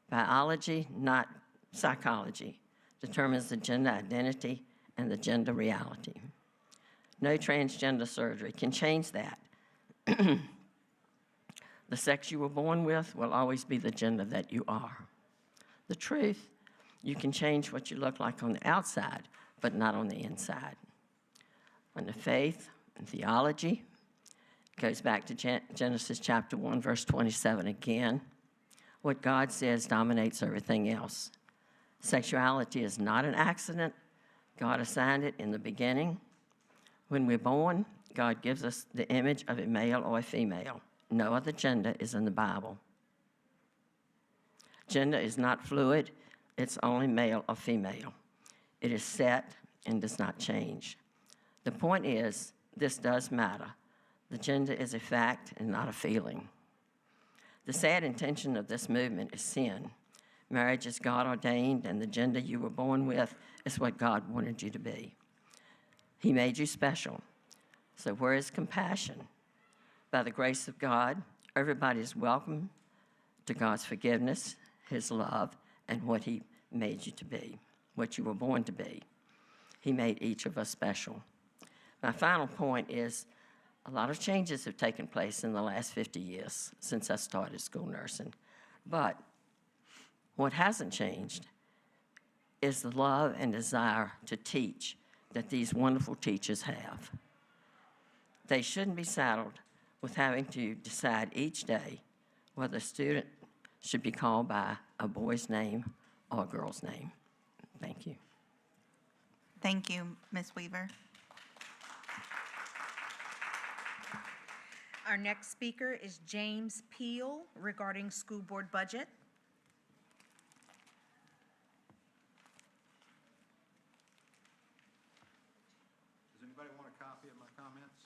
Biology, not psychology, determines the gender identity and the gender reality. No transgender surgery can change that. The sex you were born with will always be the gender that you are. The truth, you can change what you look like on the outside, but not on the inside. On the faith and theology, it goes back to Genesis chapter 1, verse 27 again. What God says dominates everything else. Sexuality is not an accident. God assigned it in the beginning. When we're born, God gives us the image of a male or a female. No other gender is in the Bible. Gender is not fluid. It's only male or female. It is set and does not change. The point is, this does matter. The gender is a fact and not a feeling. The sad intention of this movement is sin. Marriage is God ordained, and the gender you were born with is what God wanted you to be. He made you special. So where is compassion? By the grace of God, everybody is welcome to God's forgiveness, His love, and what He made you to be, what you were born to be. He made each of us special. My final point is a lot of changes have taken place in the last 50 years since I started school nursing. But what hasn't changed is the love and desire to teach that these wonderful teachers have. They shouldn't be saddled with having to decide each day whether a student should be called by a boy's name or a girl's name. Thank you. Thank you, Ms. Weaver. Our next speaker is James Peel regarding school board budget. Does anybody want a copy of my comments?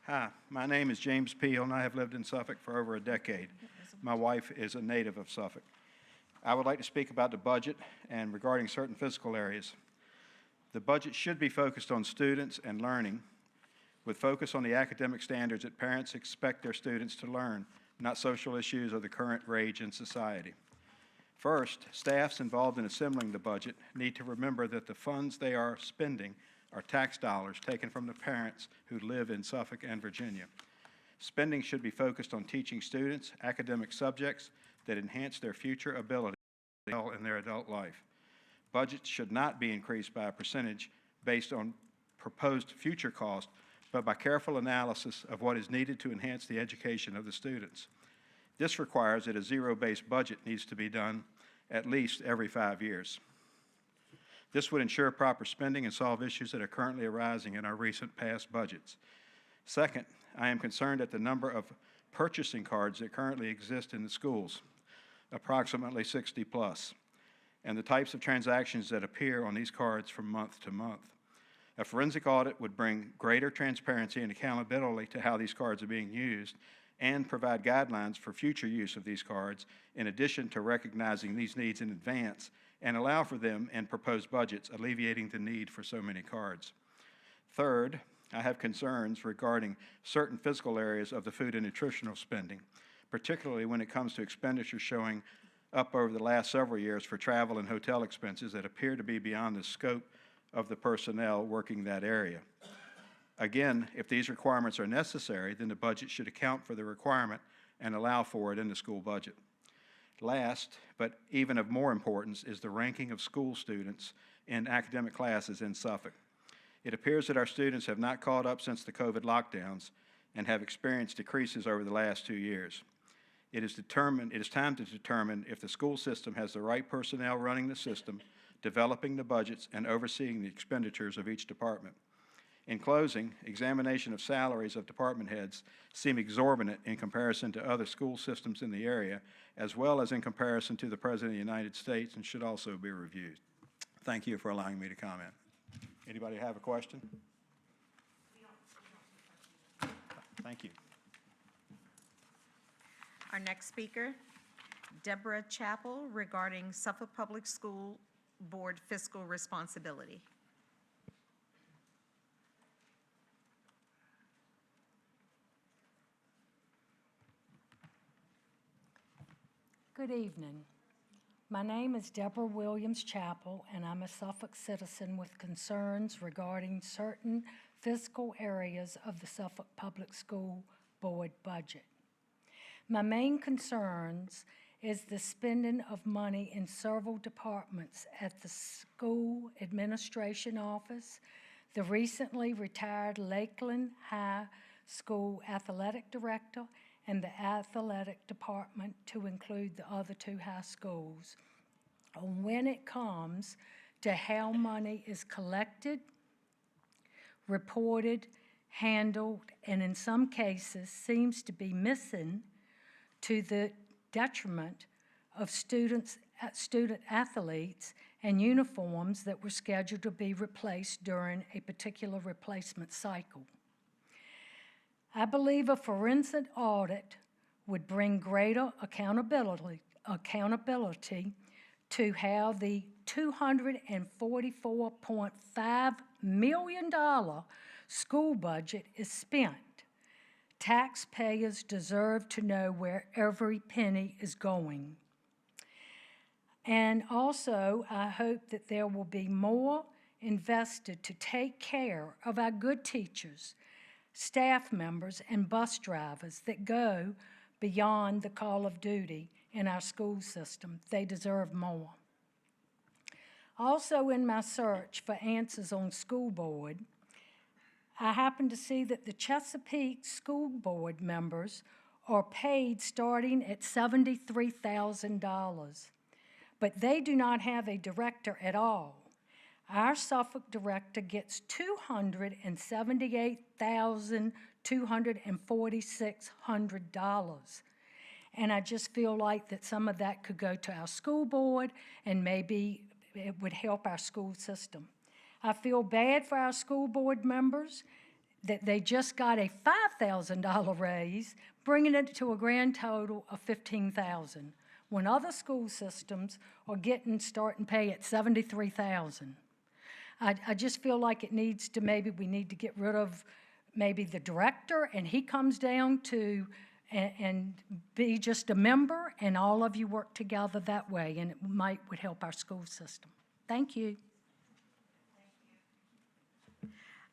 Hi, my name is James Peel, and I have lived in Suffolk for over a decade. My wife is a native of Suffolk. I would like to speak about the budget and regarding certain fiscal areas. The budget should be focused on students and learning, with focus on the academic standards that parents expect their students to learn, not social issues or the current rage in society. First, staffs involved in assembling the budget need to remember that the funds they are spending are tax dollars taken from the parents who live in Suffolk and Virginia. Spending should be focused on teaching students academic subjects that enhance their future ability in their adult life. Budgets should not be increased by a percentage based on proposed future cost, but by careful analysis of what is needed to enhance the education of the students. This requires that a zero-based budget needs to be done at least every 5 years. This would ensure proper spending and solve issues that are currently arising in our recent past budgets. Second, I am concerned at the number of purchasing cards that currently exist in the schools, approximately 60 plus, and the types of transactions that appear on these cards from month to month. A forensic audit would bring greater transparency and accountability to how these cards are being used and provide guidelines for future use of these cards, in addition to recognizing these needs in advance and allow for them in proposed budgets, alleviating the need for so many cards. Third, I have concerns regarding certain fiscal areas of the food and nutritional spending, particularly when it comes to expenditures showing up over the last several years for travel and hotel expenses that appear to be beyond the scope of the personnel working that area. Again, if these requirements are necessary, then the budget should account for the requirement and allow for it in the school budget. Last, but even of more importance, is the ranking of school students in academic classes in Suffolk. It appears that our students have not caught up since the COVID lockdowns and have experienced decreases over the last 2 years. It is time to determine if the school system has the right personnel running the system, developing the budgets, and overseeing the expenditures of each department. In closing, examination of salaries of department heads seem exorbitant in comparison to other school systems in the area, as well as in comparison to the President of the United States, and should also be reviewed. Thank you for allowing me to comment. Anybody have a question? Thank you. Our next speaker, Deborah Chappell, regarding Suffolk Public School Board fiscal responsibility. Good evening. My name is Deborah Williams Chappell, and I'm a Suffolk citizen with concerns regarding certain fiscal areas of the Suffolk Public School Board budget. My main concerns is the spending of money in several departments at the school administration office, the recently retired Lakeland High School athletic director, and the athletic department, to include the other two high schools, on when it comes to how money is collected, reported, handled, and in some cases seems to be missing, to the detriment of student athletes and uniforms that were scheduled to be replaced during a particular replacement cycle. I believe a forensic audit would bring greater accountability to how the $244.5 million school budget is spent. Taxpayers deserve to know where every penny is going. And also, I hope that there will be more invested to take care of our good teachers, staff members, and bus drivers that go beyond the call of duty in our school system. They deserve more. Also, in my search for answers on school board, I happened to see that the Chesapeake School Board members are paid starting at $73,000, but they do not have a director at all. Our Suffolk director gets $278,246, and I just feel like that some of that could go to our school board, and maybe it would help our school system. I feel bad for our school board members that they just got a $5,000 raise, bringing it to a grand total of $15,000, when other school systems are starting pay at $73,000. I just feel like we need to get rid of maybe the director, and he comes down to and be just a member, and all of you work together that way, and it would help our school system. Thank you.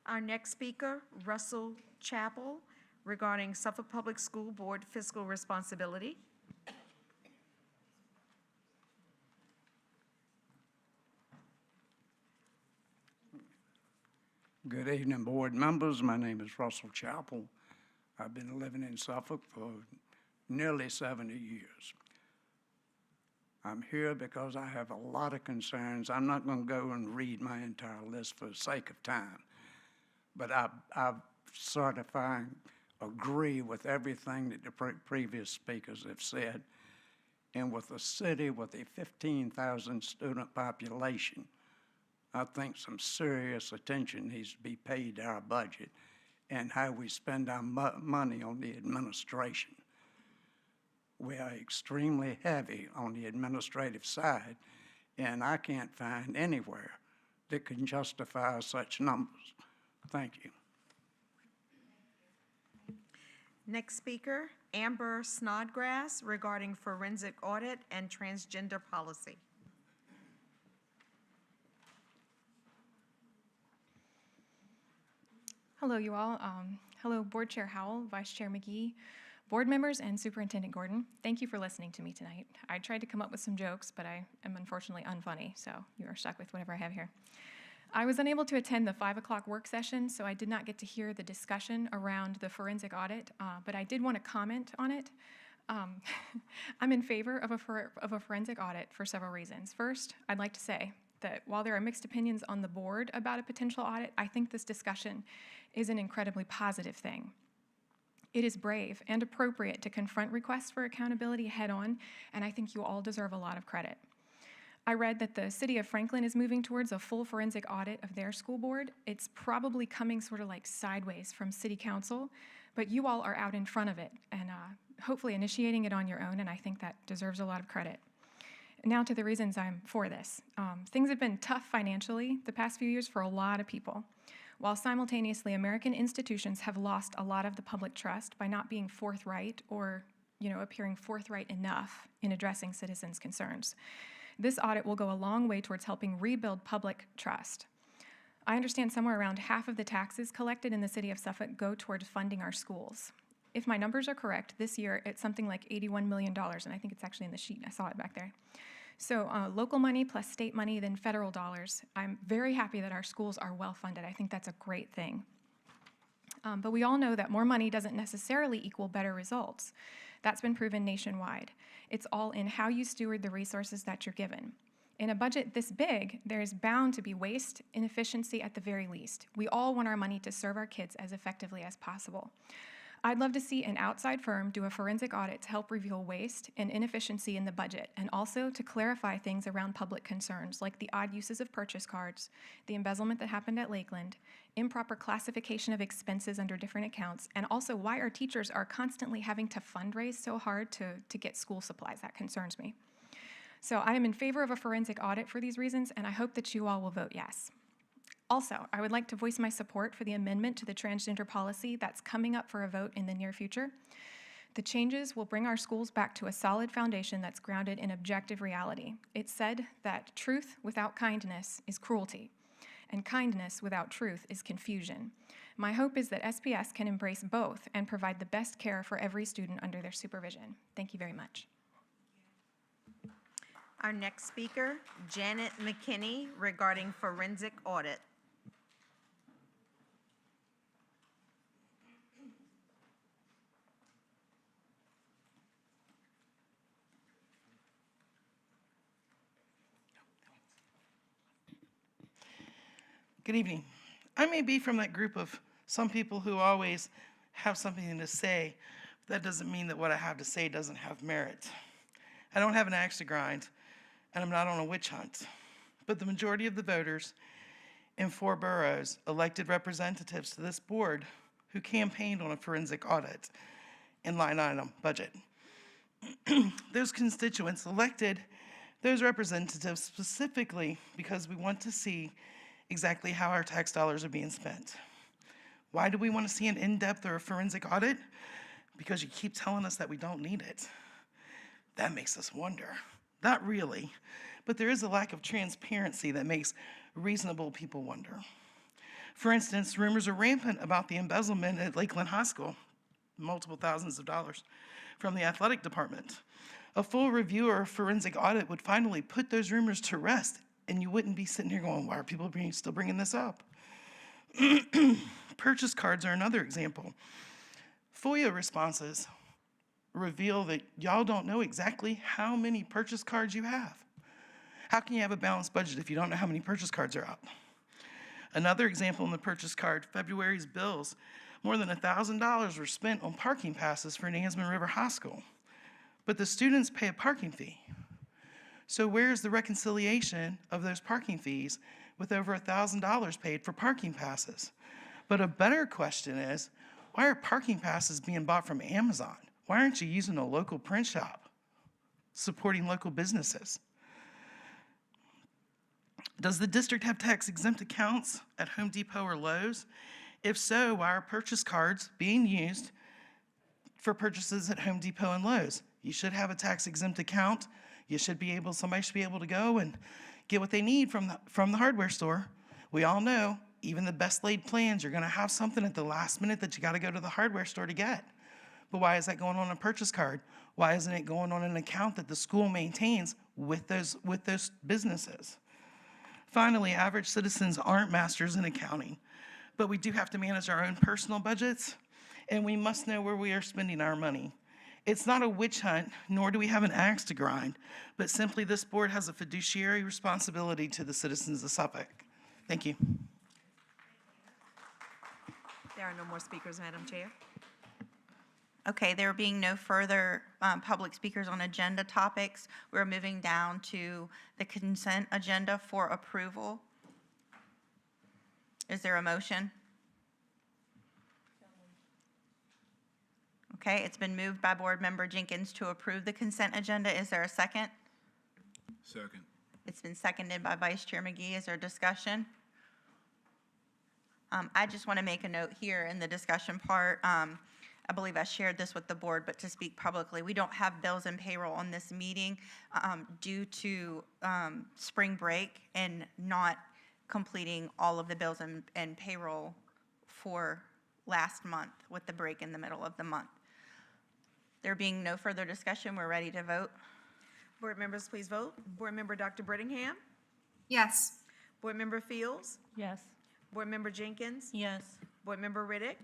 Our next speaker, Russell Chappell, regarding Suffolk Public School Board fiscal responsibility. Good evening, board members. My name is Russell Chappell. I've been living in Suffolk for nearly 70 years. I'm here because I have a lot of concerns. I'm not going to go and read my entire list for the sake of time, but I sort of agree with everything that the previous speakers have said. And with a city with a 15,000 student population, I think some serious attention needs to be paid to our budget and how we spend our money on the administration. We are extremely heavy on the administrative side, and I can't find anywhere that can justify such numbers. Thank you. Next speaker, Amber Snodgrass, regarding forensic audit and transgender policy. Hello, you all. Hello, Board Chair Howell, Vice Chair McGee, board members, and Superintendent Gordon. Thank you for listening to me tonight. I tried to come up with some jokes, but I am unfortunately unfunny, so you are stuck with whatever I have here. I was unable to attend the 5 o'clock work session, so I did not get to hear the discussion around the forensic audit, but I did want to comment on it. I'm in favor of a forensic audit for several reasons. First, I'd like to say that while there are mixed opinions on the board about a potential audit, I think this discussion is an incredibly positive thing. It is brave and appropriate to confront requests for accountability head-on, and I think you all deserve a lot of credit. I read that the city of Franklin is moving towards a full forensic audit of their school board. It's probably coming sort of like sideways from city council, but you all are out in front of it and hopefully initiating it on your own, and I think that deserves a lot of credit. Now to the reasons I'm for this. Things have been tough financially the past few years for a lot of people, while simultaneously American institutions have lost a lot of the public trust by not being forthright or appearing forthright enough in addressing citizens' concerns. This audit will go a long way towards helping rebuild public trust. I understand somewhere around half of the taxes collected in the city of Suffolk go towards funding our schools. If my numbers are correct, this year it's something like $81 million, and I think it's actually in the sheet. I saw it back there. So local money plus state money, then federal dollars. I'm very happy that our schools are well funded. I think that's a great thing. But we all know that more money doesn't necessarily equal better results. That's been proven nationwide. It's all in how you steward the resources that you're given. In a budget this big, there's bound to be waste, inefficiency at the very least. We all want our money to serve our kids as effectively as possible. I'd love to see an outside firm do a forensic audit to help reveal waste and inefficiency in the budget, and also to clarify things around public concerns, like the odd uses of purchase cards, the embezzlement that happened at Lakeland, improper classification of expenses under different accounts, and also why our teachers are constantly having to fundraise so hard to get school supplies. That concerns me. So I am in favor of a forensic audit for these reasons, and I hope that you all will vote yes. Also, I would like to voice my support for the amendment to the transgender policy that's coming up for a vote in the near future. The changes will bring our schools back to a solid foundation that's grounded in objective reality. It's said that truth without kindness is cruelty, and kindness without truth is confusion. My hope is that SPS can embrace both and provide the best care for every student under their supervision. Thank you very much. Our next speaker, Janet McKinney, regarding forensic audit. Good evening. I may be from that group of some people who always have something to say, but that doesn't mean that what I have to say doesn't have merit. I don't have an axe to grind, and I'm not on a witch hunt. But the majority of the voters in 4 boroughs elected representatives to this board who campaigned on a forensic audit and line item budget. Those constituents elected those representatives specifically because we want to see exactly how our tax dollars are being spent. Why do we want to see an in-depth or a forensic audit? Because you keep telling us that we don't need it. That makes us wonder. Not really, but there is a lack of transparency that makes reasonable people wonder. For instance, rumors are rampant about the embezzlement at Lakeland High School, multiple thousands of dollars from the athletic department. A full review or a forensic audit would finally put those rumors to rest, and you wouldn't be sitting here going, why are people still bringing this up? Purchase cards are another example. FOIA responses reveal that y'all don't know exactly how many purchase cards you have. How can you have a balanced budget if you don't know how many purchase cards are out? Another example in the purchase card, February's bills, more than $1,000 were spent on parking passes for Nansemond River High School, but the students pay a parking fee. So where's the reconciliation of those parking fees with over $1,000 paid for parking passes? But a better question is, why are parking passes being bought from Amazon? Why aren't you using a local print shop, supporting local businesses? Does the district have tax-exempt accounts at Home Depot or Lowe's? If so, why are purchase cards being used for purchases at Home Depot and Lowe's. You should have a tax exempt account. Somebody should be able to go and get what they need from the hardware store. We all know, even the best laid plans, you're gonna have something at the last minute that you gotta go to the hardware store to get. But why is that going on a purchase card? Why isn't it going on an account that the school maintains with those businesses? Finally, average citizens aren't masters in accounting, but we do have to manage our own personal budgets, and we must know where we are spending our money. It's not a witch hunt, nor do we have an axe to grind, but simply this board has a fiduciary responsibility to the citizens of Suffolk. Thank you. There are no more speakers, Madam Chair. Okay, there being no further public speakers on agenda topics, we're moving down to the consent agenda for approval. Is there a motion? Okay, it's been moved by Board Member Jenkins to approve the consent agenda. Is there a second? Second. It's been seconded by Vice Chair McGee. Is there discussion? I just want to make a note here in the discussion part. I believe I shared this with the board, but to speak publicly, we don't have bills and payroll on this meeting due to spring break and not completing all of the bills and payroll for last month with the break in the middle of the month. There being no further discussion, we're ready to vote. Board members, please vote. Board Member Dr. Brittingham? Yes. Board Member Fields? Yes. Board Member Jenkins? Yes. Board Member Riddick?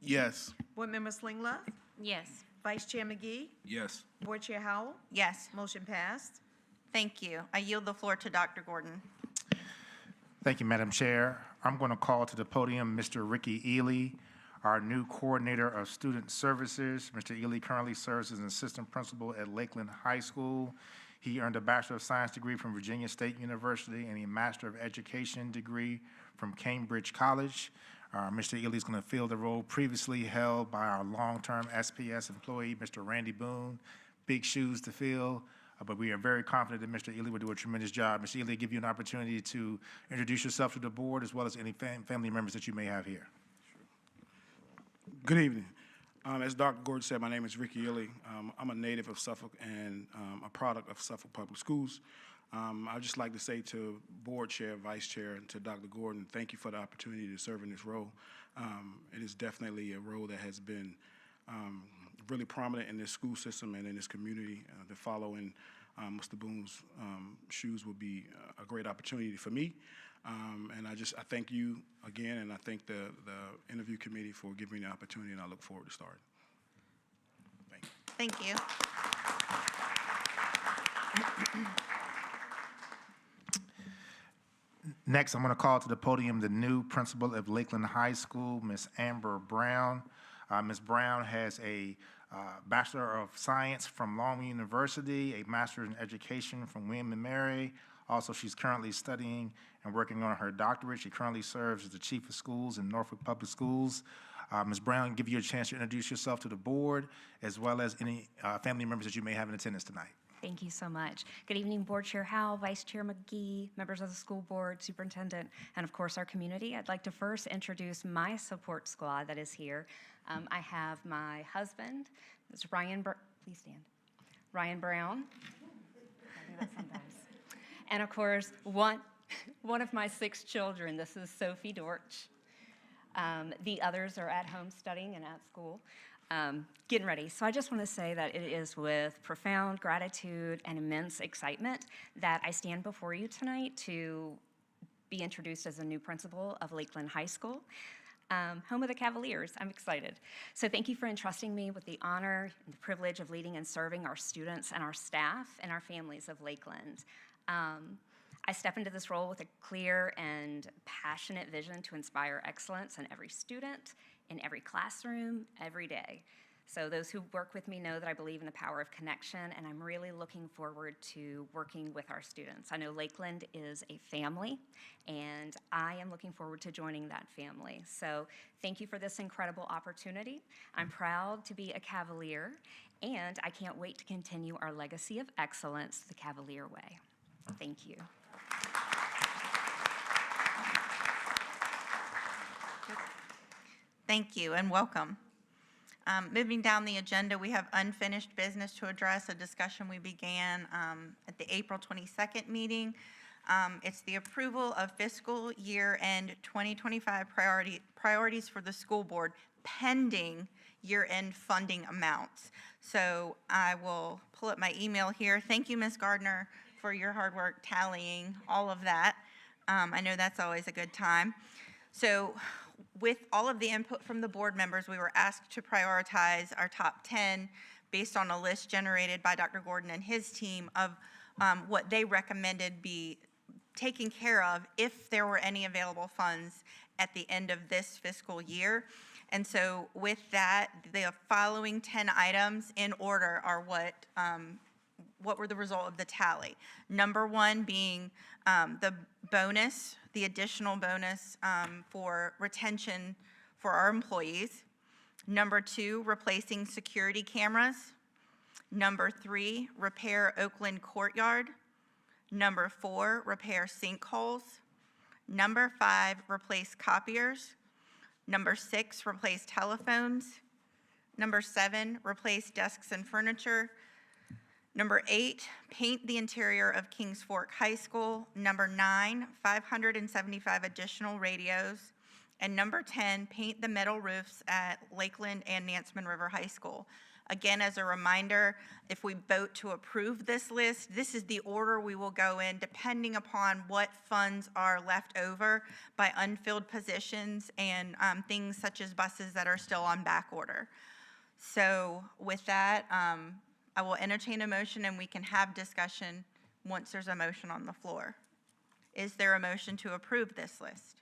Yes. Board Member Slinglove? Yes. Vice Chair McGee? Yes. Board Chair Howell? Yes. Motion passed. Thank you. I yield the floor to Dr. Gordon. Thank you, Madam Chair. I'm going to call to the podium Mr. Ricky Ely, our new Coordinator of Student Services. Mr. Ely currently serves as an Assistant Principal at Lakeland High School. He earned a Bachelor of Science degree from Virginia State University and a Master of Education degree from Cambridge College. Mr. Ely is going to fill the role previously held by our long-term SPS employee, Mr. Randy Boone. Big shoes to fill, but we are very confident that Mr. Ely will do a tremendous job. Mr. Ely, give you an opportunity to introduce yourself to the board as well as any family members that you may have here. Good evening. As Dr. Gordon said, my name is Ricky Ely. I'm a native of Suffolk and a product of Suffolk Public Schools. I'd just like to say to Board Chair, Vice Chair, and to Dr. Gordon, thank you for the opportunity to serve in this role. It is definitely a role that has been really prominent in this school system and in this community. To follow in Mr. Boone's shoes will be a great opportunity for me. And I thank you again, and I thank the interview committee for giving me the opportunity, and I look forward to starting. Thank you. Thank you. Next, I'm going to call to the podium the new principal of Lakeland High School, Ms. Amber Brown. Ms. Brown has a Bachelor of Science from Longview University, a Master in Education from William & Mary. Also, she's currently studying and working on her doctorate. She currently serves as the Chief of Schools in Norfolk Public Schools. Ms. Brown, give you a chance to introduce yourself to the board, as well as any family members that you may have in attendance tonight. Thank you so much. Good evening, Board Chair Howell, Vice Chair McGee, members of the school board, superintendent, and of course our community. I'd like to first introduce my support squad that is here. I have my husband, Mr. Please stand, Ryan Brown. I do that sometimes. And of course, one of my 6 children, this is Sophie Dortch. The others are at home studying and at school. Getting ready. So I just want to say that it is with profound gratitude and immense excitement that I stand before you tonight to be introduced as a new principal of Lakeland High School, home of the Cavaliers. I'm excited. So thank you for entrusting me with the honor and the privilege of leading and serving our students and our staff and our families of Lakeland. I step into this role with a clear and passionate vision to inspire excellence in every student, in every classroom, every day. So those who work with me know that I believe in the power of connection, and I'm really looking forward to working with our students. I know Lakeland is a family, and I am looking forward to joining that family. So thank you for this incredible opportunity. I'm proud to be a Cavalier, and I can't wait to continue our legacy of excellence the Cavalier way. Thank you. Thank you and welcome. Moving down the agenda, we have unfinished business to address, a discussion we began at the April 22nd meeting. It's the approval of fiscal year-end 2025 priorities for the school board pending year-end funding amounts. So I will pull up my email here. Thank you, Ms. Gardner, for your hard work tallying all of that. I know that's always a good time. So with all of the input from the board members, we were asked to prioritize our top 10 based on a list generated by Dr. Gordon and his team of what they recommended be taken care of if there were any available funds at the end of this fiscal year. And so with that, the following 10 items in order are what were the result of the tally. Number one being the bonus, the additional bonus for retention for our employees. Number two, replacing security cameras. Number three, repair Oakland Courtyard. Number four, repair sinkholes. Number five, replace copiers. Number six, replace telephones. Number seven, replace desks and furniture. Number eight, paint the interior of Kings Fork High School. Number nine, 575 additional radios. And number 10, paint the metal roofs at Lakeland and Nansemond River High School. Again, as a reminder, if we vote to approve this list, this is the order we will go in depending upon what funds are left over by unfilled positions and things such as buses that are still on back order. So with that, I will entertain a motion and we can have discussion once there's a motion on the floor. Is there a motion to approve this list?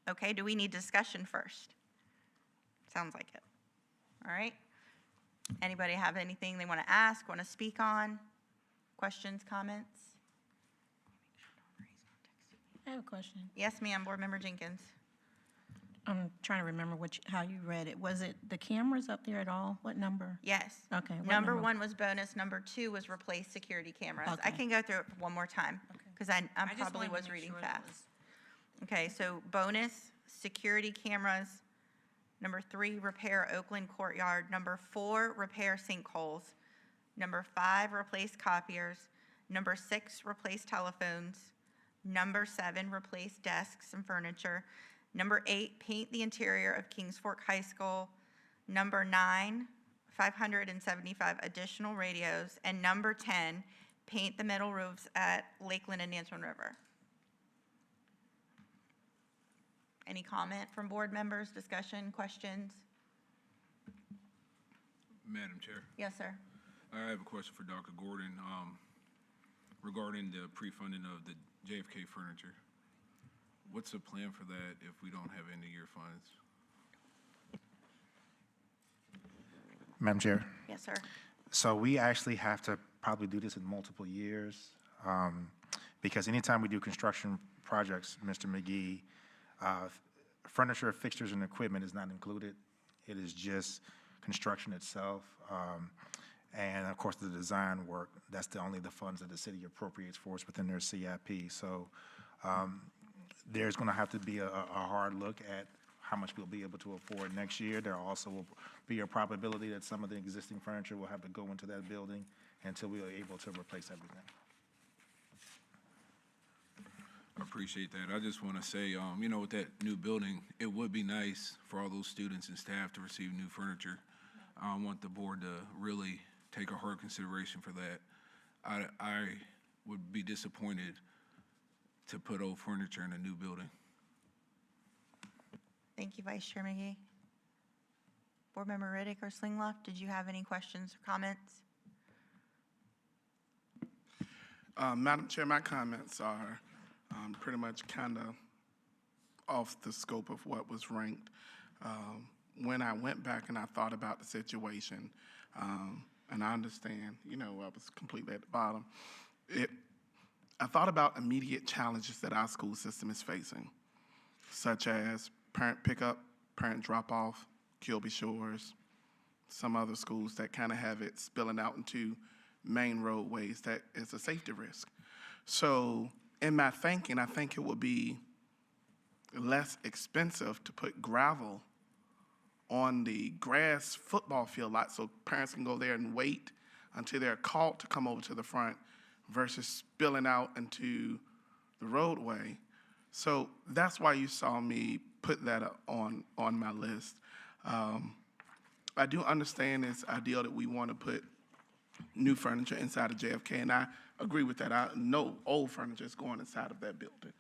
Okay, do we need discussion first? Sounds like it. All right. Anybody have anything they want to ask, want to speak on? Questions, comments? I have a question. Yes, ma'am, Board Member Jenkins. I'm trying to remember how you read it. Was it the cameras up there at all? What number? Yes. Okay. what Number one was bonus, number two was replace security cameras. I Okay. can go through it one more time because I I just probably wanted to was make reading sure that fast. Okay, so bonus, security cameras. Number three, repair Oakland Courtyard. Number four, repair sinkholes. Number five, replace copiers. Number six, replace telephones. Number seven, replace desks and furniture. Number eight, paint the interior of Kings Fork High School. Number nine, 575 additional radios. And number 10, paint the metal roofs at Lakeland and Nansemond River. Any comment from board members, discussion, questions? Madam Chair, Yes, sir. I have a question for Dr. Gordon regarding the pre-funding of the JFK furniture. What's the plan for that if we don't have end-of-year funds? Madam Chair? Yes, sir. So we actually have to probably do this in multiple years because anytime we do construction projects, Mr. McGee, furniture, fixtures, and equipment is not included. It is just construction itself. And of course, the design work, that's the funds that the city appropriates for us within their CIP. So there's going to have to be a hard look at how much we'll be able to afford next year. There also will be a probability that some of the existing furniture will have to go into that building until we are able to replace everything. I appreciate that. I just want to say, with that new building, it would be nice for all those students and staff to receive new furniture. I want the board to really take a hard consideration for that. I would be disappointed to put old furniture in a new building. Thank you, Vice Chair McGee. Board Member Riddick or Slingloff, did you have any questions or comments? Madam Chair, my comments are pretty much kind of off the scope of what was ranked. When I went back and I thought about the situation, and I understand, I was completely at the bottom, I thought about immediate challenges that our school system is facing, such as parent pickup, parent drop-off, Kilby Shores, some other schools that kind of have it spilling out into main roadways that is a safety risk. So in my thinking, I think it would be less expensive to put gravel on the grass football field lot so parents can go there and wait until they're called to come over to the front versus spilling out into the roadway. So that's why you saw me put that on my list. I do understand it's ideal that we want to put new furniture inside of JFK, and I agree with that. I know old furniture is going inside of that building.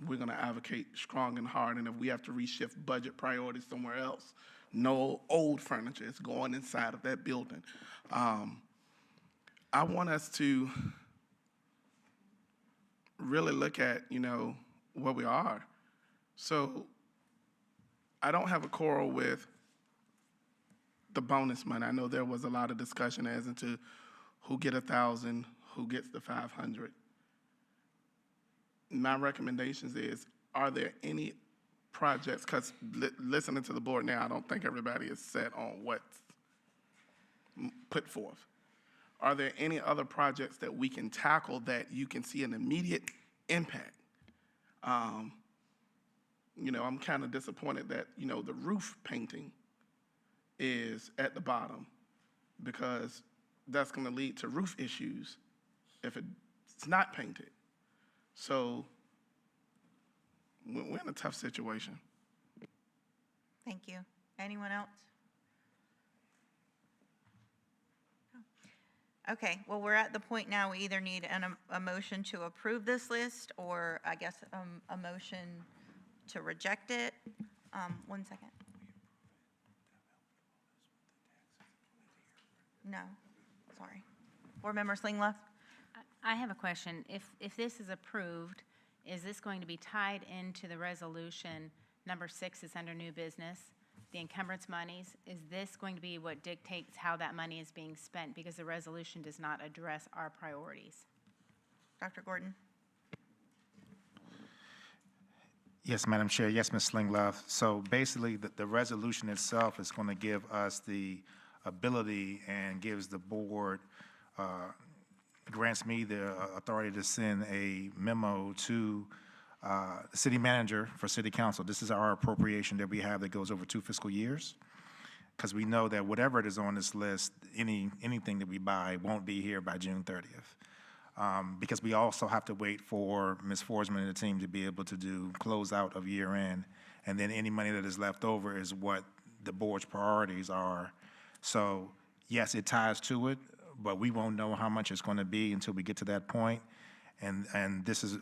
We're going to advocate strong and hard, and if we have to reshift budget priorities somewhere else, no old furniture is going inside of that building. I want us to really look at, where we are. So I don't have a quarrel with the bonus money. I know there was a lot of discussion as into who get 1,000, who gets the 500. My recommendations is, are there any projects, because listening to the board now, I don't think everybody is set on what's put forth. Are there any other projects that we can tackle that you can see an immediate impact? I'm kind of disappointed that, the roof painting is at the bottom, because that's going to lead to roof issues if it's not painted. So we're in a tough situation. Thank you. Anyone else? Okay, well, we're at the point now we either need a motion to approve this list, or I guess a motion to reject it. 1 second. No, sorry. Board Member Slingloff? I have a question. If this is approved, is this going to be tied into the resolution number 6 is under new business, the encumbrance monies? Is this going to be what dictates how that money is being spent, because the resolution does not address our priorities? Dr. Gordon? Yes, Madam Chair. Yes, Ms. Slingloff. So basically, the resolution itself is going to give us the ability and gives the board, grants me the authority to send a memo to the city manager for city council. This is our appropriation that we have that goes over 2 fiscal years, because we know that whatever it is on this list, anything that we buy won't be here by June 30th. Because we also have to wait for Ms. Forsman and the team to be able to do closeout of year end, and then any money that is left over is what the board's priorities are. So yes, it ties to it, but we won't know how much it's going to be until we get to that point. And this is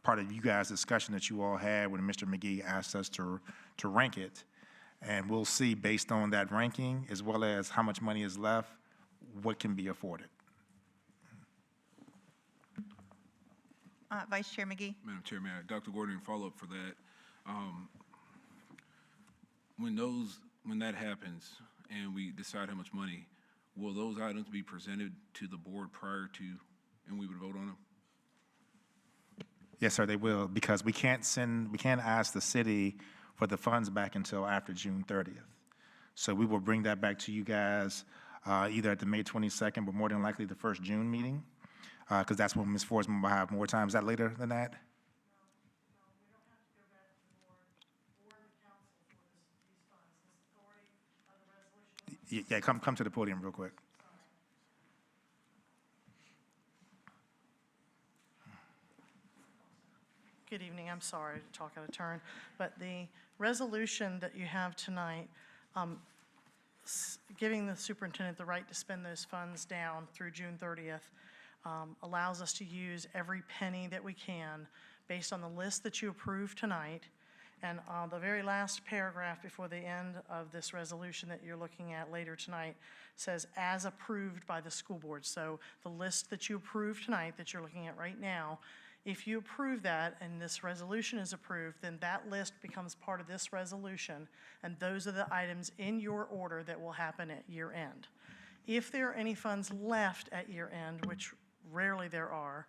part of you guys' discussion that you all had when Mr. McGee asked us to rank it. And we'll see, based on that ranking, as well as how much money is left, what can be afforded. Vice Chair McGee? Madam Chair, Dr. Gordon, follow up for that. When that happens and we decide how much money, will those items be presented to the board prior to, and we would vote on them? Yes, sir, they will, because we can't ask the city for the funds back until after June 30th. So we will bring that back to you guys either at the May 22nd, but more than likely the first June meeting, because that's when Ms. Forsman will have more time. Is that later than that? Yeah, come to the podium real quick. Good evening. I'm sorry to talk out of turn, but the resolution that you have tonight, giving the superintendent the right to spend those funds down through June 30th, allows us to use every penny that we can based on the list that you approved tonight. And the very last paragraph before the end of this resolution that you're looking at later tonight says, as approved by the school board. So the list that you approved tonight that you're looking at right now, if you approve that and this resolution is approved, then that list becomes part of this resolution, and those are the items in your order that will happen at year end. If there are any funds left at year end, which rarely there are,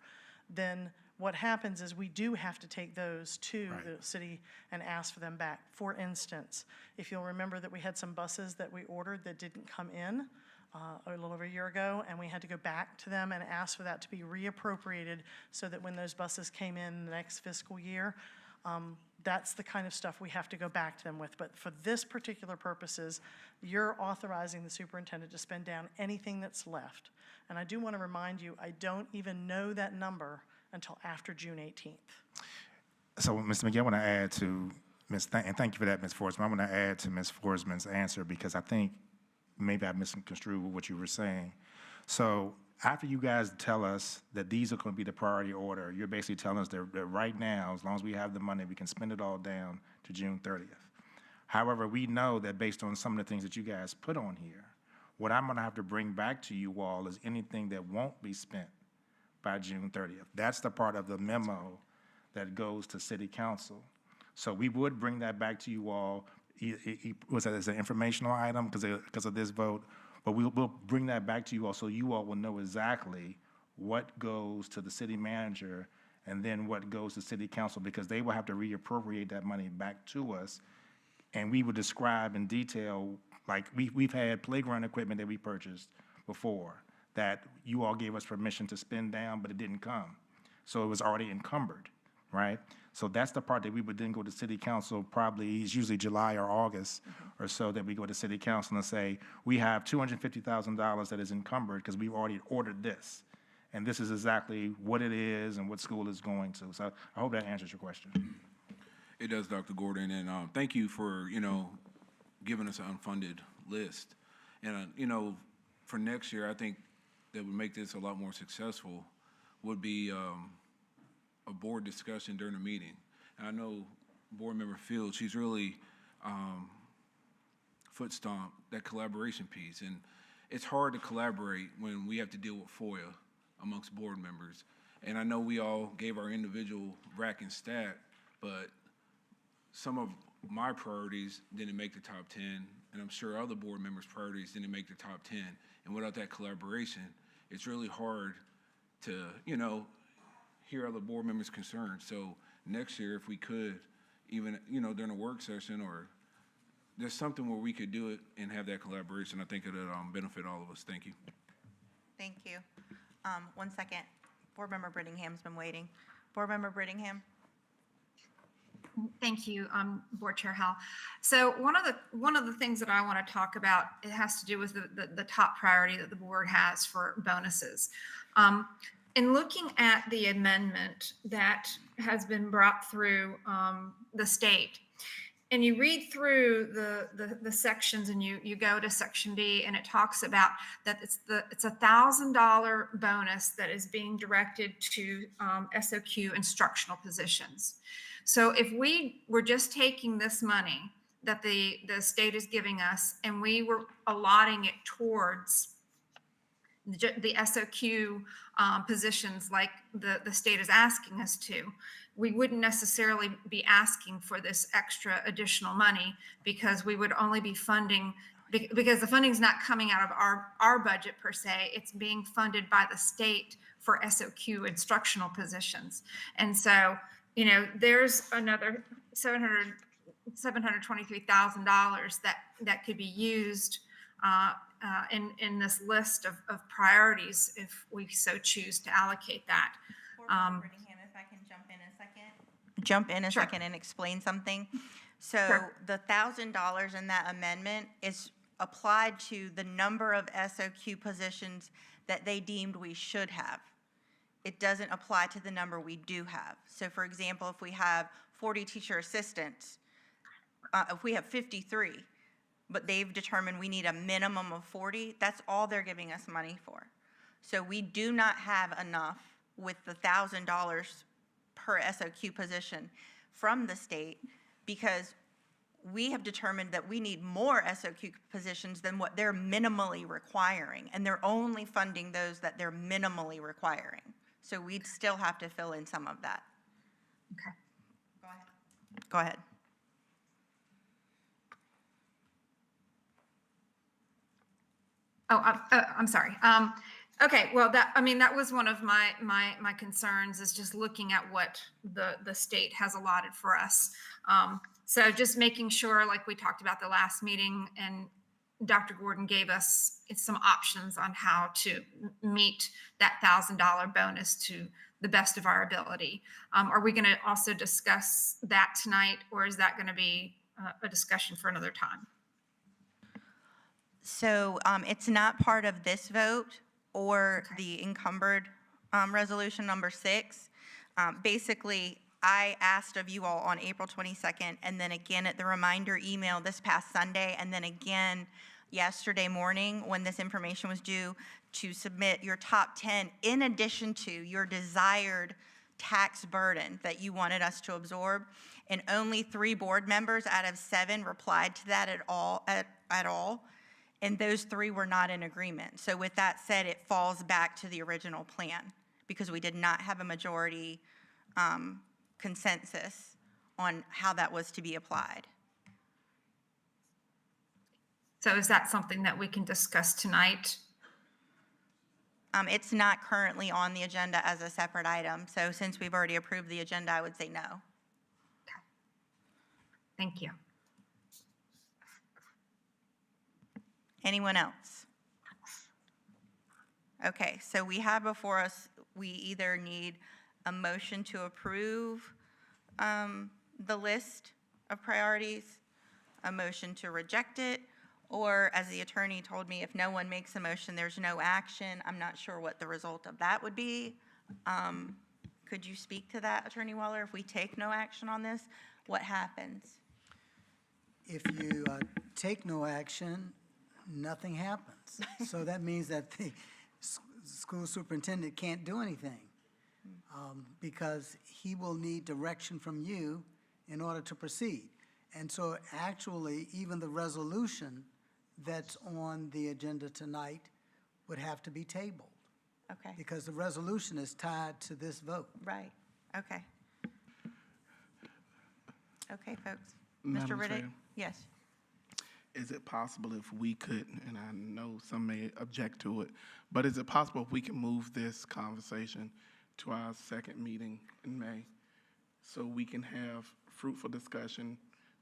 then what happens is we do have to take those to the city and ask for them back. For instance, if you'll remember that we had some buses that we ordered that didn't come in a little over a year ago, and we had to go back to them and ask for that to be reappropriated so that when those buses came in the next fiscal year, That's the kind of stuff we have to go back to them with. But for this particular purposes, you're authorizing the superintendent to spend down anything that's left. And I do want to remind you, I don't even know that number until after June 18th. So, Mr. McGee, I want to add to and thank you for that, Ms. Forsman. I want to add to Ms. Forsman's answer because I think maybe I misconstrued what you were saying. So after you guys tell us that these are going to be the priority order, you're basically telling us that right now, as long as we have the money, we can spend it all down to June 30th. However, we know that based on some of the things that you guys put on here, what I'm going to have to bring back to you all is anything that won't be spent by June 30th. That's the part of the memo that goes to City Council. So we would bring that back to you all. Was that as an informational item because of this vote? But we'll bring that back to you all so you all will know exactly what goes to the city manager and then what goes to City Council, because they will have to reappropriate that money back to us. And we will describe in detail, like we've had playground equipment that we purchased before that you all gave us permission to spend down, but it didn't come. So it was already encumbered, right? So that's the part that we would then go to City Council, probably it's usually July or August or so, that we go to City Council and say, we have $250,000 that is encumbered because we've already ordered this. And this is exactly what it is and what school is going to. So I hope that answers your question. It does, Dr. Gordon, and thank you for, giving us an unfunded list. And, for next year, I think that would make this a lot more successful would be a board discussion during a meeting. And I know Board Member Fields, she's really foot stomp that collaboration piece. And it's hard to collaborate when we have to deal with FOIA amongst board members. And I know we all gave our individual rack and stat, but some of my priorities didn't make the top 10, and I'm sure other board members' priorities didn't make the top 10. And without that collaboration, it's really hard to, hear other board members' concerns. So next year, if we could, even, during a work session or there's something where we could do it and have that collaboration, I think it would benefit all of us. Thank you. Thank you. 1 second. Board Member Brittingham's been waiting. Board Member Brittingham. Thank you, Board Chair Howell. So one of the things that I want to talk about, it has to do with the top priority that the board has for bonuses. In looking at the amendment that has been brought through the state, and you read through the sections and you go to section B, and it talks about that it's $1,000 bonus that is being directed to SOQ instructional positions. So if we were just taking this money that the state is giving us and we were allotting it towards the SOQ positions like the state is asking us to, we wouldn't necessarily be asking for this extra additional money because we would only be funding, because the funding is not coming out of our budget per se, it's being funded by the state for SOQ instructional positions. And so, there's another $723,000 that could be used in this list of priorities if we so choose to allocate that. If I can jump in a second and explain something. So Sure. the $1,000 in that amendment is applied to the number of SOQ positions that they deemed we should have. It doesn't apply to the number we do have. So for example, if we have 40 teacher assistants, if we have 53, but they've determined we need a minimum of 40, that's all they're giving us money for. So we do not have enough with the $1,000 per SOQ position from the state because we have determined that we need more SOQ positions than what they're minimally requiring, and they're only funding those that they're minimally requiring. So we'd still have to fill in some of that. Okay. Go ahead. I'm sorry. Okay, well, that was one of my concerns, is just looking at what the state has allotted for us. So just making sure, like we talked about the last meeting, and Dr. Gordon gave us some options on how to meet that $1,000 bonus to the best of our ability. Are we going to also discuss that tonight, or is that going to be a discussion for another time? So it's not part of this vote or the encumbered resolution number 6. Basically, I asked of you all on April 22nd, and then again at the reminder email this past Sunday, and then again yesterday morning when this information was due, to submit your top 10 in addition to your desired tax burden that you wanted us to absorb. And only 3 board members out of 7 replied to that at all. And those 3 were not in agreement. So with that said, it falls back to the original plan because we did not have a majority consensus on how that was to be applied. So is that something that we can discuss tonight? It's not currently on the agenda as a separate item. So since we've already approved the agenda, I would say no. Okay. Thank you. Anyone else? Okay, so we have before us, we either need a motion to approve the list of priorities, a motion to reject it, or as the attorney told me, if no one makes a motion, there's no action. I'm not sure what the result of that would be. Could you speak to that, Attorney Waller? If we take no action on this, what happens? If you take no action, nothing happens. So that means that the school superintendent can't do anything because he will need direction from you in order to proceed. And so actually, even the resolution that's on the agenda tonight would have to be tabled. Okay. Because the resolution is tied to this vote. Right. Okay. Okay, folks. Madam Mr. Riddick? Chair. Yes. Is it possible if we could, and I know some may object to it, but is it possible if we can move this conversation to our second meeting in May so we can have fruitful discussion?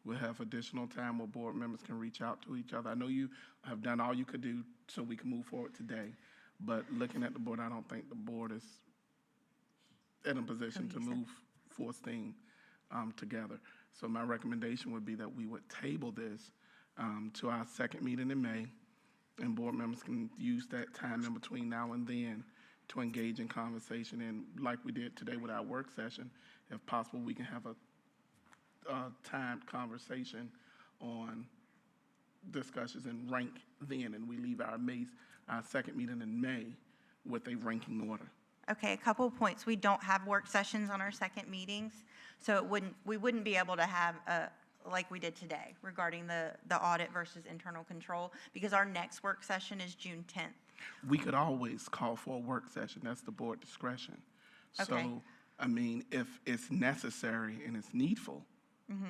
We'll have additional time where board members can reach out to each other. I know you have done all you could do so we can move forward today, but looking at the board, I don't think the board is in a position to move full steam together. So my recommendation would be that we would table this to our second meeting in May, and board members can use that time in between now and then to engage in conversation. And like we did today with our work session, if possible, we can have a timed conversation on discussions and rank then, and we leave our second meeting in May with a ranking order. Okay, a couple of points. We don't have work sessions on our second meetings, so we wouldn't be able to have like we did today regarding the audit versus internal control, because our next work session is June 10th. We could always call for a work session. That's the board discretion. Okay. So, I mean, if it's necessary and it's needful,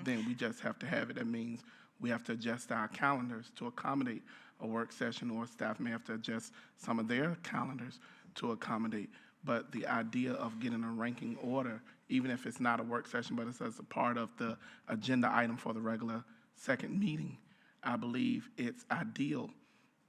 then we just have to have it. That means we have to adjust our calendars to accommodate a work session, or staff may have to adjust some of their calendars to accommodate. But the idea of getting a ranking order, even if it's not a work session, but it's as a part of the agenda item for the regular second meeting, I believe it's ideal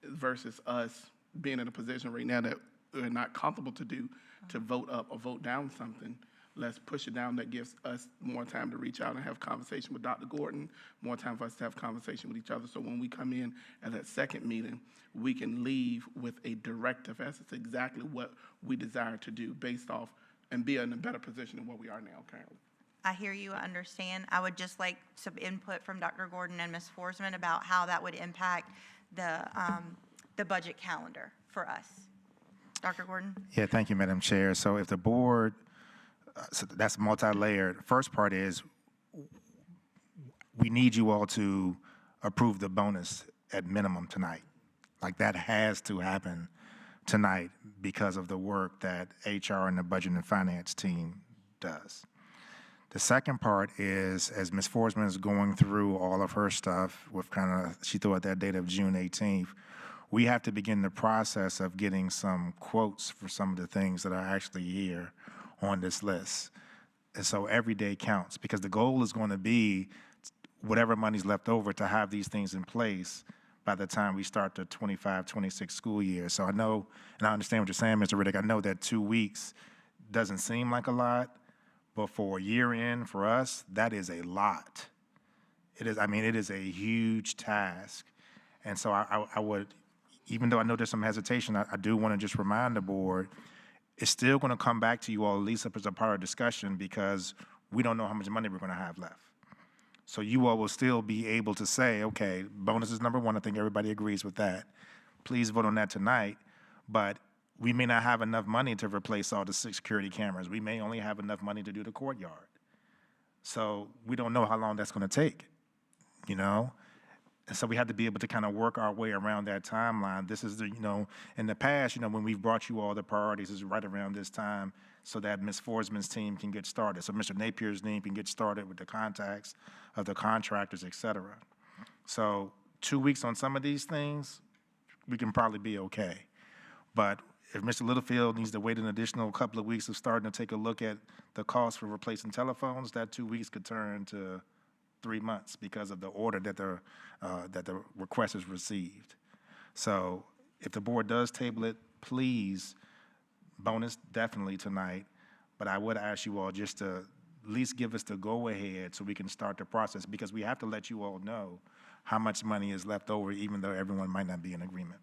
versus us being in a position right now that we're not comfortable to do, to vote up or vote down something. Let's push it down. That gives us more time to reach out and have conversation with Dr. Gordon, more time for us to have conversation with each other. So when we come in at that second meeting, we can leave with a directive as it's exactly what we desire to do based off and be in a better position than what we are now currently. I hear you, I understand. I would just like some input from Dr. Gordon and Ms. Forsman about how that would impact the budget calendar for us. Dr. Gordon? Yeah, thank you, Madam Chair. So if the board, so that's multi-layered. First part is we need you all to approve the bonus at minimum tonight. Like that has to happen tonight because of the work that HR and the budget and finance team does. The second part is, as Ms. Forsman is going through all of her stuff with she threw out that date of June 18th, we have to begin the process of getting some quotes for some of the things that are actually here on this list. And so every day counts, because the goal is going to be whatever money's left over to have these things in place by the time we start the 25-26 school year. So I know, and I understand what you're saying, Mr. Riddick. I know that 2 weeks doesn't seem like a lot, but for a year in, for us, that is a lot. It is, I mean, it is a huge task. And so I would, even though I know there's some hesitation, I do want to just remind the board, it's still going to come back to you all, at least as a part of discussion, because we don't know how much money we're going to have left. So you all will still be able to say, okay, bonus is number one. I think everybody agrees with that. Please vote on that tonight. But we may not have enough money to replace all the security cameras. We may only have enough money to do the courtyard. So we don't know how long that's going to take, you know? And so we have to be able to kind of work our way around that timeline. This is the, you know, in the past, you know, when we've brought you all the priorities is right around this time so that Ms. Forsman's team can get started. So Mr. Napier's team can get started with the contacts of the contractors, et cetera. So 2 weeks on some of these things, we can probably be okay. But if Mr. Littlefield needs to wait an additional couple of weeks of starting to take a look at the cost for replacing telephones, that 2 weeks could turn to 3 months because of the order that the request has received. So if the board does table it, please, bonus definitely tonight, but I would ask you all just to at least give us the go-ahead so we can start the process, because we have to let you all know how much money is left over, even though everyone might not be in agreement.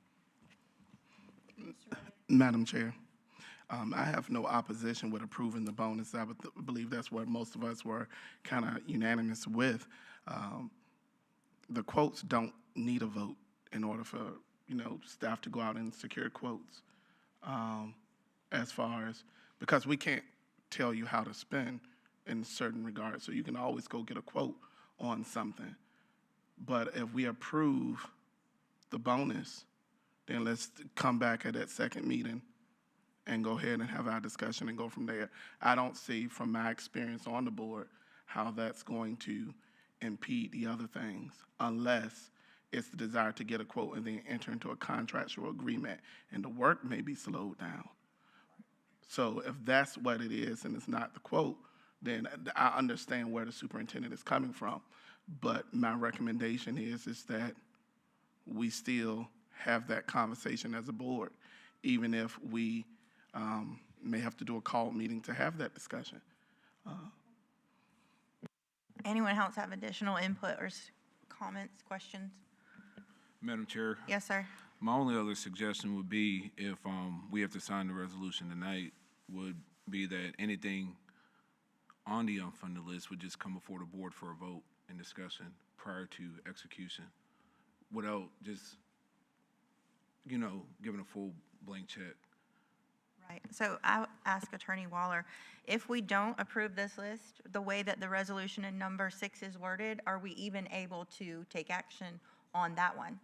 Madam Chair, I have no opposition with approving the bonus. I would believe that's what most of us were kind of unanimous with. The quotes don't need a vote in order for, you know, staff to go out and secure quotes. As far as, because we can't tell you how to spend in certain regards, so you can always go get a quote on something. But if we approve the bonus, then let's come back at that second meeting and go ahead and have our discussion and go from there. I don't see, from my experience on the board, how that's going to impede the other things, unless it's the desire to get a quote and then enter into a contractual agreement, and the work may be slowed down. So if that's what it is and it's not the quote, then I understand where the superintendent is coming from. But my recommendation is that we still have that conversation as a board, even if we may have to do a call meeting to have that discussion. Anyone else have additional input or comments, questions? Madam Chair? Yes, sir. My only other suggestion would be, if we have to sign the resolution tonight, would be that anything on the unfunded list would just come before the board for a vote and discussion prior to execution, without just, you know, giving a full blank check. Right. So I ask Attorney Waller, if we don't approve this list, the way that the resolution in number 6 is worded, are we even able to take action on that one?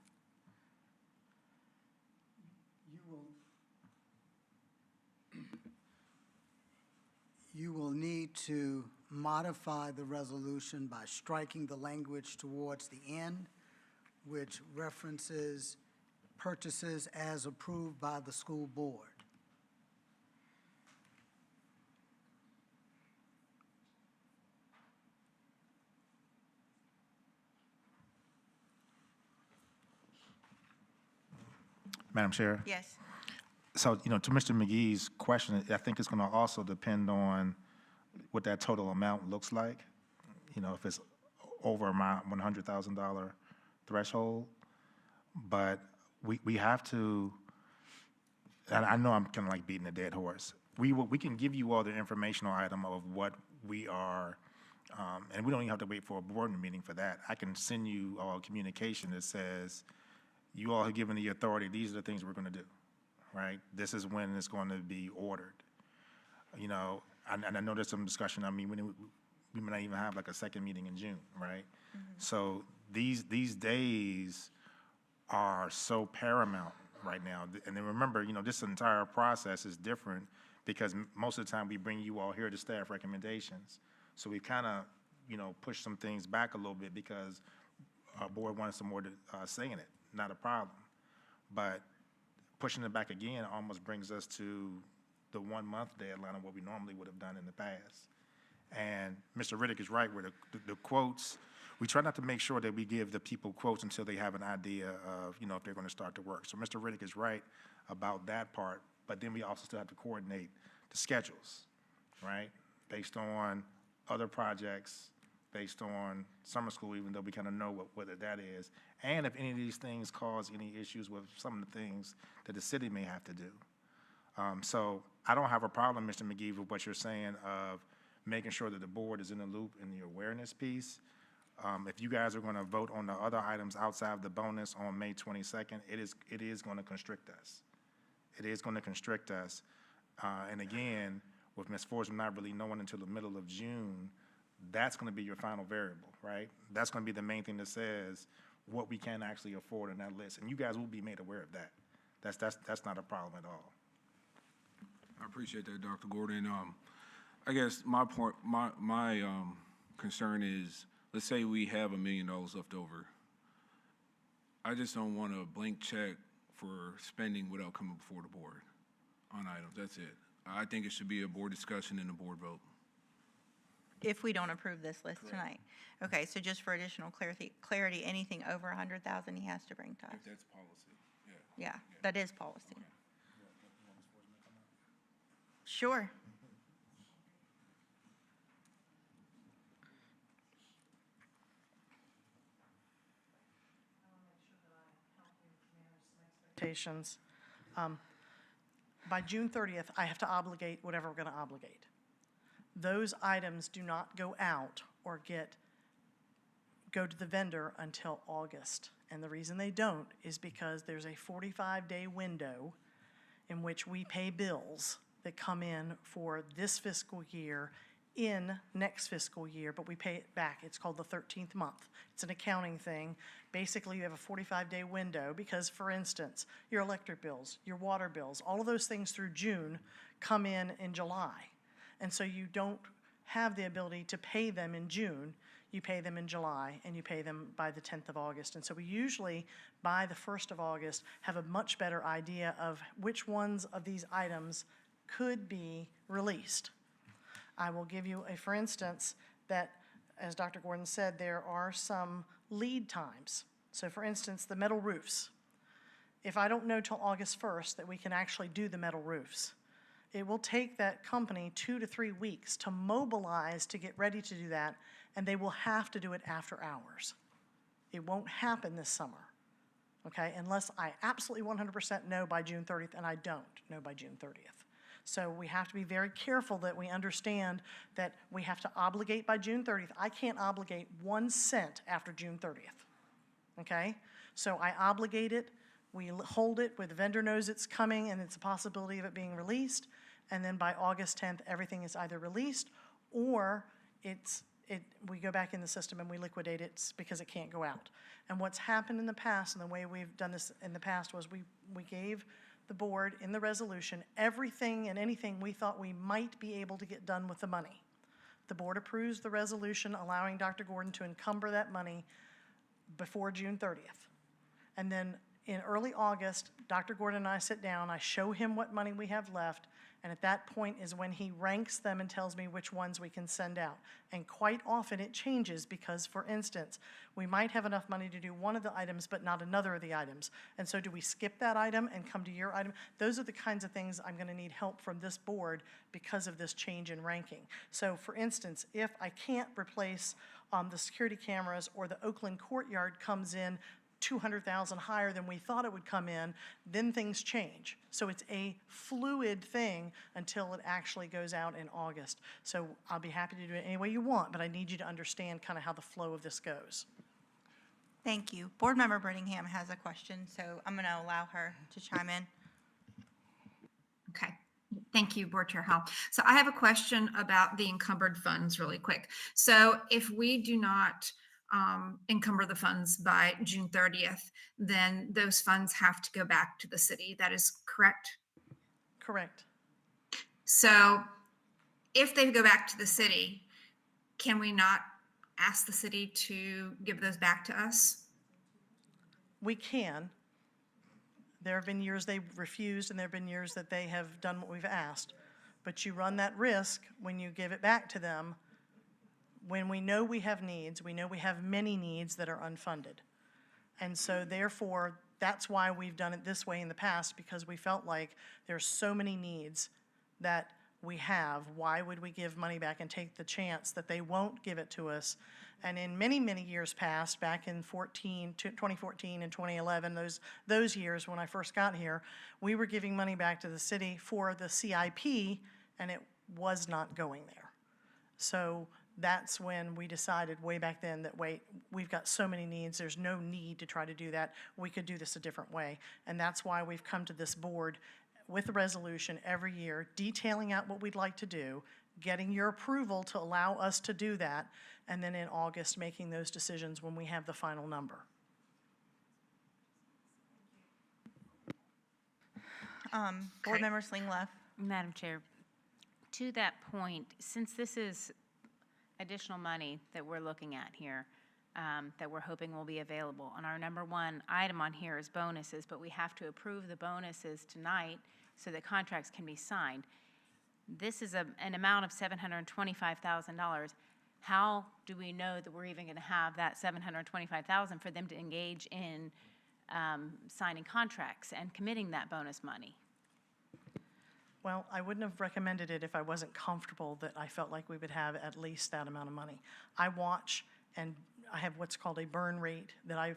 You will need to modify the resolution by striking the language towards the end, which references purchases as approved by the school board. Madam Chair? Yes. So, you know, to Mr. McGee's question, I think it's going to also depend on what that total amount looks like. You know, if it's over my $100,000 threshold. But we have to, and I know I'm kind of like beating a dead horse. We can give you all the informational item of what we are, and we don't even have to wait for a board meeting for that. I can send you all a communication that says, you all have given the authority, these are the things we're going to do, right? This is when it's going to be ordered. You know, and I know there's some discussion, I mean, we may not even have like a second meeting in June, right? Mm-hmm. So these days are so paramount right now. And then remember, you know, this entire process is different because most of the time we bring you all here to staff recommendations. So we kind of, you know, push some things back a little bit because our board wanted some more to say in it. Not a problem. But pushing it back again almost brings us to the 1 month deadline of what we normally would have done in the past. And Mr. Riddick is right where the quotes, we try not to make sure that we give the people quotes until they have an idea of, you know, if they're going to start to work. So Mr. Riddick is right about that part, but then we also still have to coordinate the schedules, right? Based on other projects, based on summer school, even though we kind of know whether that is, and if any of these things cause any issues with some of the things that the city may have to do. So I don't have a problem, Mr. McGee, with what you're saying of making sure that the board is in the loop in the awareness piece. If you guys are going to vote on the other items outside of the bonus on May 22nd, it is going to constrict us. It is going to constrict us. And again, with Ms. Forsman not really knowing until the middle of June, that's going to be your final variable, right? That's going to be the main thing that says what we can actually afford on that list. And you guys will be made aware of that. That's not a problem at all. I appreciate that, Dr. Gordon. I guess my point, my concern is, let's say we have $1 million left over. I just don't want a blank check for spending without coming before the board on items. That's it. I think it should be a board discussion and a board vote. If we don't approve this list tonight. Okay, so just for additional clarity, anything over 100,000 he has to bring to us. If that's policy, yeah. Yeah, that is policy. Sure. Expectations. By June 30th, I have to obligate whatever we're going to obligate. Those items do not go out or go to the vendor until August. And the reason they don't is because there's a 45-day window in which we pay bills that come in for this fiscal year in next fiscal year, but we pay it back. It's called the 13th month. It's an accounting thing. Basically, you have a 45-day window because, for instance, your electric bills, your water bills, all of those things through June come in July. And so you don't have the ability to pay them in June. You pay them in July, and you pay them by the 10th of August. And so we usually, by the 1st of August, have a much better idea of which ones of these items could be released. I will give you a for instance that, as Dr. Gordon said, there are some lead times. So for instance, the metal roofs. If I don't know till August 1st that we can actually do the metal roofs, it will take that company 2 to 3 weeks to mobilize to get ready to do that, and they will have to do it after hours. It won't happen this summer, okay, unless I absolutely 100% know by June 30th, and I don't know by June 30th. So we have to be very careful that we understand that we have to obligate by June 30th. I can't obligate 1 cent after June 30th, okay? So I obligate it, we hold it where the vendor knows it's coming and it's a possibility of it being released, and then by August 10th, everything is either released or we go back in the system and we liquidate it because it can't go out. And what's happened in the past, and the way we've done this in the past, was we gave the board in the resolution everything and anything we thought we might be able to get done with the money. The board approves the resolution allowing Dr. Gordon to encumber that money before June 30th. And then in early August, Dr. Gordon and I sit down, I show him what money we have left, and at that point is when he ranks them and tells me which ones we can send out. And quite often it changes because, for instance, we might have enough money to do one of the items but not another of the items. And so do we skip that item and come to your item? Those are the kinds of things I'm going to need help from this board because of this change in ranking. So for instance, if I can't replace the security cameras or the Oakland courtyard comes in 200,000 higher than we thought it would come in, then things change. So it's a fluid thing until it actually goes out in August. So I'll be happy to do it any way you want, but I need you to understand kind of how the flow of this goes. Thank you. Board Member Brittingham has a question, so I'm going to allow her to chime in. Okay. Thank you, Board Chair Howell. So I have a question about the encumbered funds really quick. So if we do not encumber the funds by June 30th, then those funds have to go back to the city. That is correct? Correct. So if they go back to the city, can we not ask the city to give those back to us? We can. There have been years they've refused, and there have been years that they have done what we've asked. But you run that risk when you give it back to them. When we know we have needs, we know we have many needs that are unfunded. And so therefore, that's why we've done it this way in the past, because we felt like there's so many needs that we have. Why would we give money back and take the chance that they won't give it to us? And in many, many years past, back in 2014 and 2011, those years when I first got here, we were giving money back to the city for the CIP, and it was not going there. So that's when we decided way back then that, wait, we've got so many needs, there's no need to try to do that. We could do this a different way. And that's why we've come to this board with a resolution every year detailing out what we'd like to do, getting your approval to allow us to do that, and then in August making those decisions when we have the final number. Board Member Slingleff. Madam Chair, to that point, since this is additional money that we're looking at here, that we're hoping will be available, and our number one item on here is bonuses, but we have to approve the bonuses tonight so that contracts can be signed. This is an amount of $725,000. How do we know that we're even going to have that $725,000 for them to engage in signing contracts and committing that bonus money? Well, I wouldn't have recommended it if I wasn't comfortable that I felt like we would have at least that amount of money. I watch, and I have what's called a burn rate that I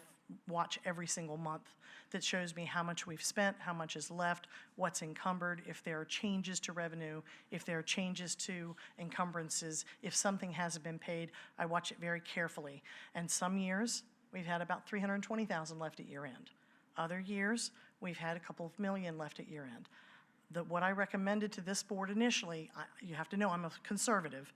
watch every single month that shows me how much we've spent, how much is left, what's encumbered, if there are changes to revenue, if there are changes to encumbrances, if something hasn't been paid. I watch it very carefully. And some years, we've had about $320,000 left at year end. Other years, we've had a couple of million left at year end. What I recommended to this board initially, you have to know I'm a conservative.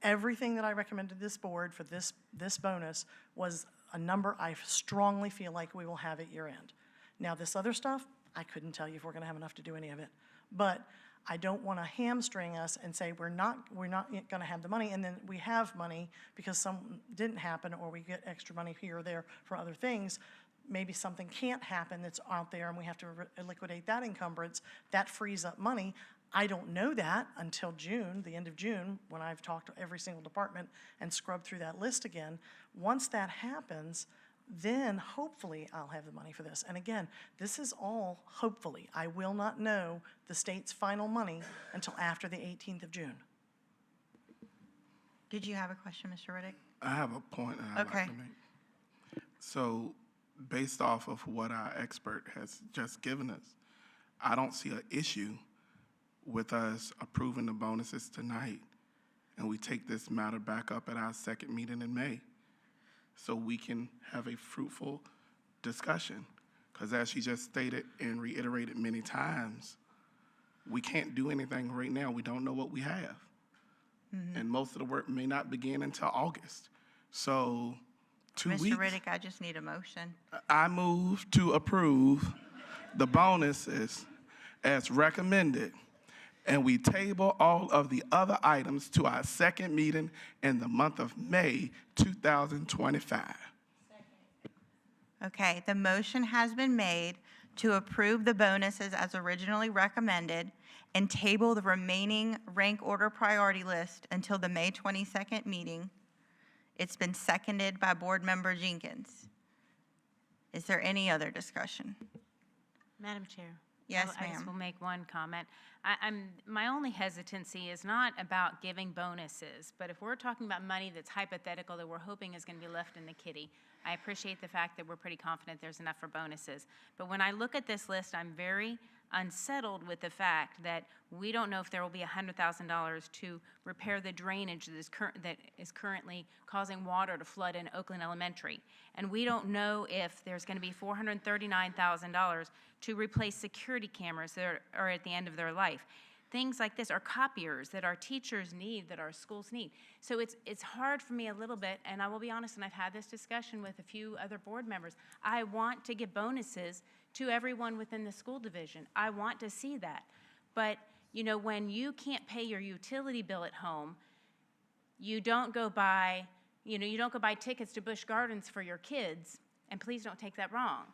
Everything that I recommended to this board for this bonus was a number I strongly feel like we will have at year end. Now, this other stuff, I couldn't tell you if we're going to have enough to do any of it. But I don't want to hamstring us and say we're not going to have the money, and then we have money because something didn't happen, or we get extra money here or there for other things. Maybe something can't happen that's out there and we have to liquidate that encumbrance. That frees up money. I don't know that until June, the end of June, when I've talked to every single department and scrubbed through that list again. Once that happens, then hopefully I'll have the money for this. And again, this is all hopefully. I will not know the state's final money until after the 18th of June. Did you have a question, Mr. Riddick? I have a point that I'd like to make. So, based off of what our expert has just given us, I don't see an issue with us approving the bonuses tonight, and we take this matter back up at our second meeting in May so we can have a fruitful discussion. Because as she just stated and reiterated many times, we can't do anything right now. We don't know what we have. And most of the work may not begin until August. So 2 weeks. Mr. Riddick, I just need a motion. I move to approve the bonuses as recommended, and we table all of the other items to our second meeting in the month of May 2025. Okay, the motion has been made to approve the bonuses as originally recommended and table the remaining rank order priority list until the May 22nd meeting. It's been seconded by Board Member Jenkins. Is there any other discussion? Madam Chair. Yes, I just ma'am. will make one comment. My only hesitancy is not about giving bonuses, but if we're talking about money that's hypothetical that we're hoping is going to be left in the kitty, I appreciate the fact that we're pretty confident there's enough for bonuses. But when I look at this list, I'm very unsettled with the fact that we don't know if there will be $100,000 to repair the drainage that is currently causing water to flood in Oakland Elementary. And we don't know if there's going to be $439,000 to replace security cameras that are at the end of their life. Things like this are copiers that our teachers need, that our schools need. So it's hard for me a little bit, and I will be honest, and I've had this discussion with a few other board members. I want to give bonuses to everyone within the school division. I want to see that. But, you know, when you can't pay your utility bill at home, you don't go buy tickets to Busch Gardens for your kids, and please don't take that wrong.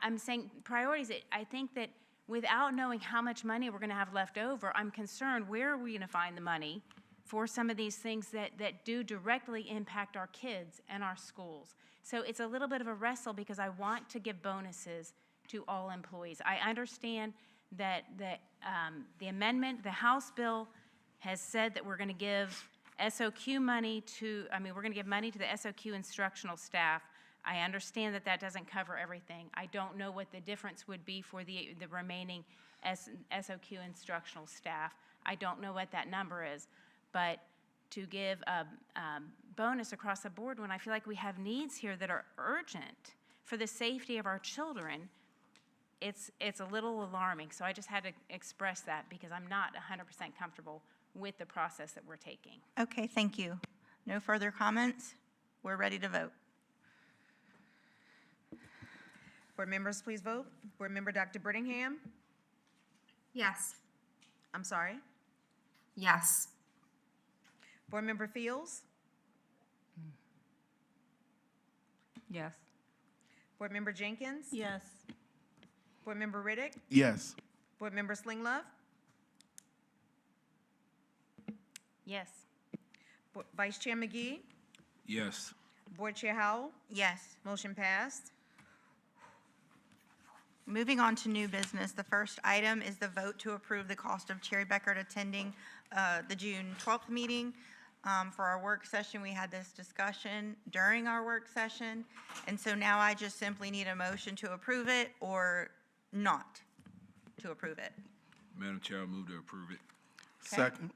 I'm saying priorities. I think that without knowing how much money we're going to have left over, I'm concerned where are we going to find the money for some of these things that do directly impact our kids and our schools. So it's a little bit of a wrestle because I want to give bonuses to all employees. I understand that the amendment, the House bill has said that we're going to give SOQ money to, we're going to give money to the SOQ instructional staff. I understand that that doesn't cover everything. I don't know what the difference would be for the remaining SOQ instructional staff. I don't know what that number is, but to give a bonus across the board when I feel like we have needs here that are urgent for the safety of our children, it's a little alarming. So I just had to express that because I'm not 100% comfortable with the process that we're taking. Okay, thank you. No further comments? We're ready to vote. Board members, please vote. Board Member Dr. Brittingham? Yes. I'm sorry. Yes. Board Member Fields? Yes. Board Member Jenkins? Yes. Board Member Riddick? Yes. Board Member Slinglove? Yes. Vice Chair McGee? Yes. Board Chair Howell? Yes. Motion passed. Moving on to new business, the first item is the vote to approve the cost of Cherry Beckert attending the June 12th meeting. For our work session, we had this discussion during our work session, and so now I just simply need a motion to approve it or not to approve it. Madam Chair, I move to approve it. Second.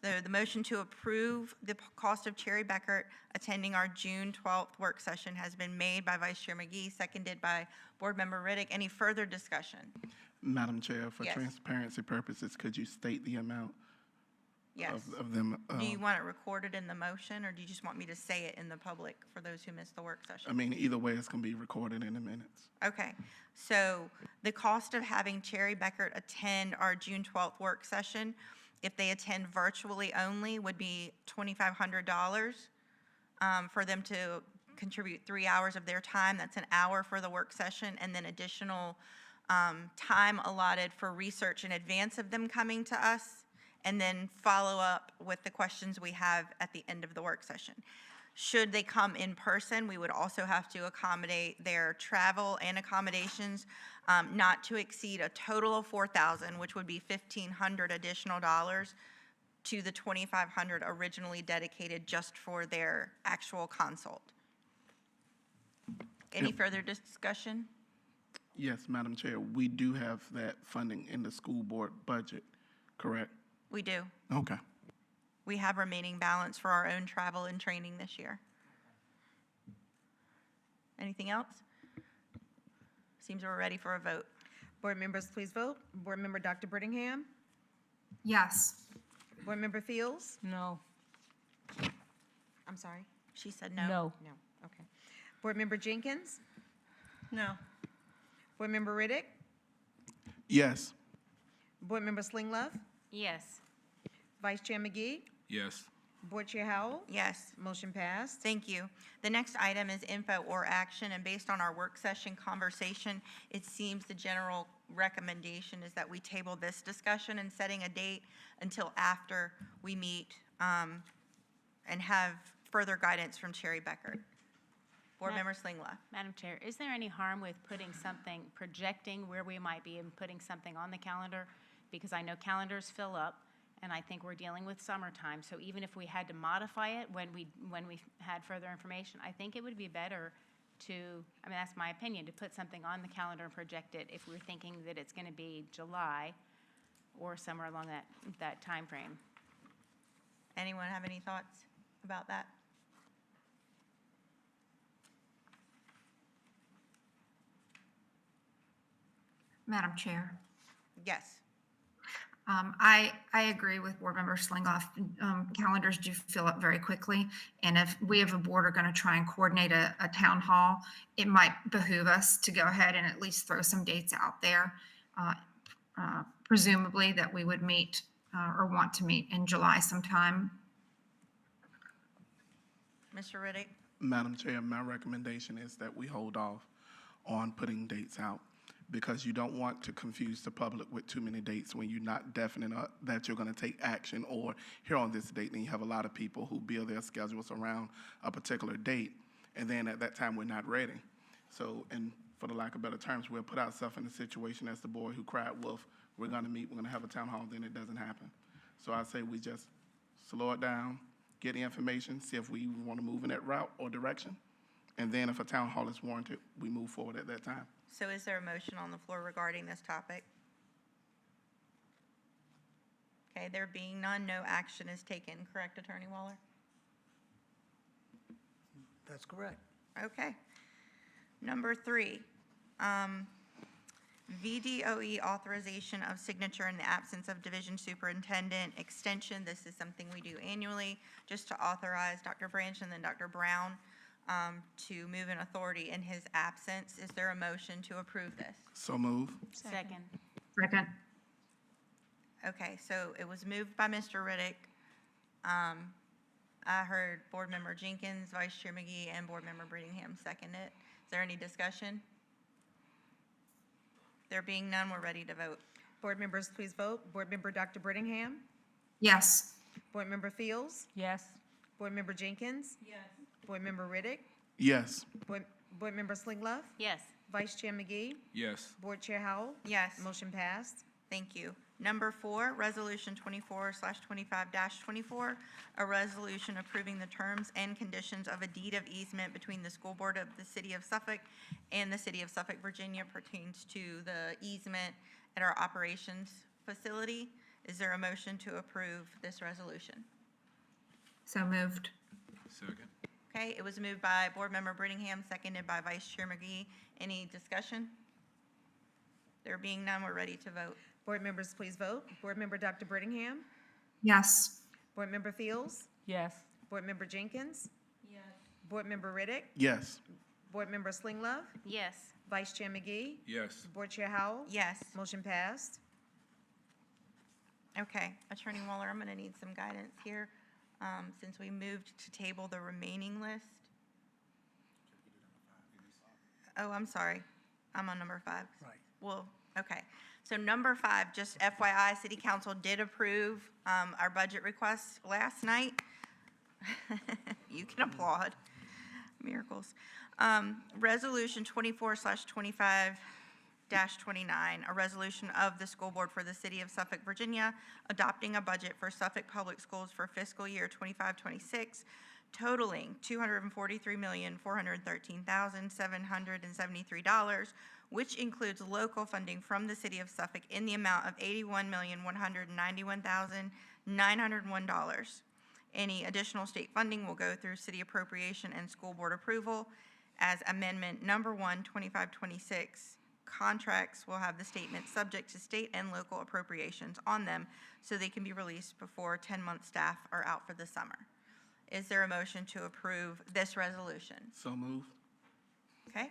The motion to approve the cost of Cherry Beckert attending our June 12th work session has been made by Vice Chair McGee, seconded by Board Member Riddick. Any further discussion? Madam Chair, for Yes. transparency purposes, could you state the amount Yes. of them? Do you want it recorded in the motion, or do you just want me to say it in the public for those who missed the work session? I mean, either way, it's going to be recorded in the minutes. Okay, so the cost of having Cherry Beckert attend our June 12th work session, if they attend virtually only, would be $2,500 for them to contribute 3 hours of their time. That's an hour for the work session, and then additional time allotted for research in advance of them coming to us, and then follow up with the questions we have at the end of the work session. Should they come in person, we would also have to accommodate their travel and accommodations, not to exceed a total of $4,000, which would be $1,500 additional dollars to the $2,500 originally dedicated just for their actual consult. Any further discussion? Yes, Madam Chair, we do have that funding in the school board budget, correct? We do. Okay. We have remaining balance for our own travel and training this year. Anything else? Seems we're ready for a vote. Board members, please vote. Board Member Dr. Brittingham? Yes. Board Member Fields? No. I'm sorry. She said no. No. No, okay. Board Member Jenkins? No. Board Member Riddick? Yes. Board Member Slinglove? Yes. Vice Chair McGee? Yes. Board Chair Howell? Yes. Motion passed. Thank you. The next item is info or action, and based on our work session conversation, it seems the general recommendation is that we table this discussion and setting a date until after we meet and have further guidance from Cherry Beckert. Board Member Slinglove. Madam Chair, is there any harm with putting something, projecting where we might be and putting something on the calendar? Because I know calendars fill up, and I think we're dealing with summertime. So even if we had to modify it when we had further information, I think it would be better to, that's my opinion, to put something on the calendar and project it if we're thinking that it's going to be July or somewhere along that time frame. Anyone have any thoughts about that? Madam Chair. Yes. I agree with Board Member Slingoff. Calendars do fill up very quickly, and if we as a board are going to try and coordinate a town hall, it might behoove us to go ahead and at least throw some dates out there, presumably that we would meet or want to meet in July sometime. Mr. Riddick? Madam Chair, my recommendation is that we hold off on putting dates out, because you don't want to confuse the public with too many dates when you're not definite that you're going to take action, or here on this date, and you have a lot of people who build their schedules around a particular date, and then at that time, we're not ready. So, and for the lack of better terms, we'll put ourselves in a situation as the boy who cried wolf we're gonna meet, we're gonna have a town hall, then it doesn't happen. So I say we just slow it down, get the information, see if we want to move in that route or direction. And then if a town hall is warranted, we move forward at that time. So is there a motion on the floor regarding this topic? Okay, there being none, no action is taken, correct, Attorney Waller? That's correct. Okay. Number 3, VDOE authorization of signature in the absence of division superintendent extension. This is something we do annually, just to authorize Dr. Branch and then Dr. Brown to move in authority in his absence. Is there a motion to approve this? So move. Second. Second. Okay, so it was moved by Mr. Riddick. I heard Board Member Jenkins, Vice Chair McGee, and Board Member Brittingham second it. Is there any discussion? There being none, we're ready to vote. Board members, please vote. Board Member Dr. Brittingham? Yes. Board Member Fields? Yes. Board Member Jenkins? Yes. Board Member Riddick? Yes. Board Member Slinglove? Yes. Vice Chair McGee? Yes. Board Chair Howell? Yes. Motion passed. Thank you. Number 4, Resolution 24/25-24, a resolution approving the terms and conditions of a deed of easement between the School Board of the City of Suffolk and the City of Suffolk, Virginia, pertains to the easement at our operations facility. Is there a motion to approve this resolution? So moved. Second. Okay, it was moved by Board Member Brittingham, seconded by Vice Chair McGee. Any discussion? There being none, we're ready to vote. Board members, please vote. Board Member Dr. Brittingham? Yes. Board Member Fields? Yes. Board Member Jenkins? Yes. Board Member Riddick? Yes. Board Member Slinglove? Yes. Vice Chair McGee? Yes. Board Chair Howell? Yes. Motion passed. Okay, Attorney Waller, I'm going to need some guidance here, since we moved to table the remaining list. Oh, I'm sorry. I'm on number 5. Right. Well, okay. So number 5, just FYI, City Council did approve our budget request last night. You can applaud. Miracles. Resolution 24/25-29, a resolution of the School Board for the City of Suffolk, Virginia, adopting a budget for Suffolk Public Schools for fiscal year 25-26, totaling $243,413,773, which includes local funding from the City of Suffolk in the amount of $81,191,901. Any additional state funding will go through city appropriation and school board approval. As amendment number 1, 25-26, contracts will have the statement subject to state and local appropriations on them, so they can be released before 10-month staff are out for the summer. Is there a motion to approve this resolution? So move. Okay.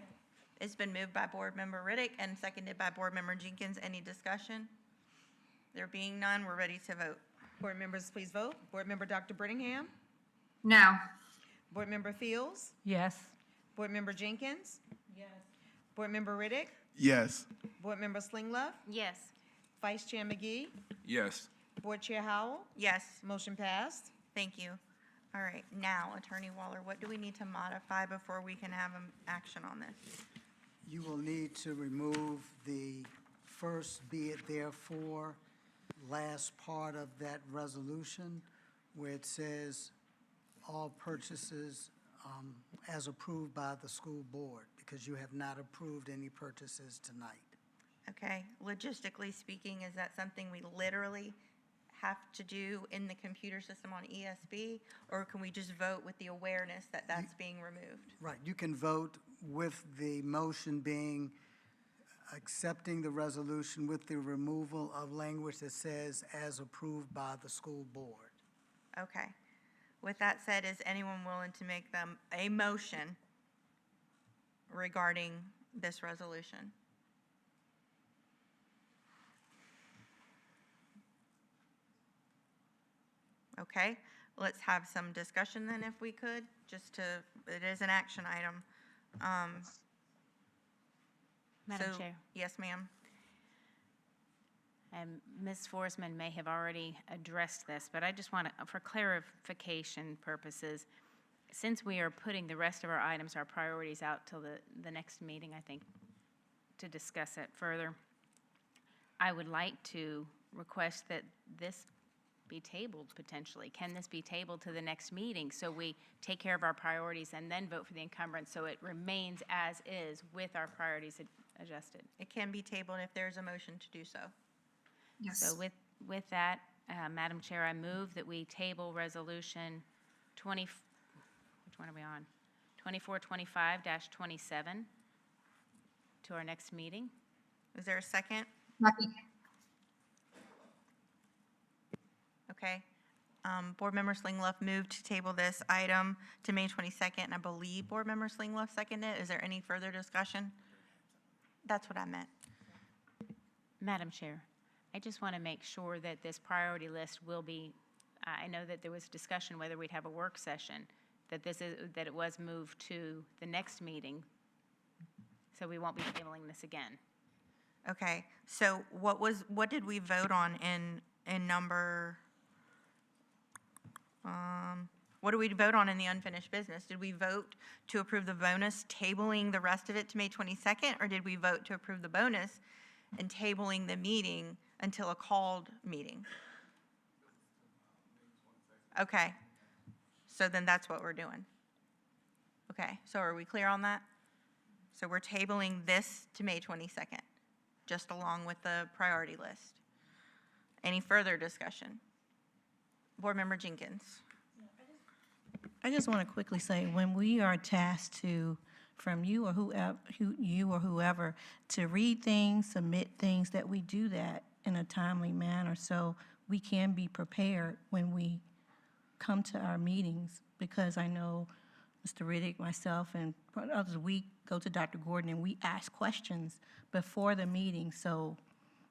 It's been moved by Board Member Riddick and seconded by Board Member Jenkins. Any discussion? There being none, we're ready to vote. Board members, please vote. Board Member Dr. Brittingham? No. Board Member Fields? Yes. Board Member Jenkins? Yes. Board Member Riddick? Yes. Board Member Slinglove? Yes. Vice Chair McGee? Yes. Board Chair Howell? Yes. Motion passed. Thank you. All right, now, Attorney Waller, what do we need to modify before we can have action on this? You will need to remove the first "be it therefore" last part of that resolution where it says all purchases as approved by the school board, because you have not approved any purchases tonight. Okay, logistically speaking, is that something we literally have to do in the computer system on ESB, or can we just vote with the awareness that that's being removed? Right, you can vote with the motion being accepting the resolution with the removal of language that says as approved by the school board. Okay. With that said, is anyone willing to make them a motion regarding this resolution? Okay, let's have some discussion then if we could, just to, it is an action item. Madam So- Chair. Yes, ma'am. Ms. Forsman may have already addressed this, but I just want to, for clarification purposes, since we are putting the rest of our items, our priorities out till the next meeting, I think, to discuss it further, I would like to request that this be tabled potentially. Can this be tabled to the next meeting so we take care of our priorities and then vote for the encumbrance so it remains as is with our priorities adjusted? It can be tabled if there's a motion to do so. Yes. So with that, Madam Chair, I move that we table resolution 20, which one are we on? 2425-27 to our next meeting. Is there a second? Second. Okay. Board Member Slingluff moved to table this item to May 22nd, and I believe Board Member Slingluff seconded it. Is there any further discussion? That's what I meant. Madam Chair, I just want to make sure that this priority list will be, I know that there was discussion whether we'd have a work session, that it was moved to the next meeting, so we won't be tabling this again. Okay, so what did we vote on in number, what did we vote on in the unfinished business? Did we vote to approve the bonus, tabling the rest of it to May 22nd, or did we vote to approve the bonus and tabling the meeting until a called meeting? Okay, so then that's what we're doing. Okay, so are we clear on that? So we're tabling this to May 22nd, just along with the priority list. Any further discussion? Board Member Jenkins. I just want to quickly say, when we are tasked to, from you or whoever, to read things, submit things, that we do that in a timely manner so we can be prepared when we come to our meetings, because I know Mr. Riddick, myself, and others, we go to Dr. Gordon and we ask questions before the meeting, so,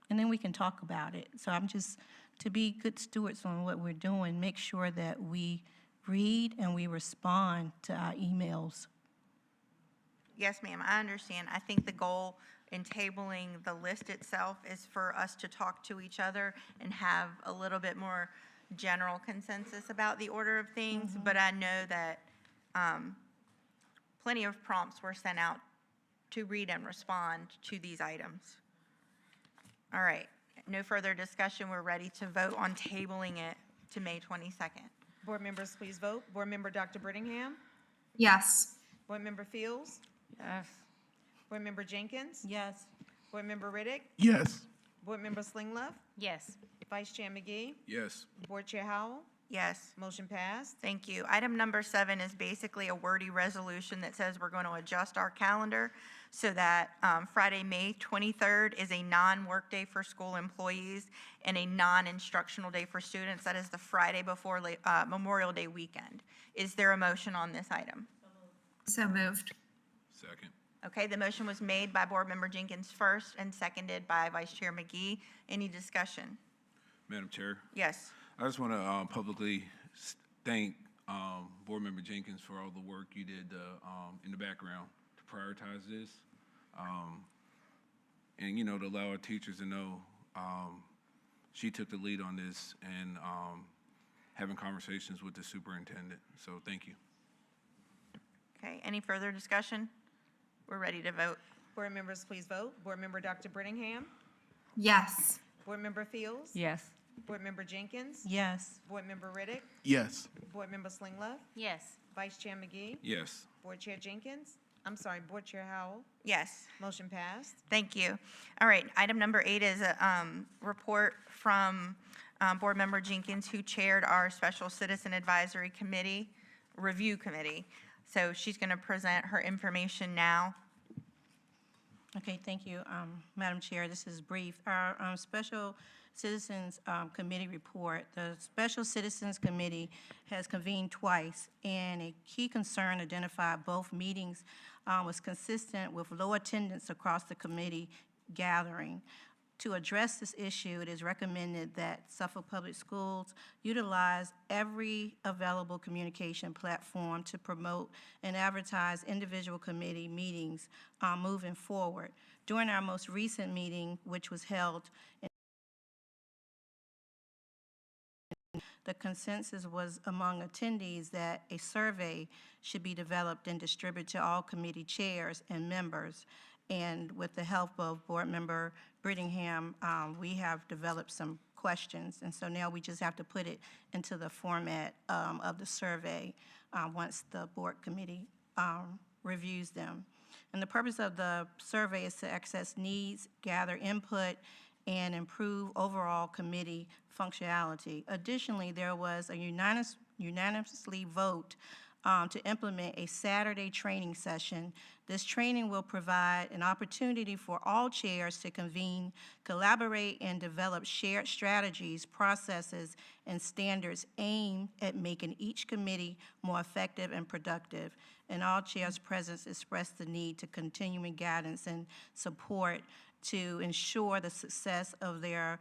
and then we can talk about it. So I'm just, to be good stewards on what we're doing, make sure that we read and we respond to our emails. Yes, ma'am, I understand. I think the goal in tabling the list itself is for us to talk to each other and have a little bit more general consensus about the order of things, but I know that plenty of prompts were sent out to read and respond to these items. All right, no further discussion. We're ready to vote on tabling it to May 22nd. Board members, please vote. Board Member Dr. Brittingham? Yes. Board Member Fields? Yes. Board Member Jenkins? Yes. Board Member Riddick? Yes. Board Member Slingluff? Yes. Vice Chair McGee? Yes. Board Chair Howell? Yes. Motion passed. Thank you. Item number 7 is basically a wordy resolution that says we're going to adjust our calendar so that Friday, May 23rd is a non-workday for school employees and a non-instructional day for students. That is the Friday before Memorial Day weekend. Is there a motion on this item? So moved. Second. Okay, the motion was made by Board Member Jenkins first and seconded by Vice Chair McGee. Any discussion? Madam Chair, Yes. I just want to publicly thank Board Member Jenkins for all the work you did in the background to prioritize this, and to allow our teachers to know she took the lead on this and having conversations with the superintendent. So thank you. Okay, any further discussion? We're ready to vote. Board members, please vote. Board Member Dr. Brittingham? Yes. Board Member Fields? Yes. Board Member Jenkins? Yes. Board Member Riddick? Yes. Board Member Slingluff? Yes. Vice Chair McGee? Yes. Board Chair Jenkins? I'm sorry, Board Chair Howell? Yes. Motion passed. Thank you. All right, item number 8 is a report from Board Member Jenkins, who chaired our Special Citizen Advisory Committee, Review Committee. So she's going to present her information now. Okay, thank you, Madam Chair. This is brief. Our Special Citizens Committee report. The Special Citizens Committee has convened twice, and a key concern identified both meetings was consistent with low attendance across the committee gathering. To address this issue, it is recommended that Suffolk Public Schools utilize every available communication platform to promote and advertise individual committee meetings moving forward. During our most recent meeting, which was held in the consensus was among attendees that a survey should be developed and distributed to all committee chairs and members. And with the help of Board Member Brittingham, we have developed some questions, and so now we just have to put it into the format of the survey once the board committee reviews them. And the purpose of the survey is to access needs, gather input, and improve overall committee functionality. Additionally, there was a unanimously vote to implement a Saturday training session. This training will provide an opportunity for all chairs to convene, collaborate, and develop shared strategies, processes, and standards aimed at making each committee more effective and productive. And all chairs present expressed the need to continuing guidance and support to ensure the success of their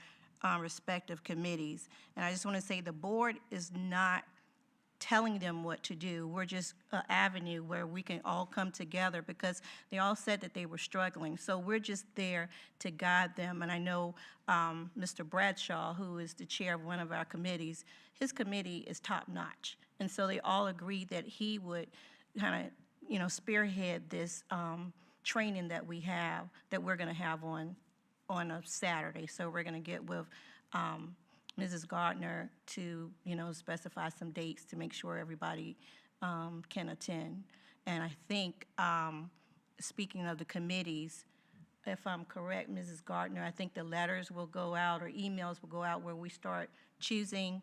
respective committees. And I just want to say the board is not telling them what to do. We're just an avenue where we can all come together because they all said that they were struggling. So we're just there to guide them. And I know Mr. Bradshaw, who is the chair of one of our committees, his committee is top notch. And so they all agreed that he would kind of, spearhead this training that we're going to have on a Saturday. So we're going to get with Mrs. Gardner to, specify some dates to make sure everybody can attend. And I think, speaking of the committees, if I'm correct, Mrs. Gardner, I think the letters will go out or emails will go out where we start choosing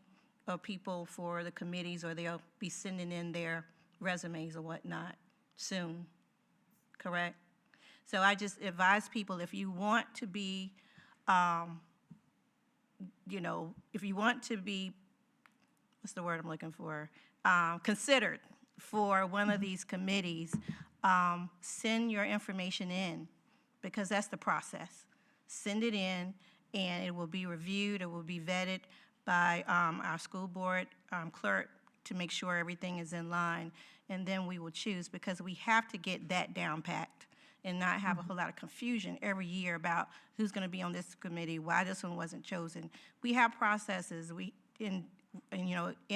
people for the committees, or they'll be sending in their resumes or whatnot soon, correct? So I just advise people, if you want to be, if you want to be, what's the word I'm looking for? Considered for one of these committees, send your information in, because that's the process. Send it in, and it will be reviewed, it will be vetted by our school board clerk to make sure everything is in line, and then we will choose, because we have to get that down packed and not have a whole lot of confusion every year about who's going to be on this committee, why this one wasn't chosen. We have processes in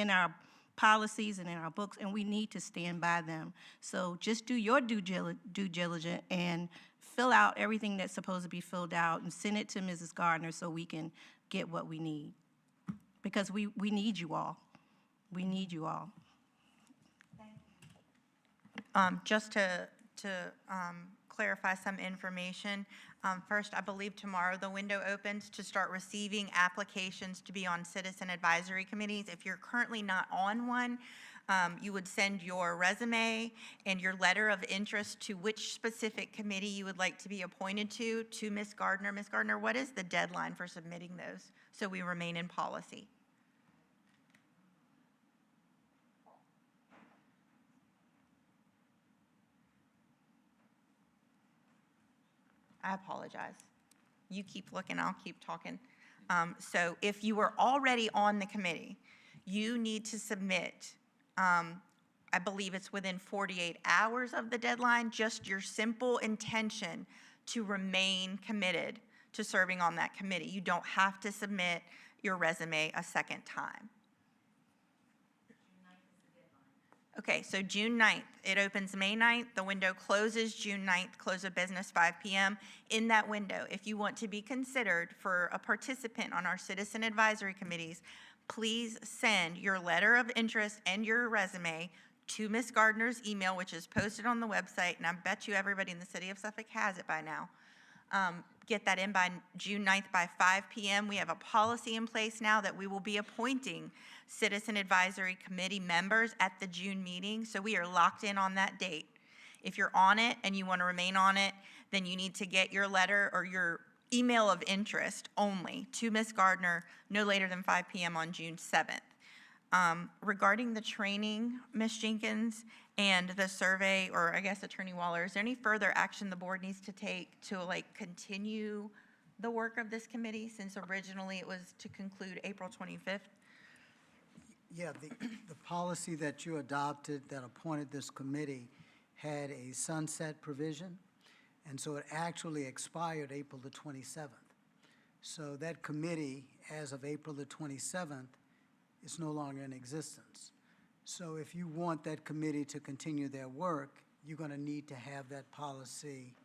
our policies and in our books, and we need to stand by them. So just do your due diligence and fill out everything that's supposed to be filled out and send it to Mrs. Gardner so we can get what we need. Because we need you all. We need you all. Just to clarify some information, first, I believe tomorrow the window opens to start receiving applications to be on citizen advisory committees. If you're currently not on one, you would send your resume and your letter of interest to which specific committee you would like to be appointed to Ms. Gardner. Ms. Gardner, what is the deadline for submitting those so we remain in policy? I apologize. You keep looking, I'll keep talking. So if you are already on the committee, you need to submit, I believe it's within 48 hours of the deadline, just your simple intention to remain committed to serving on that committee. You don't have to submit your resume a second time. Okay, so June 9th, it opens May 9th, the window closes June 9th, close of business 5 p.m. In that window, if you want to be considered for a participant on our citizen advisory committees, please send your letter of interest and your resume to Ms. Gardner's email, which is posted on the website, and I bet you everybody in the city of Suffolk has it by now. Get that in by June 9th by 5 p.m. We have a policy in place now that we will be appointing Citizen Advisory Committee members at the June meeting, so we are locked in on that date. If you're on it and you want to remain on it, then you need to get your letter or your email of interest only to Ms. Gardner no later than 5 p.m. on June 7th. Regarding the training, Ms. Jenkins, and the survey, or I guess Attorney Waller, is there any further action the board needs to take to continue the work of this committee, since originally it was to conclude April 25th? Yeah, the policy that you adopted that appointed this committee had a sunset provision, and so it actually expired April the 27th. So that committee, as of April the 27th, is no longer in existence. So if you want that committee to continue their work, you're going to need to have that policy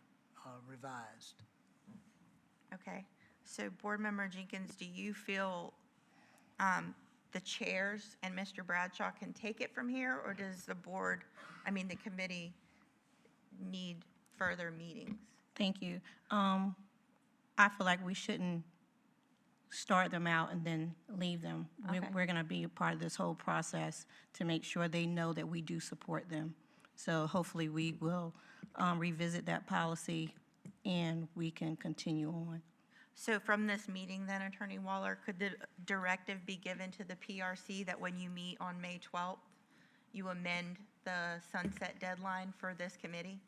revised. Okay. So Board Member Jenkins, do you feel the chairs and Mr. Bradshaw can take it from here, or does the the committee need further meetings? Thank you. I feel like we shouldn't start them out and then leave them. Okay. We're going to be a part of this whole process to make sure they know that we do support them. So hopefully we will revisit that policy and we can continue on. So from this meeting then, Attorney Waller, could the directive be given to the PRC that when you meet on May 12th, you amend the sunset deadline for this committee?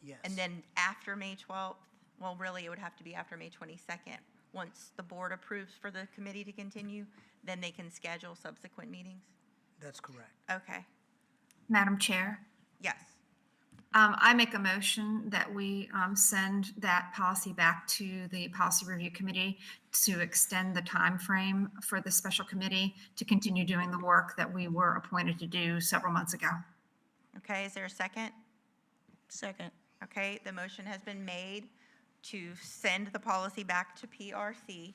Yes. And then after May 12th, well, really, it would have to be after May 22nd. Once the board approves for the committee to continue, then they can schedule subsequent meetings? That's correct. Okay. Madam Chair, Yes. I make a motion that we send that policy back to the Policy Review Committee to extend the time frame for the special committee to continue doing the work that we were appointed to do several months ago. Okay, is there a second? Second. Okay, the motion has been made to send the policy back to PRC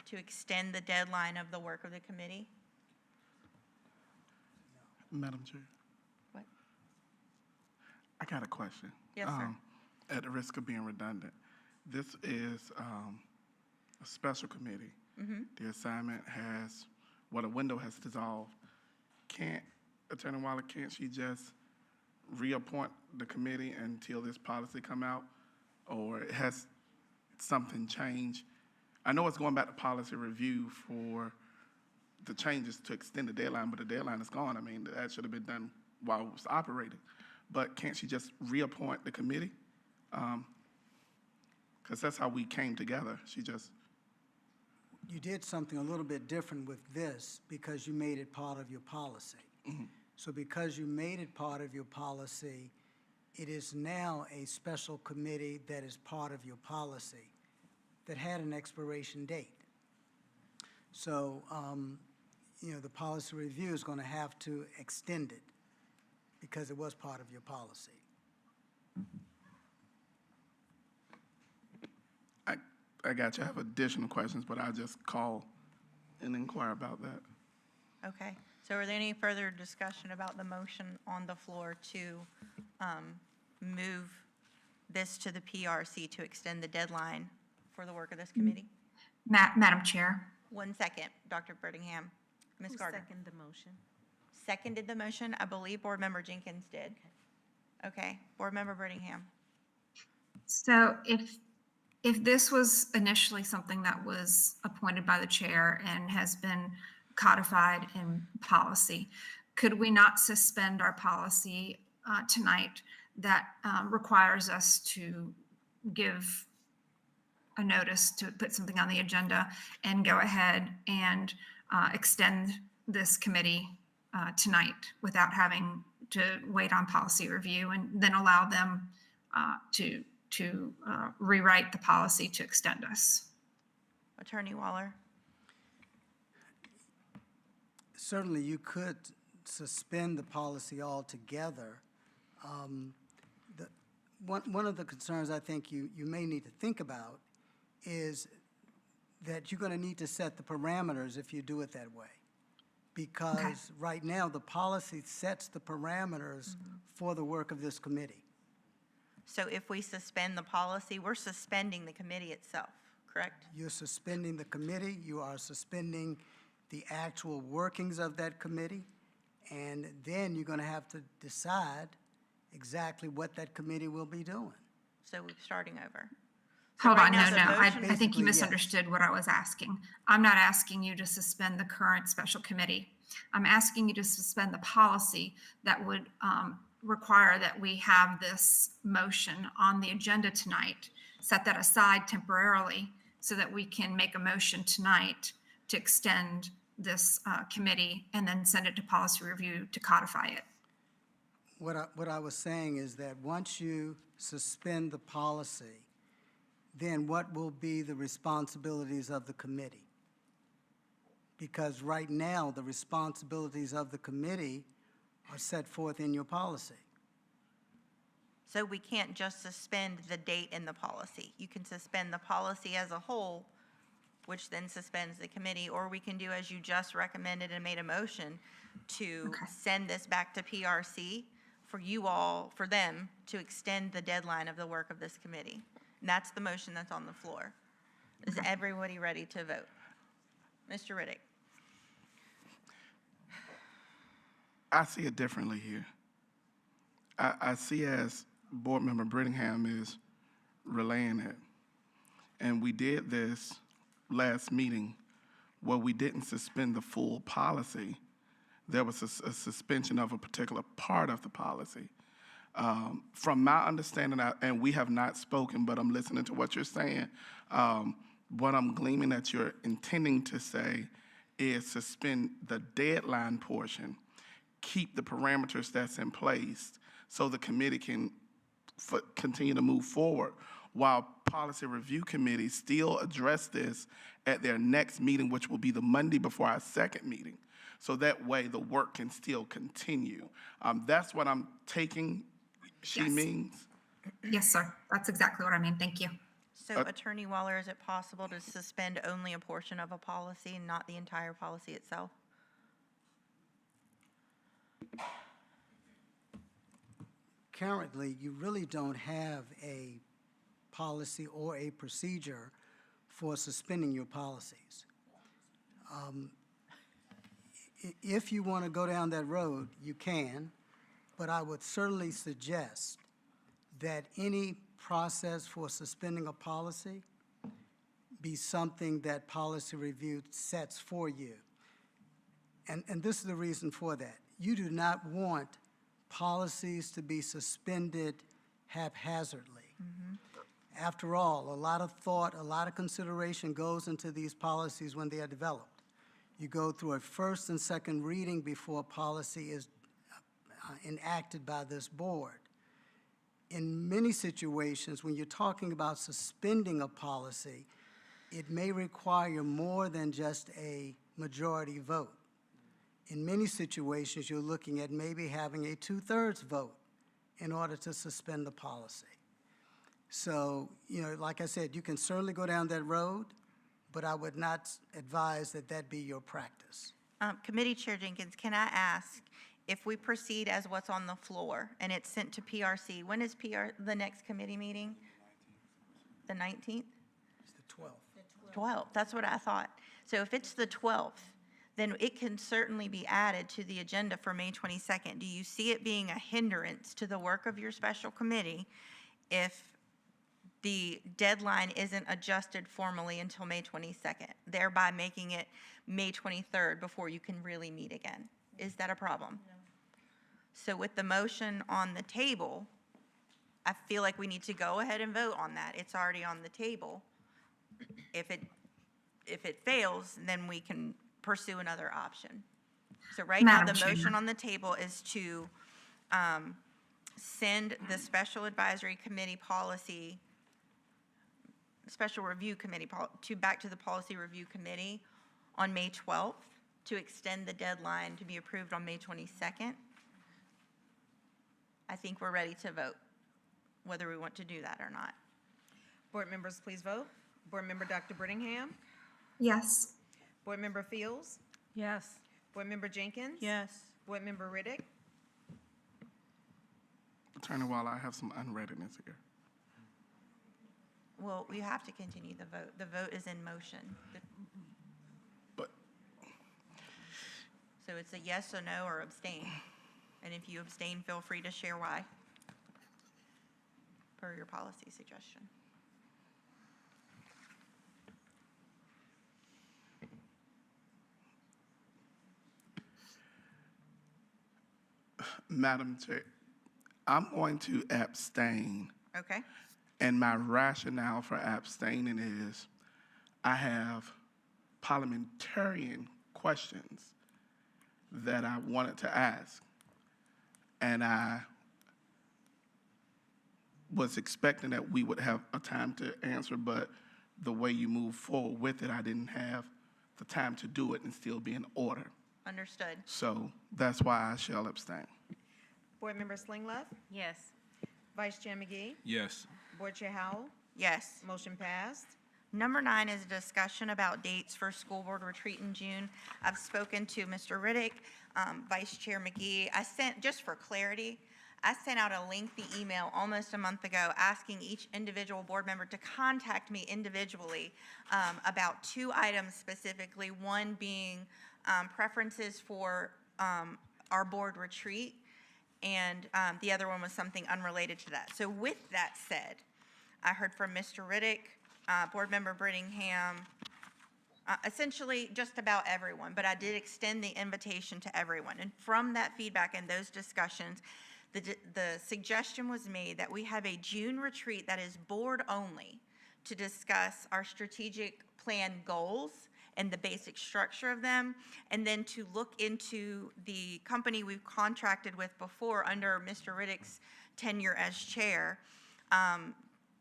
to extend the deadline of the work of the committee. Madam Chair. What? I got a question. Yes, sir. At the risk of being redundant, this is a special committee. Mm-hmm. The assignment a window has dissolved. Attorney Waller, can't she just reappoint the committee until this policy come out? Or has something changed? I know it's going back to policy review for the changes to extend the deadline, but the deadline is gone. I mean, that should have been done while it was operating. But can't she just reappoint the committee? Because that's how we came together. You did something a little bit different with this because you made it part of your policy. Mm-hmm. So because you made it part of your policy, it is now a special committee that is part of your policy that had an expiration date. So, the policy review is going to have to extend it because it was part of your policy. I got you. I have additional questions, but I'll just call and inquire about that. Okay, so are there any further discussion about the motion on the floor to move this to the PRC to extend the deadline for the work of this committee? Madam Chair. 1 second, Dr. Brittingham. Ms. Gardner. Second the motion. Seconded the motion. I believe Board Member Jenkins did. Okay, Board Member Brittingham. So if this was initially something that was appointed by the chair and has been codified in policy, could we not suspend our policy tonight that requires us to give a notice to put something on the agenda and go ahead and extend this committee tonight without having to wait on policy review, and then allow them to rewrite the policy to extend us? Attorney Waller. Certainly, you could suspend the policy altogether. One of the concerns I think you may need to think about is that you're going to need to set the parameters if you do it that way. Because right now, the policy sets the parameters for the work of this committee. So if we suspend the policy, we're suspending the committee itself, correct? You're suspending the committee, you are suspending the actual workings of that committee, and then you're going to have to decide exactly what that committee will be doing. So we're starting over. Hold on, now no. the I motion- think you Basically, yes. misunderstood what I was asking. I'm not asking you to suspend the current special committee. I'm asking you to suspend the policy that would require that we have this motion on the agenda tonight, set that aside temporarily so that we can make a motion tonight to extend this committee and then send it to policy review to codify it. What I was saying is that once you suspend the policy, then what will be the responsibilities of the committee? Because right now, the responsibilities of the committee are set forth in your policy. So we can't just suspend the date in the policy. You can suspend the policy as a whole, which then suspends the committee, or we can do as you just recommended and made a motion to send this back to PRC for you all, for them to extend the deadline of the work of this committee. And that's the motion that's on the floor. Is everybody ready to vote? Mr. Riddick? I see it differently here. I see as Board Member Brittingham is relaying it. And we did this last meeting where we didn't suspend the full policy. There was a suspension of a particular part of the policy. From my understanding, and we have not spoken, but I'm listening to what you're saying, what I'm gleaming that you're intending to say is suspend the deadline portion, keep the parameters that's in place so the committee can continue to move forward while policy review committees still address this at their next meeting, which will be the Monday before our second meeting. So that way the work can still continue. That's what I'm taking she means. Yes, sir. That's exactly what I mean. Thank you. So Attorney Waller, is it possible to suspend only a portion of a policy and not the entire policy itself? Currently, you really don't have a policy or a procedure for suspending your policies. If you want to go down that road, you can, but I would certainly suggest that any process for suspending a policy be something that policy review sets for you. And this is the reason for that. You do not want policies to be suspended haphazardly. After all, a lot of thought, a lot of consideration goes into these policies when they are developed. You go through a first and second reading before a policy is enacted by this board. In many situations, when you're talking about suspending a policy, it may require more than just a majority vote. In many situations, you're looking at maybe having a 2/3 vote in order to suspend the policy. So, like I said, you can certainly go down that road, but I would not advise that that be your practice. Committee Chair Jenkins, can I ask, if we proceed as what's on the floor and it's sent to PRC, when is the next committee meeting? The 19th? It's the 12th. 12th, that's what I thought. So if it's the 12th, then it can certainly be added to the agenda for May 22nd. Do you see it being a hindrance to the work of your special committee if the deadline isn't adjusted formally until May 22nd, thereby making it May 23rd before you can really meet again? Is that a problem? No. So with the motion on the table, I feel like we need to go ahead and vote on that. It's already on the table. If it fails, then we can pursue another option. So right now, the motion on the table is to send the Special Advisory Committee policy, Special Review Committee, back to the Policy Review Committee on May 12th to extend the deadline to be approved on May 22nd. I think we're ready to vote, whether we want to do that or not. Board members, please vote. Board Member Dr. Brittingham? Yes. Board Member Fields? Yes. Board Member Jenkins? Yes. Board Member Riddick? Attorney Waller, I have some unreadiness here. Well, we have to continue the vote. The vote is in motion. But So it's a yes or no or abstain. And if you abstain, feel free to share why, per your policy suggestion. Madam Chair, I'm going to abstain. Okay. And my rationale for abstaining is I have parliamentarian questions that I wanted to ask. And I was expecting that we would have a time to answer, but the way you move forward with it, I didn't have the time to do it and still be in order. Understood. So that's why I shall abstain. Board Member Slinglove? Yes. Vice Chair McGee? Yes. Board Chair Howell? Yes. Motion passed. Number 9 is a discussion about dates for school board retreat in June. I've spoken to Mr. Riddick, Vice Chair McGee. Just for clarity, I sent out a lengthy email almost a month ago asking each individual board member to contact me individually about 2 items specifically, one being preferences for our board retreat, and the other one was something unrelated to that. So with that said, I heard from Mr. Riddick, Board Member Brittingham, essentially just about everyone, but I did extend the invitation to everyone. And from that feedback and those discussions, the suggestion was made that we have a June retreat that is board only to discuss our strategic plan goals and the basic structure of them, and then to look into the company we've contracted with before under Mr. Riddick's tenure as chair,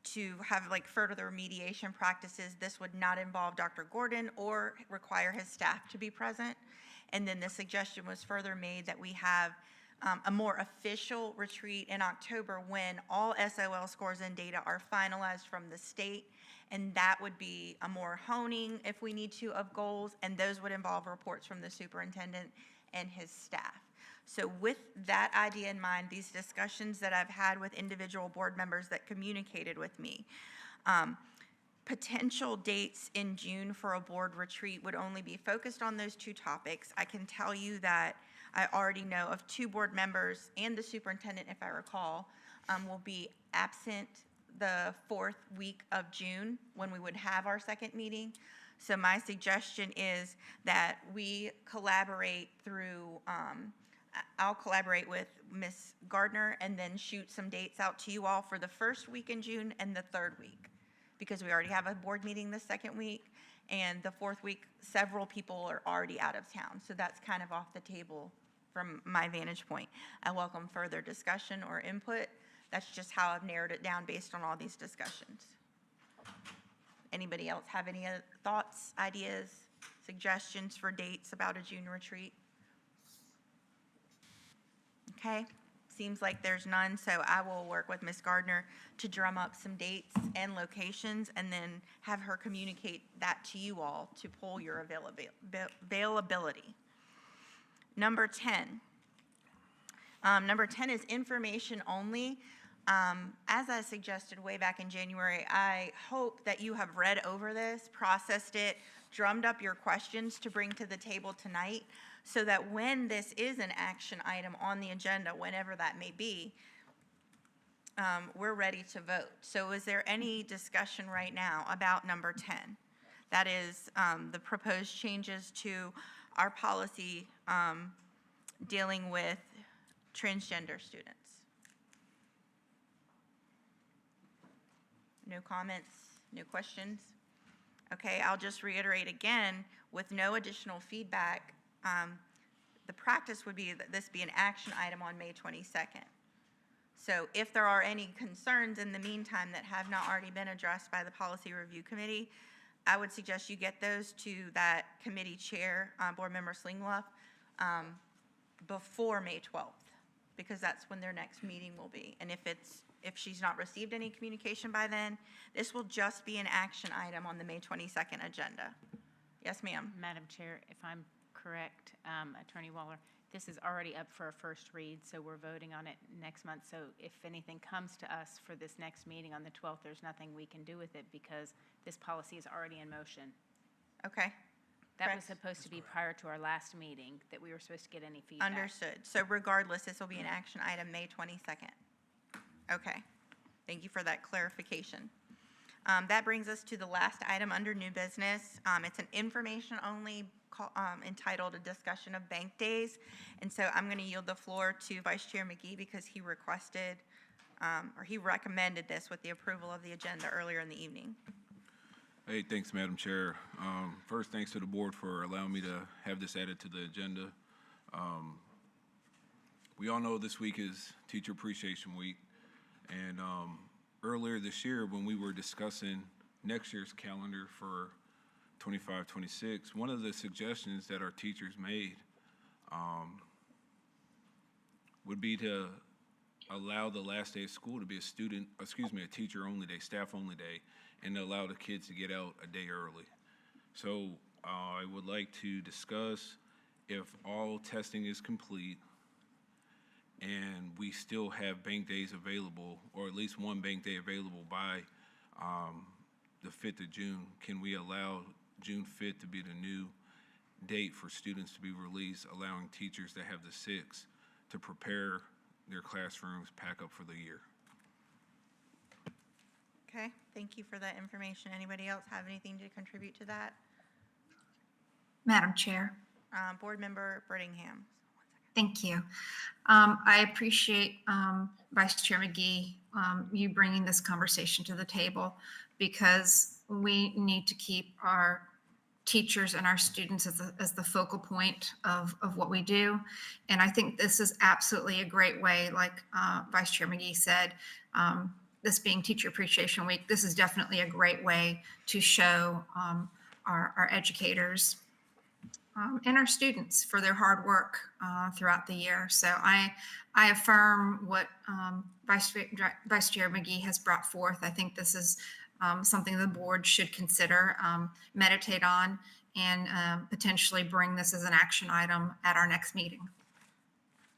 to have like further remediation practices. This would not involve Dr. Gordon or require his staff to be present. And then the suggestion was further made that we have a more official retreat in October when all SOL scores and data are finalized from the state. And that would be a more honing, if we need to, of goals. And those would involve reports from the superintendent and his staff. So with that idea in mind, these discussions that I've had with individual board members that communicated with me, potential dates in June for a board retreat would only be focused on those 2 topics. I can tell you that I already know of 2 board members and the superintendent, if I recall, will be absent the 4th week of June when we would have our second meeting. So my suggestion is that we collaborate through, I'll collaborate with Ms. Gardner and then shoot some dates out to you all for the 1st week in June and the 3rd week, because we already have a board meeting the 2nd week, and the 4th week, several people are already out of town. So that's kind of off the table from my vantage point. I welcome further discussion or input. That's just how I've narrowed it down based on all these discussions. Anybody else have any other thoughts, ideas, suggestions for dates about a June retreat? Okay, seems like there's none, so I will work with Ms. Gardner to drum up some dates and locations and then have her communicate that to you all to pull your availability. Number 10. Number 10 is information only. As I suggested way back in January, I hope that you have read over this, processed it, drummed up your questions to bring to the table tonight, so that when this is an action item on the agenda, whenever that may be, we're ready to vote. So is there any discussion right now about number 10? That is the proposed changes to our policy dealing with transgender students. No comments, no questions? Okay, I'll just reiterate again, with no additional feedback, the practice would be that this be an action item on May 22nd. So if there are any concerns in the meantime that have not already been addressed by the Policy Review Committee, I would suggest you get those to that committee chair, Board Member Slingloff, before May 12th, because that's when their next meeting will be. And if she's not received any communication by then, this will just be an action item on the May 22nd agenda. Yes, ma'am. Madam Chair, if I'm correct, Attorney Waller, this is already up for a first read, so we're voting on it next month. So if anything comes to us for this next meeting on the 12th, there's nothing we can do with it because this policy is already in motion. Okay. That Correct. was supposed to be prior to our last meeting, that we were supposed to get any feedback. Understood. So regardless, this will be an action item May 22nd. Okay. Thank you for that clarification. That brings us to the last item under new business. It's an information only entitled A Discussion of Bank Days. And so I'm going to yield the floor to Vice Chair McGee because he requested or he recommended this with the approval of the agenda earlier in the evening. Hey, thanks, Madam Chair. First, thanks to the board for allowing me to have this added to the agenda. We all know this week is Teacher Appreciation Week. And earlier this year, when we were discussing next year's calendar for 25-26, one of the suggestions that our teachers made would be to allow the last day of school to be a teacher only day, staff only day, and allow the kids to get out a day early. So I would like to discuss if all testing is complete and we still have bank days available, or at least one bank day available by the 5th of June, can we allow June 5th to be the new date for students to be released, allowing teachers that have the 6th to prepare their classrooms, pack up for the year? Okay, thank you for that information. Anybody else have anything to contribute to that? Madam Chair. Board Member Brittingham. Thank you. I appreciate Vice Chair McGee, you bringing this conversation to the table, because we need to keep our teachers and our students as the focal point of what we do. And I think this is absolutely a great way, like Vice Chair McGee said, this being Teacher Appreciation Week, this is definitely a great way to show our educators and our students for their hard work throughout the year. So I affirm what Vice Chair McGee has brought forth. I think this is something the board should consider, meditate on, and potentially bring this as an action item at our next meeting.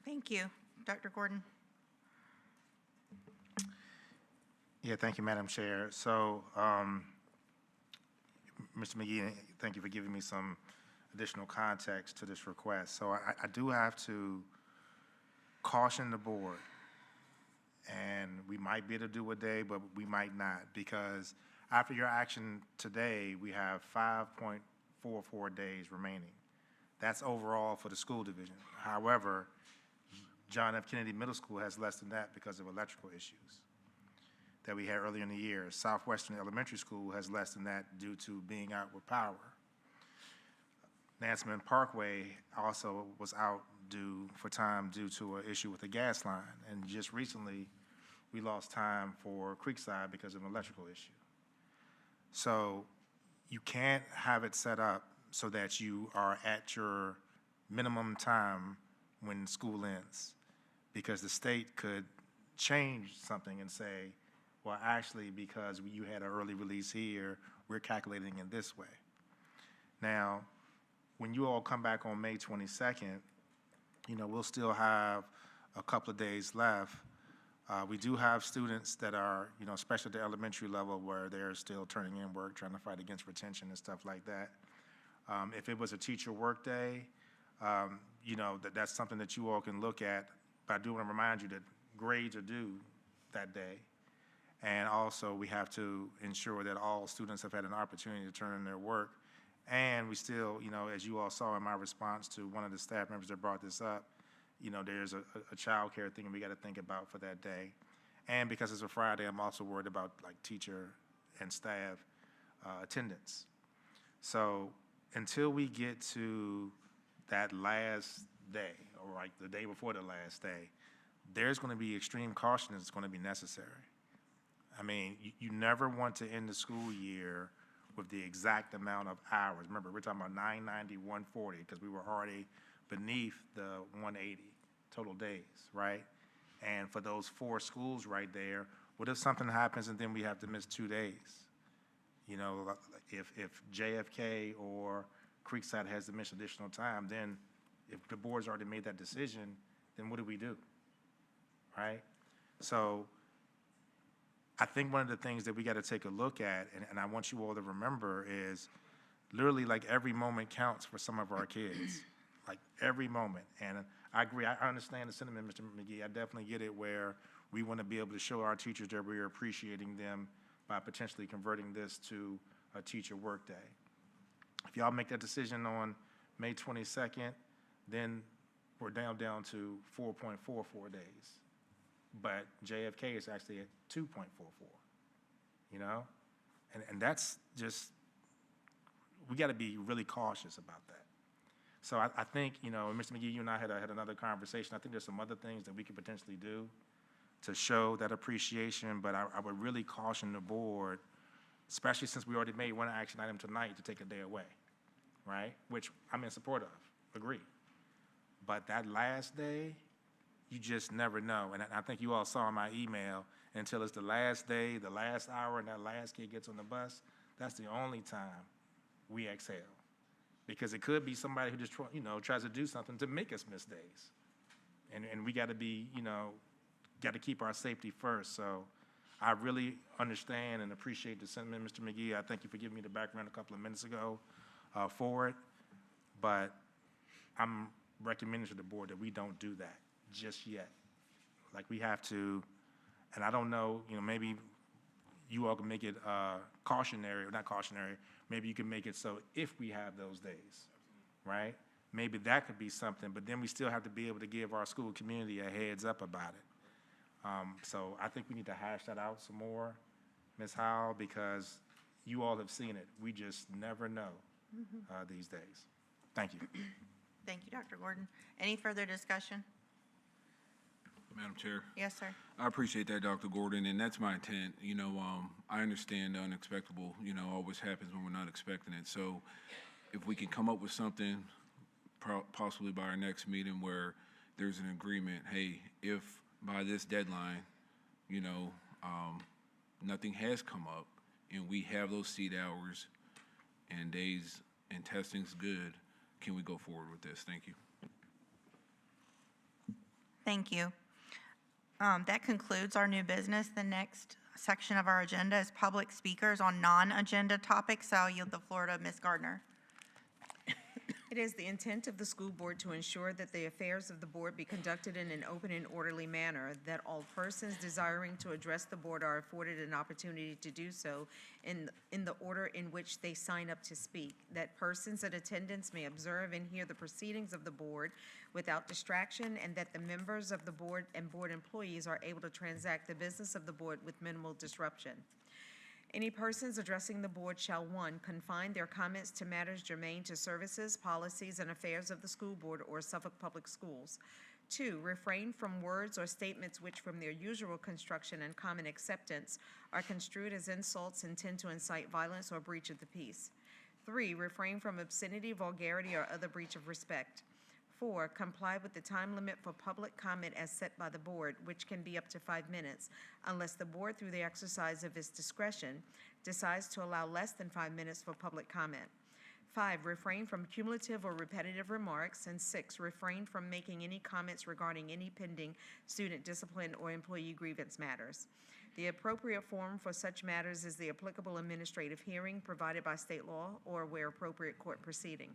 Thank you. Dr. Gordon. Yeah, thank you, Madam Chair. So, Mr. McGee, thank you for giving me some additional context to this request. So I do have to caution the board, and we might be able to do a day, but we might not, because after your action today, we have 5.44 days remaining. That's overall for the school division. However, John F. Kennedy Middle School has less than that because of electrical issues that we had earlier in the year. Southwestern Elementary School has less than that due to being out with power. Nansemond Parkway also was out for time due to an issue with the gas line. And just recently, we lost time for Creekside because of an electrical issue. So you can't have it set up so that you are at your minimum time when school ends, because the state could change something and say, well, actually, because you had an early release here, we're calculating it this way. Now, when you all come back on May 22nd, we'll still have a couple of days left. We do have students that are, especially at the elementary level, where they're still turning in work, trying to fight against retention and stuff like that. If it was a teacher work day, that's something that you all can look at. But I do want to remind you that grades are due that day. And also, we have to ensure that all students have had an opportunity to turn in their work. And we still, as you all saw in my response to one of the staff members that brought this up, there's a child care thing we got to think about for that day. And because it's a Friday, I'm also worried about teacher and staff attendance. So until we get to that last day, or the day before the last day, there's going to be extreme caution that's going to be necessary. I mean, you never want to end the school year with the exact amount of hours. Remember, we're talking about 990, 140, because we were already beneath the 180 total days, right? And for those 4 schools right there, what if something happens and then we have to miss 2 days? If JFK or Creekside has to miss additional time, then if the board's already made that decision, then what do we do, right? So I think one of the things that we got to take a look at, and I want you all to remember, is literally every moment counts for some of our kids, every moment. And I agree, I understand the sentiment, Mr. McGee. I definitely get it, where we want to be able to show our teachers that we are appreciating them by potentially converting this to a teacher workday. If y'all make that decision on May 22nd, then we're down to 4.44 days. But JFK is actually at 2.44, And that's just, we got to be really cautious about that. So I think, Mr. McGee, you and I had another conversation. I think there's some other things that we could potentially do to show that appreciation, but I would really caution the board, especially since we already made one action item tonight, to take a day away, right? Which I'm in support of, agree. But that last day, you just never know. And I think you all saw in my email, until it's the last day, the last hour, and that last kid gets on the bus, that's the only time we exhale. Because it could be somebody who just, tries to do something to make us miss days. And we got to be, got to keep our safety first. So I really understand and appreciate the sentiment, Mr. McGee. I thank you for giving me the background a couple of minutes ago for it. But I'm recommending to the board that we don't do that just yet. Like, we have to, and I don't know, maybe you all can make it cautionary, or not cautionary, maybe you can make it so if we have those days, right? Maybe that could be something, but then we still have to be able to give our school community a heads up about it. So I think we need to hash that out some more, Ms. Howell, because you all have seen it. We just never know these days. Thank you. Thank you, Dr. Gordon. Any further discussion? Madam Chair. Yes, sir. I appreciate that, Dr. Gordon, and that's my intent. I understand the unexpected, always happens when we're not expecting it. So if we can come up with something, possibly by our next meeting, where there's an agreement, hey, if by this deadline, nothing has come up and we have those seat hours and days and testing's good, can we go forward with this? Thank you. Thank you. That concludes our new business. The next section of our agenda is public speakers on non-agenda topics. So I'll yield the floor to Ms. Gardner. It is the intent of the school board to ensure that the affairs of the board be conducted in an open and orderly manner, that all persons desiring to address the board are afforded an opportunity to do so in the order in which they sign up to speak, that persons in attendance may observe and hear the proceedings of the board without distraction, and that the members of the board and board employees are able to transact the business of the board with minimal disruption. Any persons addressing the board shall, 1, confine their comments to matters germane to services, policies, and affairs of the school board or Suffolk Public Schools. 2, refrain from words or statements which from their usual construction and common acceptance are construed as insults, intend to incite violence or breach of the peace. 3, refrain from obscenity, vulgarity, or other breach of respect. 4, comply with the time limit for public comment as set by the board, which can be up to 5 minutes, unless the board, through the exercise of its discretion, decides to allow less than 5 minutes for public comment. 5, refrain from cumulative or repetitive remarks. And 6, refrain from making any comments regarding any pending student discipline or employee grievance matters. The appropriate forum for such matters is the applicable administrative hearing provided by state law or, where appropriate, court proceeding.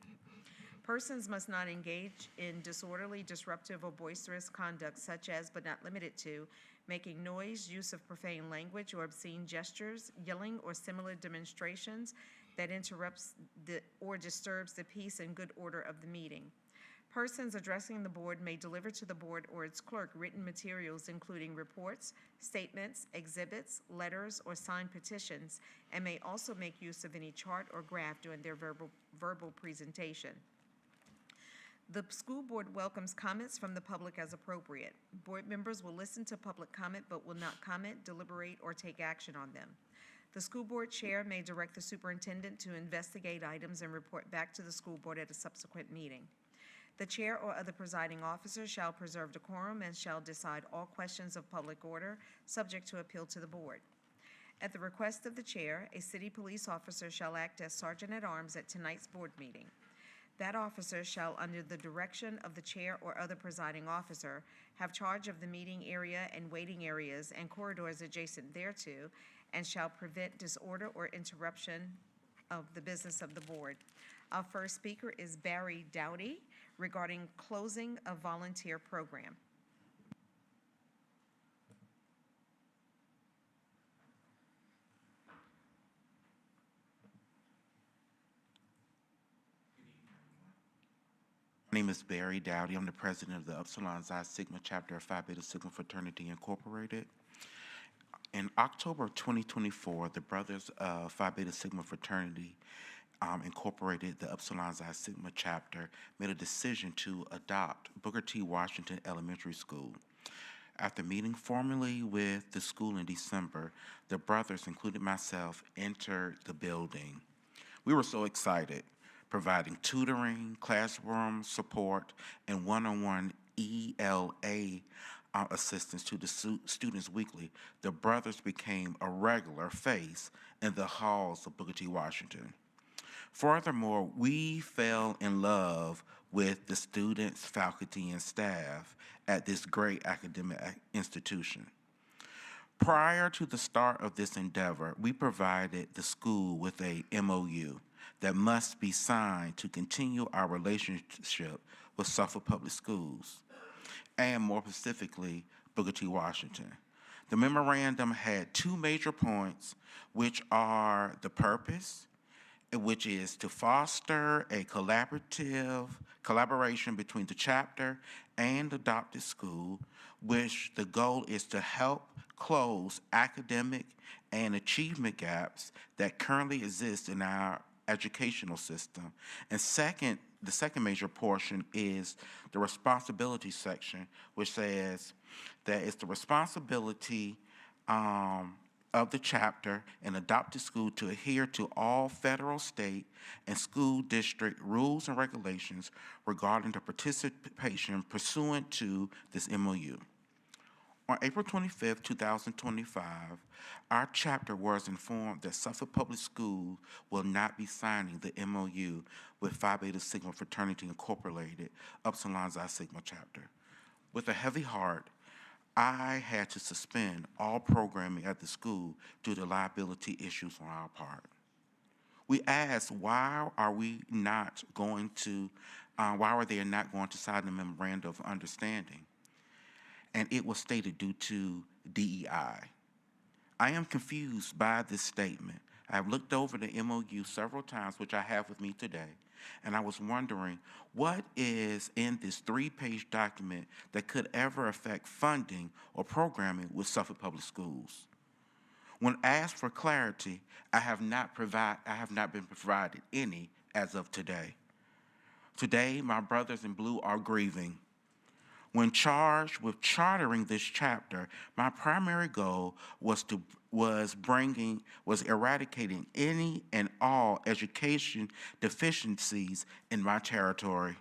Persons must not engage in disorderly, disruptive, or boisterous conduct such as, but not limited to, making noise, use of profane language or obscene gestures, yelling, or similar demonstrations that interrupts or disturbs the peace and good order of the meeting. Persons addressing the board may deliver to the board or its clerk written materials including reports, statements, exhibits, letters, or signed petitions, and may also make use of any chart or graph during their verbal presentation. The school board welcomes comments from the public as appropriate. Board members will listen to public comment but will not comment, deliberate, or take action on them. The school board chair may direct the superintendent to investigate items and report back to the school board at a subsequent meeting. The chair or other presiding officer shall preserve decorum and shall decide all questions of public order subject to appeal to the board. At the request of the chair, a city police officer shall act as sergeant-at-arms at tonight's board meeting. That officer shall, under the direction of the chair or other presiding officer, have charge of the meeting area and waiting areas and corridors adjacent thereto, and shall prevent disorder or interruption of the business of the board. Our first speaker is Barry Dowdy regarding closing of volunteer program. My name is Barry Dowdy. I'm the president of the Upsilon Xi Sigma chapter of Phi Beta Sigma Fraternity Incorporated. In October of 2024, the Brothers of Phi Beta Sigma Fraternity Incorporated, the Upsilon Xi Sigma chapter, made a decision to adopt Booker T. Washington Elementary School. After meeting formally with the school in December, the brothers, including myself, entered the building. We were so excited, providing tutoring, classroom support, and one-on-one ELA assistance to the students weekly, the brothers became a regular face in the halls of Booker T. Washington. Furthermore, we fell in love with the students, faculty, and staff at this great academic institution. Prior to the start of this endeavor, we provided the school with a MOU that must be signed to continue our relationship with Suffolk Public Schools, and more specifically, Booker T. Washington. The memorandum had two major points, which are the purpose, which is to foster a collaboration between the chapter and the adopted school, which the goal is to help close academic and achievement gaps that currently exist in our educational system. And second, the second major portion is the responsibility section, which says that it's the responsibility of the chapter and adopted school to adhere to all federal, state, and school district rules and regulations regarding the participation pursuant to this MOU. On April 25th, 2025, our chapter was informed that Suffolk Public Schools will not be signing the MOU with Phi Beta Sigma Fraternity Incorporated, Upsilon Xi Sigma chapter. With a heavy heart, I had to suspend all programming at the school due to liability issues on our part. We asked, why are they not going to sign the memorandum of understanding? And it was stated due to DEI. I am confused by this statement. I've looked over the MOU several times, which I have with me today, and I was wondering what is in this 3-page document that could ever affect funding or programming with Suffolk Public Schools. When asked for clarity, I have not been provided any as of today. Today, my brothers in blue are grieving. When charged with chartering this chapter, my primary goal was eradicating any and all education deficiencies in my territory.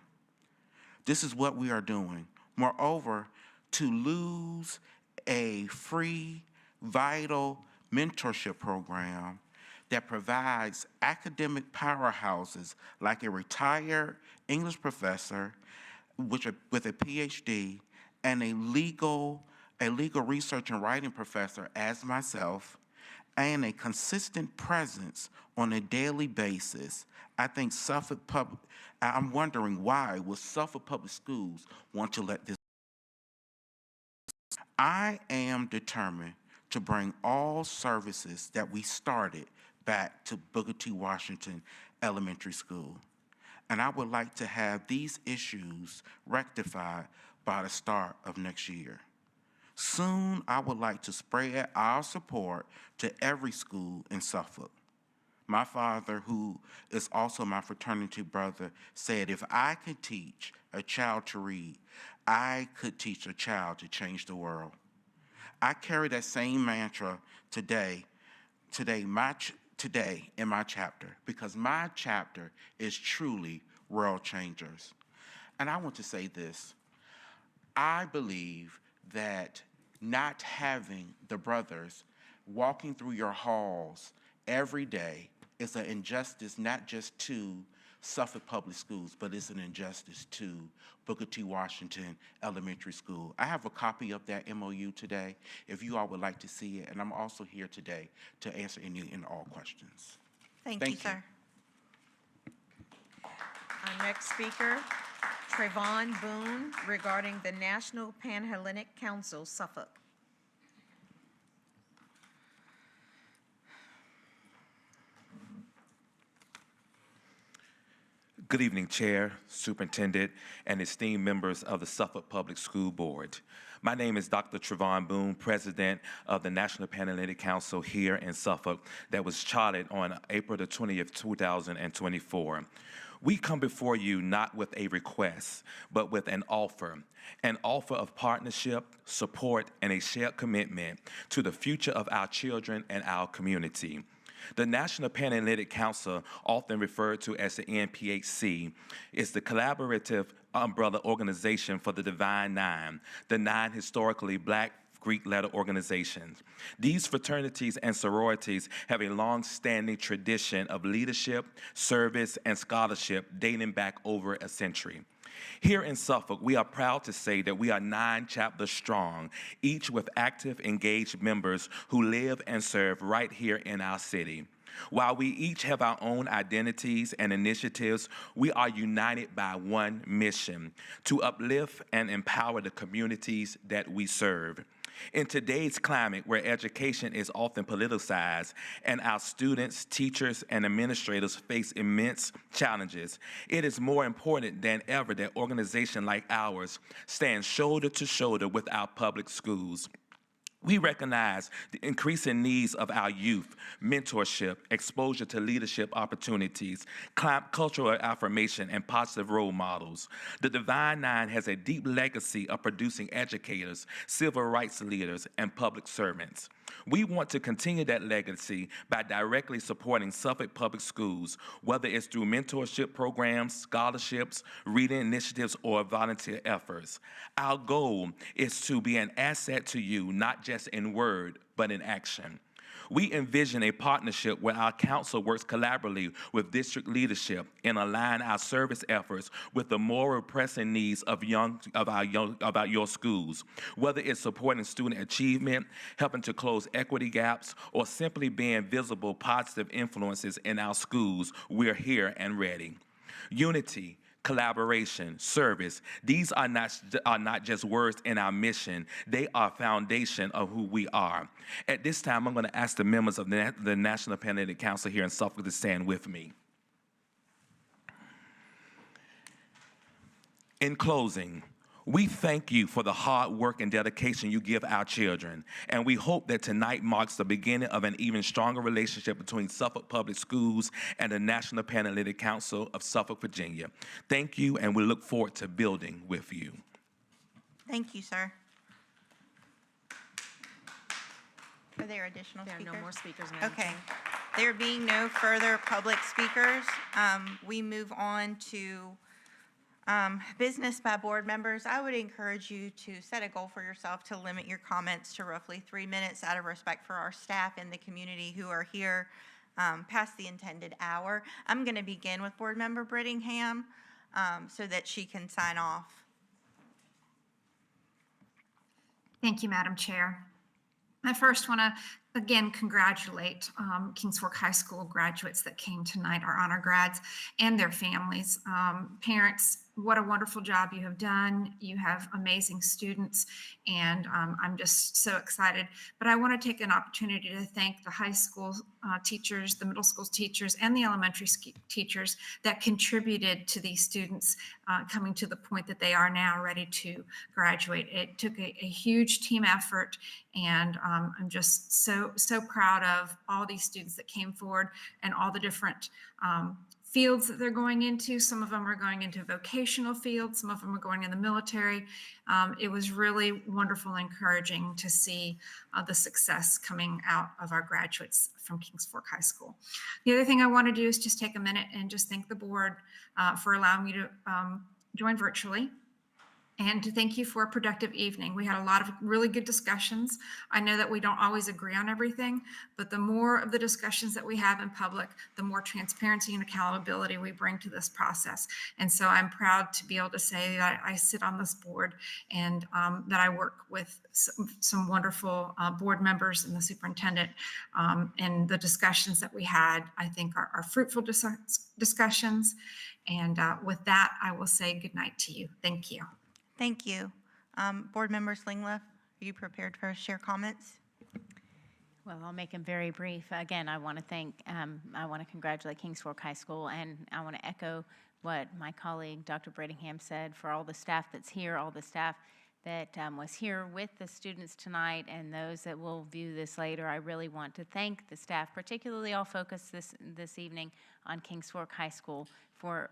This is what we are doing. Moreover, to lose a free, vital mentorship program that provides academic powerhouses like a retired English professor with a PhD and a legal research and writing professor as myself, and a consistent presence on a daily basis. I'm wondering why would Suffolk Public Schools want to let this? I am determined to bring all services that we started back to Booker T. Washington Elementary School. And I would like to have these issues rectified by the start of next year. Soon, I would like to spread our support to every school in Suffolk. My father, who is also my fraternity brother, said if I could teach a child to read, I could teach a child to change the world. I carry that same mantra today in my chapter, because my chapter is truly world changers. And I want to say this. I believe that not having the brothers walking through your halls every day is an injustice, not just to Suffolk Public Schools, but it's an injustice to Booker T. Washington Elementary School. I have a copy of that MOU today, if you all would like to see it, and I'm also here today to answer any and all questions. Thank you, sir. Our next speaker, Trayvon Boone, regarding the National Panhellenic Council, Suffolk. Good evening, Chair, Superintendent, and esteemed members of the Suffolk Public School Board. My name is Dr. Trayvon Boone, President of the National Panhellenic Council here in Suffolk that was chartered on April the 20th, 2024. We come before you not with a request, but with an offer of partnership, support, and a shared commitment to the future of our children and our community. The National Panhellenic Council, often referred to as the NPHC, is the collaborative umbrella organization for the Divine Nine, the 9 historically Black Greek letter organizations. These fraternities and sororities have a long-standing tradition of leadership, service, and scholarship dating back over a century. Here in Suffolk, we are proud to say that we are 9 chapters strong, each with active, engaged members who live and serve right here in our city. While we each have our own identities and initiatives, we are united by one mission: to uplift and empower the communities that we serve. In today's climate, where education is often politicized and our students, teachers, and administrators face immense challenges, it is more important than ever that organizations like ours stand shoulder to shoulder with our public schools. We recognize the increasing needs of our youth: mentorship, exposure to leadership opportunities, cultural affirmation, and positive role models. The Divine Nine has a deep legacy of producing educators, civil rights leaders, and public servants. We want to continue that legacy by directly supporting Suffolk Public Schools, whether it's through mentorship programs, scholarships, reading initiatives, or volunteer efforts. Our goal is to be an asset to you, not just in word, but in action. We envision a partnership where our council works collaboratively with district leadership and align our service efforts with the more pressing needs of your schools. Whether it's supporting student achievement, helping to close equity gaps, or simply being visible positive influences in our schools, we're here and ready. Unity, collaboration, service, these are not just words in our mission. They are foundation of who we are. At this time, I'm going to ask the members of the National Panhellenic Council here in Suffolk to stand with me. In closing, we thank you for the hard work and dedication you give our children, and we hope that tonight marks the beginning of an even stronger relationship between Suffolk Public Schools and the National Panhellenic Council of Suffolk, Virginia. Thank you, and we look forward to building with you. Thank you, sir. Are there additional speakers? There are no more speakers, Madam Okay. Chair. There being no further public speakers, we move on to business by board members. I would encourage you to set a goal for yourself to limit your comments to roughly 3 minutes out of respect for our staff and the community who are here past the intended hour. I'm going to begin with Board Member Brittingham so that she can sign off. Thank you, Madam Chair. I first want to again congratulate Kings Fork High School graduates that came tonight, our honor grads, and their families. Parents, what a wonderful job you have done. You have amazing students, and I'm just so excited. But I want to take an opportunity to thank the high school teachers, the middle school teachers, and the elementary teachers that contributed to these students coming to the point that they are now ready to graduate. It took a huge team effort, and I'm just so proud of all these students that came forward and all the different fields that they're going into. Some of them are going into vocational fields. Some of them are going in the military. It was really wonderful and encouraging to see the success coming out of our graduates from Kings Fork High School. The other thing I want to do is just take a minute and just thank the board for allowing me to join virtually, and to thank you for a productive evening. We had a lot of really good discussions. I know that we don't always agree on everything, but the more of the discussions that we have in public, the more transparency and accountability we bring to this process. And so I'm proud to be able to say that I sit on this board and that I work with some wonderful board members and the superintendent. And the discussions that we had, I think, are fruitful discussions. And with that, I will say good night to you. Thank you. Thank you. Board Member Slingleff, are you prepared for share comments? Well, I'll make them very brief. Again, I want to congratulate Kings Fork High School, and I want to echo what my colleague, Dr. Brittingham, said for all the staff that's here, all the staff that was here with the students tonight, and those that will view this later. I really want to thank the staff, particularly I'll focus this evening on Kings Fork High School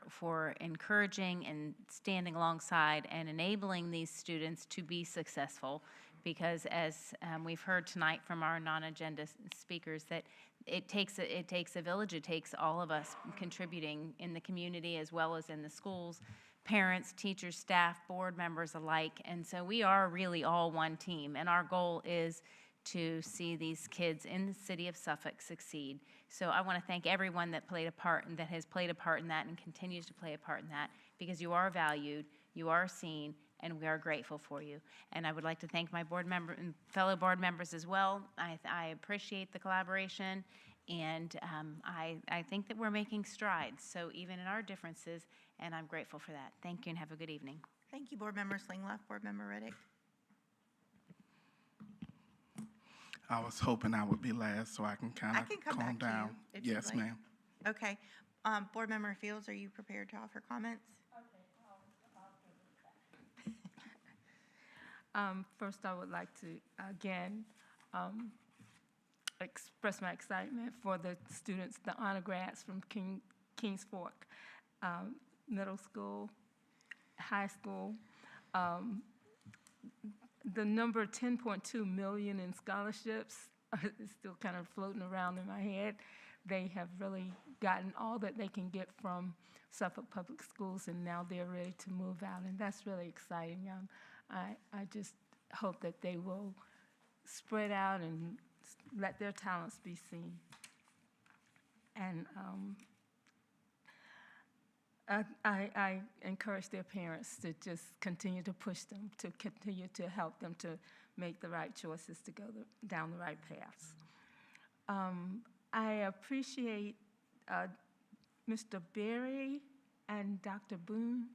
for encouraging and standing alongside and enabling these students to be successful, because as we've heard tonight from our non-agenda speakers, that it takes a village. It takes all of us contributing in the community as well as in the schools parents, teachers, staff, board members alike. And so we are really all one team, and our goal is to see these kids in the city of Suffolk succeed. So I want to thank everyone that played a part and that has played a part in that and continues to play a part in that, because you are valued, you are seen, and we are grateful for you. And I would like to thank my board member and fellow board members as well. I appreciate the collaboration, and I think that we're making strides, so even in our differences, and I'm grateful for that. Thank you and have a good evening. Thank you, Board Member Slingloff. Board Member Reddick. I was hoping I would be last so I can kind I of can come calm back to down. you if you'd Yes, like. ma'am. Okay. Board Member Fields, are you prepared to offer comments? First, I would like to, again, express my excitement for the students, the honor grads from Kings Fork Middle School, high school. The number 10.2 million in scholarships is still kind of floating around in my head. They have really gotten all that they can get from Suffolk Public Schools, and now they're ready to move out, and that's really exciting. I just hope that they will spread out and let their talents be seen. And I encourage their parents to just continue to push them, to continue to help them to make the right choices, to go down the right paths. I appreciate Mr. Berry and Dr. Boone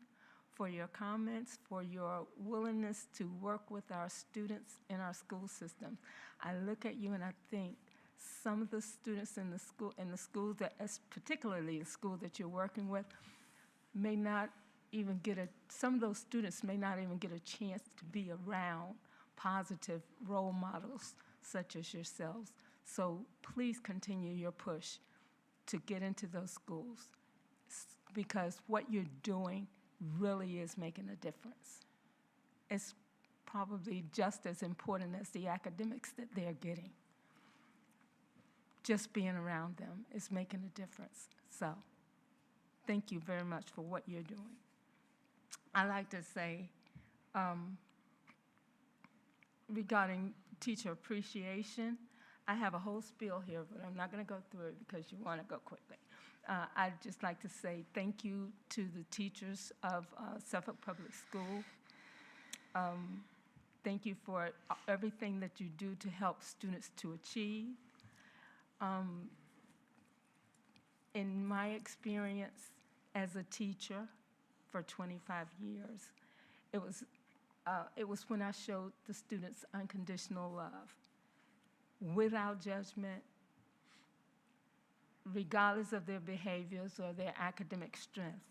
for your comments, for your willingness to work with our students in our school system. I look at you and I think some of the students in the school that, particularly the school that you're working with, may not even some of those students may not even get a chance to be around positive role models such as yourselves. So please continue your push to get into those schools, because what you're doing really is making a difference. It's probably just as important as the academics that they're getting. Just being around them is making a difference. So thank you very much for what you're doing. I like to say, regarding teacher appreciation, I have a whole spiel here, but I'm not going to go through it because you want to go quickly. I'd just like to say thank you to the teachers of Suffolk Public School. Thank you for everything that you do to help students to achieve. In my experience as a teacher for 25 years, it was when I showed the students unconditional love, without judgment, regardless of their behaviors or their academic strength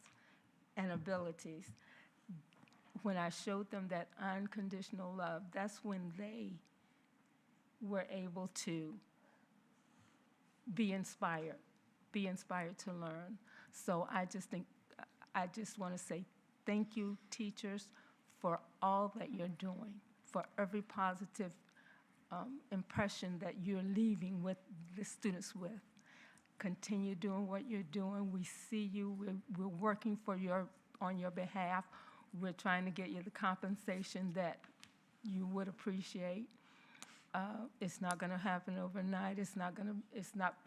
and abilities. When I showed them that unconditional love, that's when they were able to be inspired to learn. So I just want to say thank you, teachers, for all that you're doing, for every positive impression that you're leaving with the students with. Continue doing what you're doing. We see you. We're working on your behalf. We're trying to get you the compensation that you would appreciate. It's not going to happen overnight. It's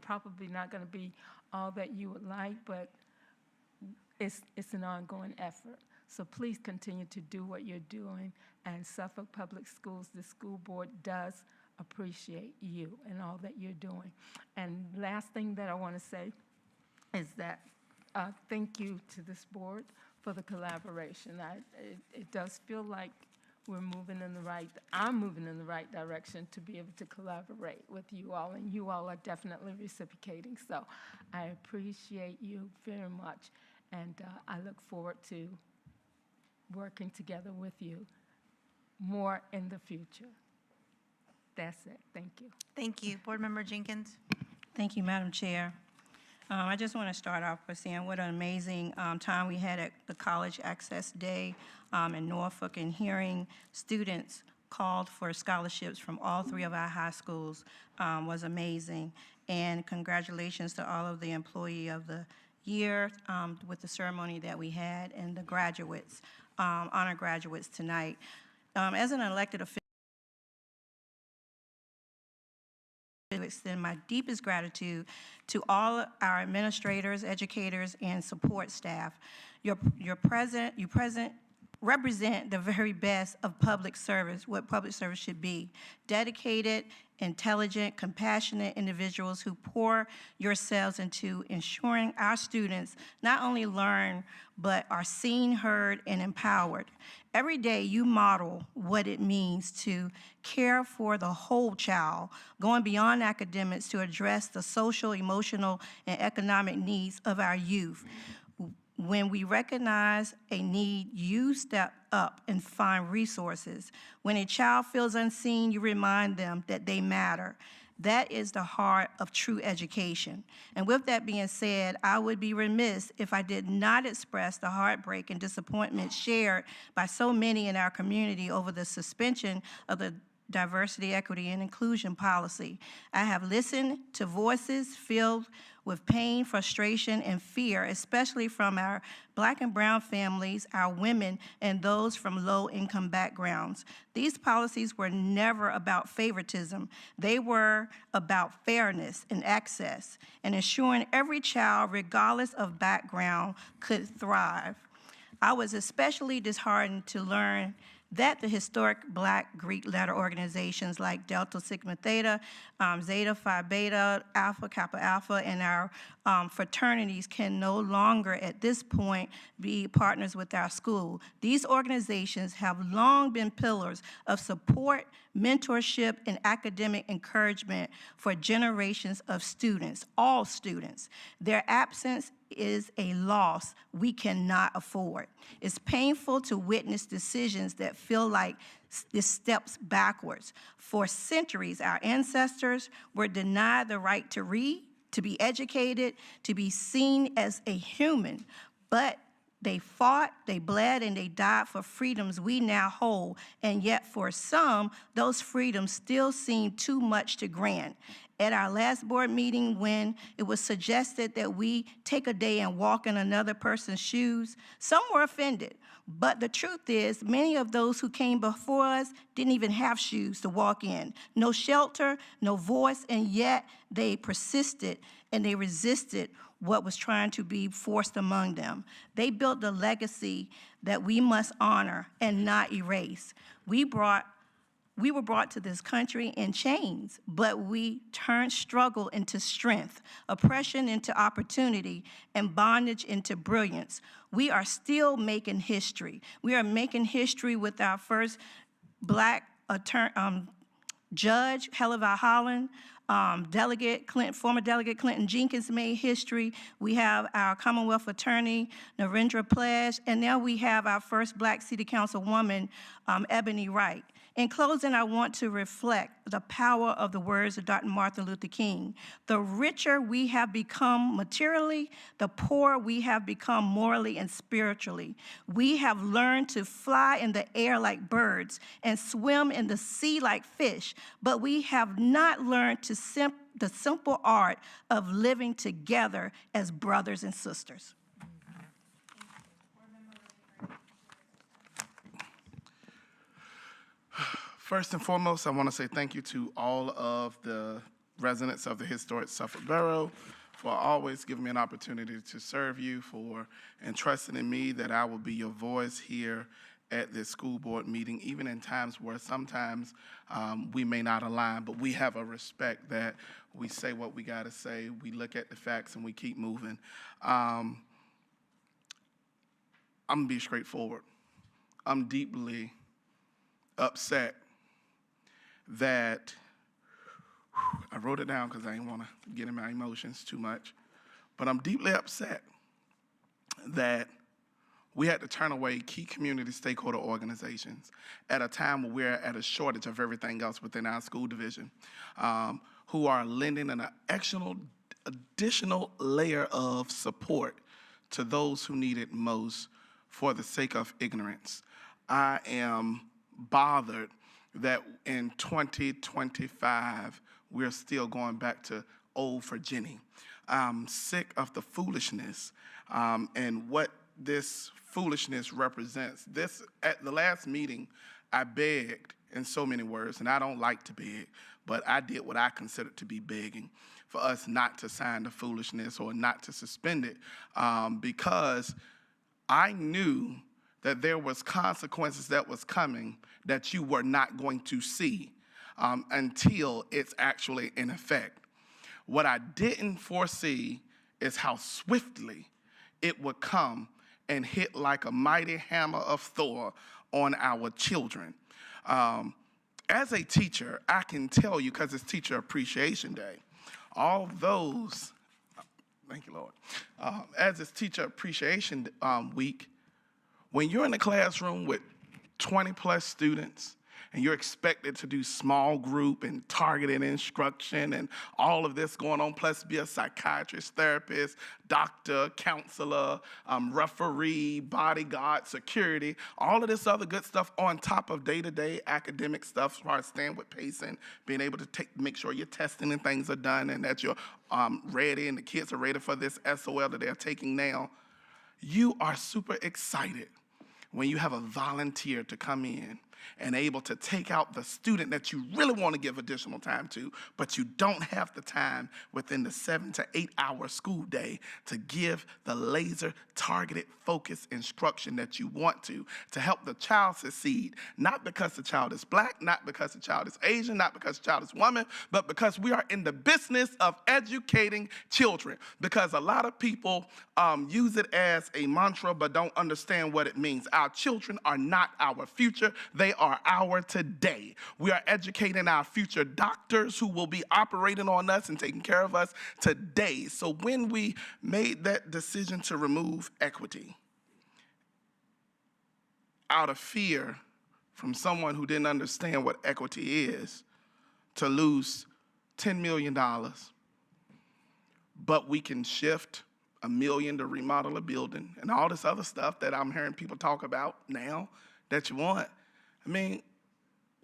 probably not going to be all that you would like, but it's an ongoing effort. So please continue to do what you're doing. And Suffolk Public Schools, the school board, does appreciate you and all that you're doing. And last thing that I want to say is that thank you to this board for the collaboration. It does feel like I'm moving in the right direction to be able to collaborate with you all, and you all are definitely reciprocating. So I appreciate you very much, and I look forward to working together with you more in the future. That's it. Thank you. Thank you. Board Member Jenkins. Thank you, Madam Chair. I just want to start off by saying what an amazing time we had at the College Access Day in Norfolk, and hearing students called for scholarships from all three of our high schools was amazing. And congratulations to all of the employee of the year with the ceremony that we had and the graduates, honor graduates tonight. As an elected official, to extend my deepest gratitude to all our administrators, educators, and support staff. You represent the very best of public service, what public service should be. Dedicated, intelligent, compassionate individuals who pour yourselves into ensuring our students not only learn, but are seen, heard, and empowered. Every day you model what it means to care for the whole child, going beyond academics to address the social, emotional, and economic needs of our youth. When we recognize a need, you step up and find resources. When a child feels unseen, you remind them that they matter. That is the heart of true education. And with that being said, I would be remiss if I did not express the heartbreak and disappointment shared by so many in our community over the suspension of the diversity, equity, and inclusion policy. I have listened to voices filled with pain, frustration, and fear, especially from our Black and brown families, our women, and those from low-income backgrounds. These policies were never about favoritism. They were about fairness and access, and ensuring every child, regardless of background, could thrive. I was especially disheartened to learn that the historic Black Greek letter organizations like Delta Sigma Theta, Zeta Phi Beta, Alpha Kappa Alpha, and our fraternities can no longer at this point be partners with our school. These organizations have long been pillars of support, mentorship, and academic encouragement for generations of students, all students. Their absence is a loss we cannot afford. It's painful to witness decisions that feel like steps backwards. For centuries, our ancestors were denied the right to read, to be educated, to be seen as a human, but they fought, they bled, and they died for freedoms we now hold, and yet for some, those freedoms still seem too much to grant. At our last board meeting, when it was suggested that we take a day and walk in another person's shoes, some were offended. But the truth is, many of those who came before us didn't even have shoes to walk in. No shelter, no voice, and yet they persisted and they resisted what was trying to be forced among them. They built a legacy that we must honor and not erase. We were brought to this country in chains, but we turned struggle into strength, oppression into opportunity, and bondage into brilliance. We are still making history. We are making history with our first Black judge, Helena Holland. Former Delegate Clinton Jenkins made history. We have our Commonwealth Attorney, Narendra Pledge, and now we have our first Black City Councilwoman, Ebony Wright. In closing, I want to reflect the power of the words of Dr. Martin Luther King. The richer we have become materially, the poorer we have become morally and spiritually. We have learned to fly in the air like birds and swim in the sea like fish, but we have not learned the simple art of living together as brothers and sisters. First and foremost, I want to say thank you to all of the residents of the historic Suffolk Borough for always giving me an opportunity to serve you, for entrusting in me that I will be your voice here at this school board meeting, even in times where sometimes we may not align, but we have a respect that we say what we got to say, we look at the facts, and we keep moving. I'm going to be straightforward. I'm deeply upset that, I wrote it down because I didn't want to get in my emotions too much, but I'm deeply upset that we had to turn away key community stakeholder organizations at a time where we're at a shortage of everything else within our school division, who are lending an additional layer of support to those who need it most for the sake of ignorance. I am bothered that in 2025, we're still going back to old Virginia. I'm sick of the foolishness and what this foolishness represents. At the last meeting, I begged in so many words, and I don't like to beg, but I did what I considered to be begging for us not to sign the foolishness or not to suspend it because I knew that there was consequences that was coming that you were not going to see until it's actually in effect. What I didn't foresee is how swiftly it would come and hit like a mighty hammer of Thor on our children. As a teacher, I can tell you, because it's Teacher Appreciation Day, all those, thank you, Lord, as it's Teacher Appreciation Week, when you're in the classroom with 20 plus students and you're expected to do small group and targeted instruction and all of this going on, plus be a psychiatrist, therapist, doctor, counselor, referee, bodyguard, security, all of this other good stuff on top of day-to-day academic stuff as far as staying with pace and being able to make sure your testing and things are done and that you're ready and the kids are ready for this SOL that they're taking now. You are super excited when you have a volunteer to come in and able to take out the student that you really want to give additional time to, but you don't have the time within the 7 to 8 hour school day to give the laser targeted focused instruction that you want to help the child succeed, not because the child is black, not because the child is Asian, not because the child is woman, but because we are in the business of educating children. Because a lot of people use it as a mantra but don't understand what it means. Our children are not our future. They are our today. We are educating our future doctors who will be operating on us and taking care of us today. So when we made that decision to remove equity out of fear from someone who didn't understand what equity is, to lose $10 million, but we can shift $1 million to remodel a building and all this other stuff that I'm hearing people talk about now that you want. I mean,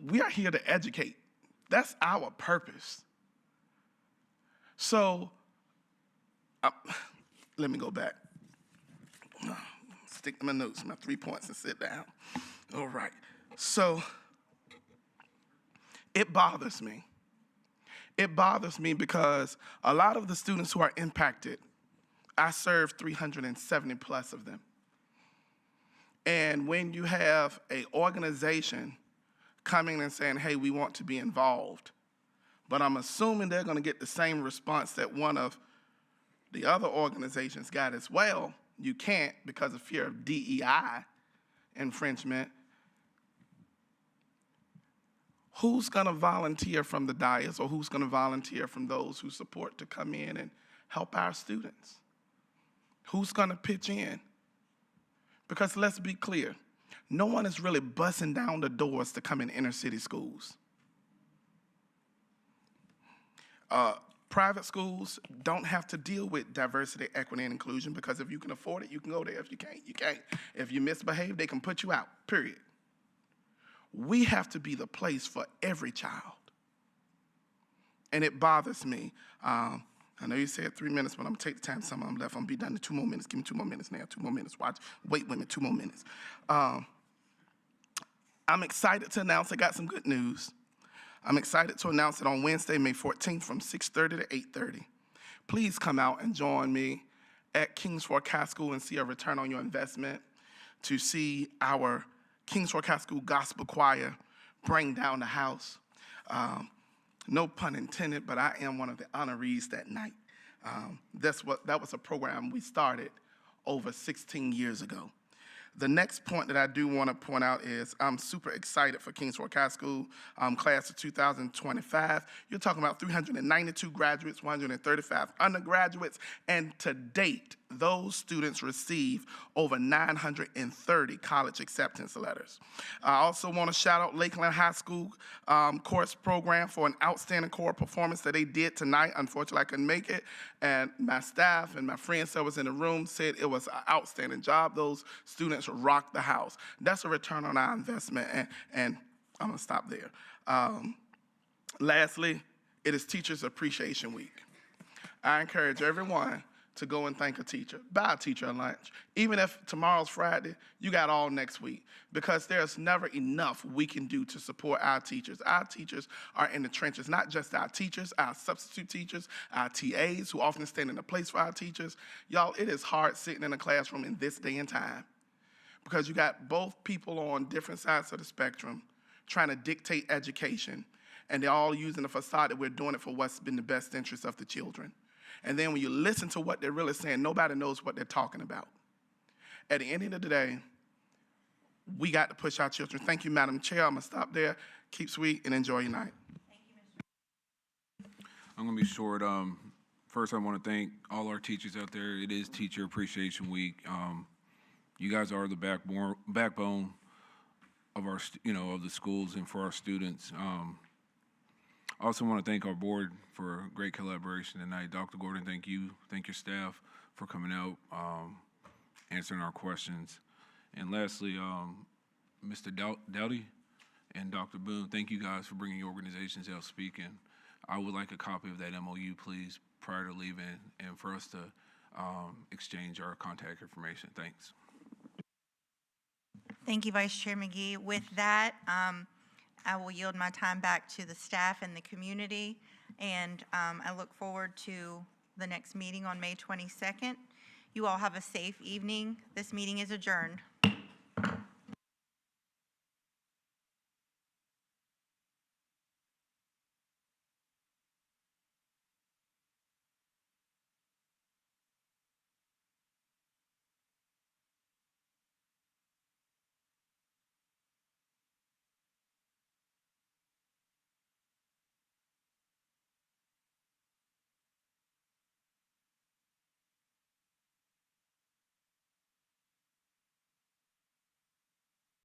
we are here to educate. That's our purpose. So, let me go back. Stick to my notes, my 3 points, and sit down. All right. So, it bothers me. It bothers me because a lot of the students who are impacted, I serve 370 plus of them. And when you have an organization coming and saying, hey, we want to be involved, but I'm assuming they're going to get the same response that one of the other organizations got as well, you can't because of fear of DEI infringement. Who's going to volunteer from the dais, or who's going to volunteer from those who support to come in and help our students? Who's going to pitch in? Because let's be clear, no one is really busting down the doors to come in inner city schools. Private schools don't have to deal with diversity, equity, and inclusion because if you can afford it, you can go there. If you can't, you can't. If you misbehave, they can put you out, period. We have to be the place for every child. And it bothers me. I know you said 3 minutes, but I'm going to take the time. Some of them left. I'm going to be done in 2 more minutes. Give me 2 more minutes now. 2 more minutes. Watch. Wait, women, 2 more minutes. I'm excited to announce I got some good news. I'm excited to announce it on Wednesday, May 14th from 6:30 to 8:30. Please come out and join me at Kings Fork High School and see a return on your investment, to see our Kings Fork High School Gospel Choir bring down the house. No pun intended, but I am one of the honorees that night. That was a program we started over 16 years ago. The next point that I do want to point out is I'm super excited for Kings Fork High School, class of 2025. You're talking about 392 graduates, 135 undergraduates, and to date, those students receive over 930 college acceptance letters. I also want to shout out Lakeland High School course program for an outstanding core performance that they did tonight. Unfortunately, I couldn't make it, and my staff and my friends that was in the room said it was an outstanding job. Those students rocked the house. That's a return on our investment, and I'm going to stop there. Lastly, it is Teachers Appreciation Week. I encourage everyone to go and thank a teacher. Buy a teacher a lunch. Even if tomorrow's Friday, you got all next week, because there's never enough we can do to support our teachers. Our teachers are in the trenches, not just our teachers, our substitute teachers, our TAs who often stand in the place for our teachers. Y'all, it is hard sitting in a classroom in this day and time because you got both people on different sides of the spectrum trying to dictate education, and they're all using the facade that we're doing it for what's been the best interest of the children. And then when you listen to what they're really saying, nobody knows what they're talking about. At the end of the day, we got to push our children. Thank you, Madam Chair. I'm going to stop there. Keep sweet and enjoy your night. I'm going to be short. First, I want to thank all our teachers out there. It is Teacher Appreciation Week. You guys are the backbone of our, of the schools and for our students. I also want to thank our board for great collaboration tonight. Dr. Gordon, thank you. Thank your staff for coming out, answering our questions. And lastly, Mr. Dowdy and Dr. Boone, thank you guys for bringing your organizations out speaking. I would like a copy of that MOU, please, prior to leaving, and for us to exchange our contact information. Thanks. Thank you, Vice Chair McGee. With that, I will yield my time back to the staff and the community, and I look forward to the next meeting on May 22nd. You all have a safe evening. This meeting is adjourned.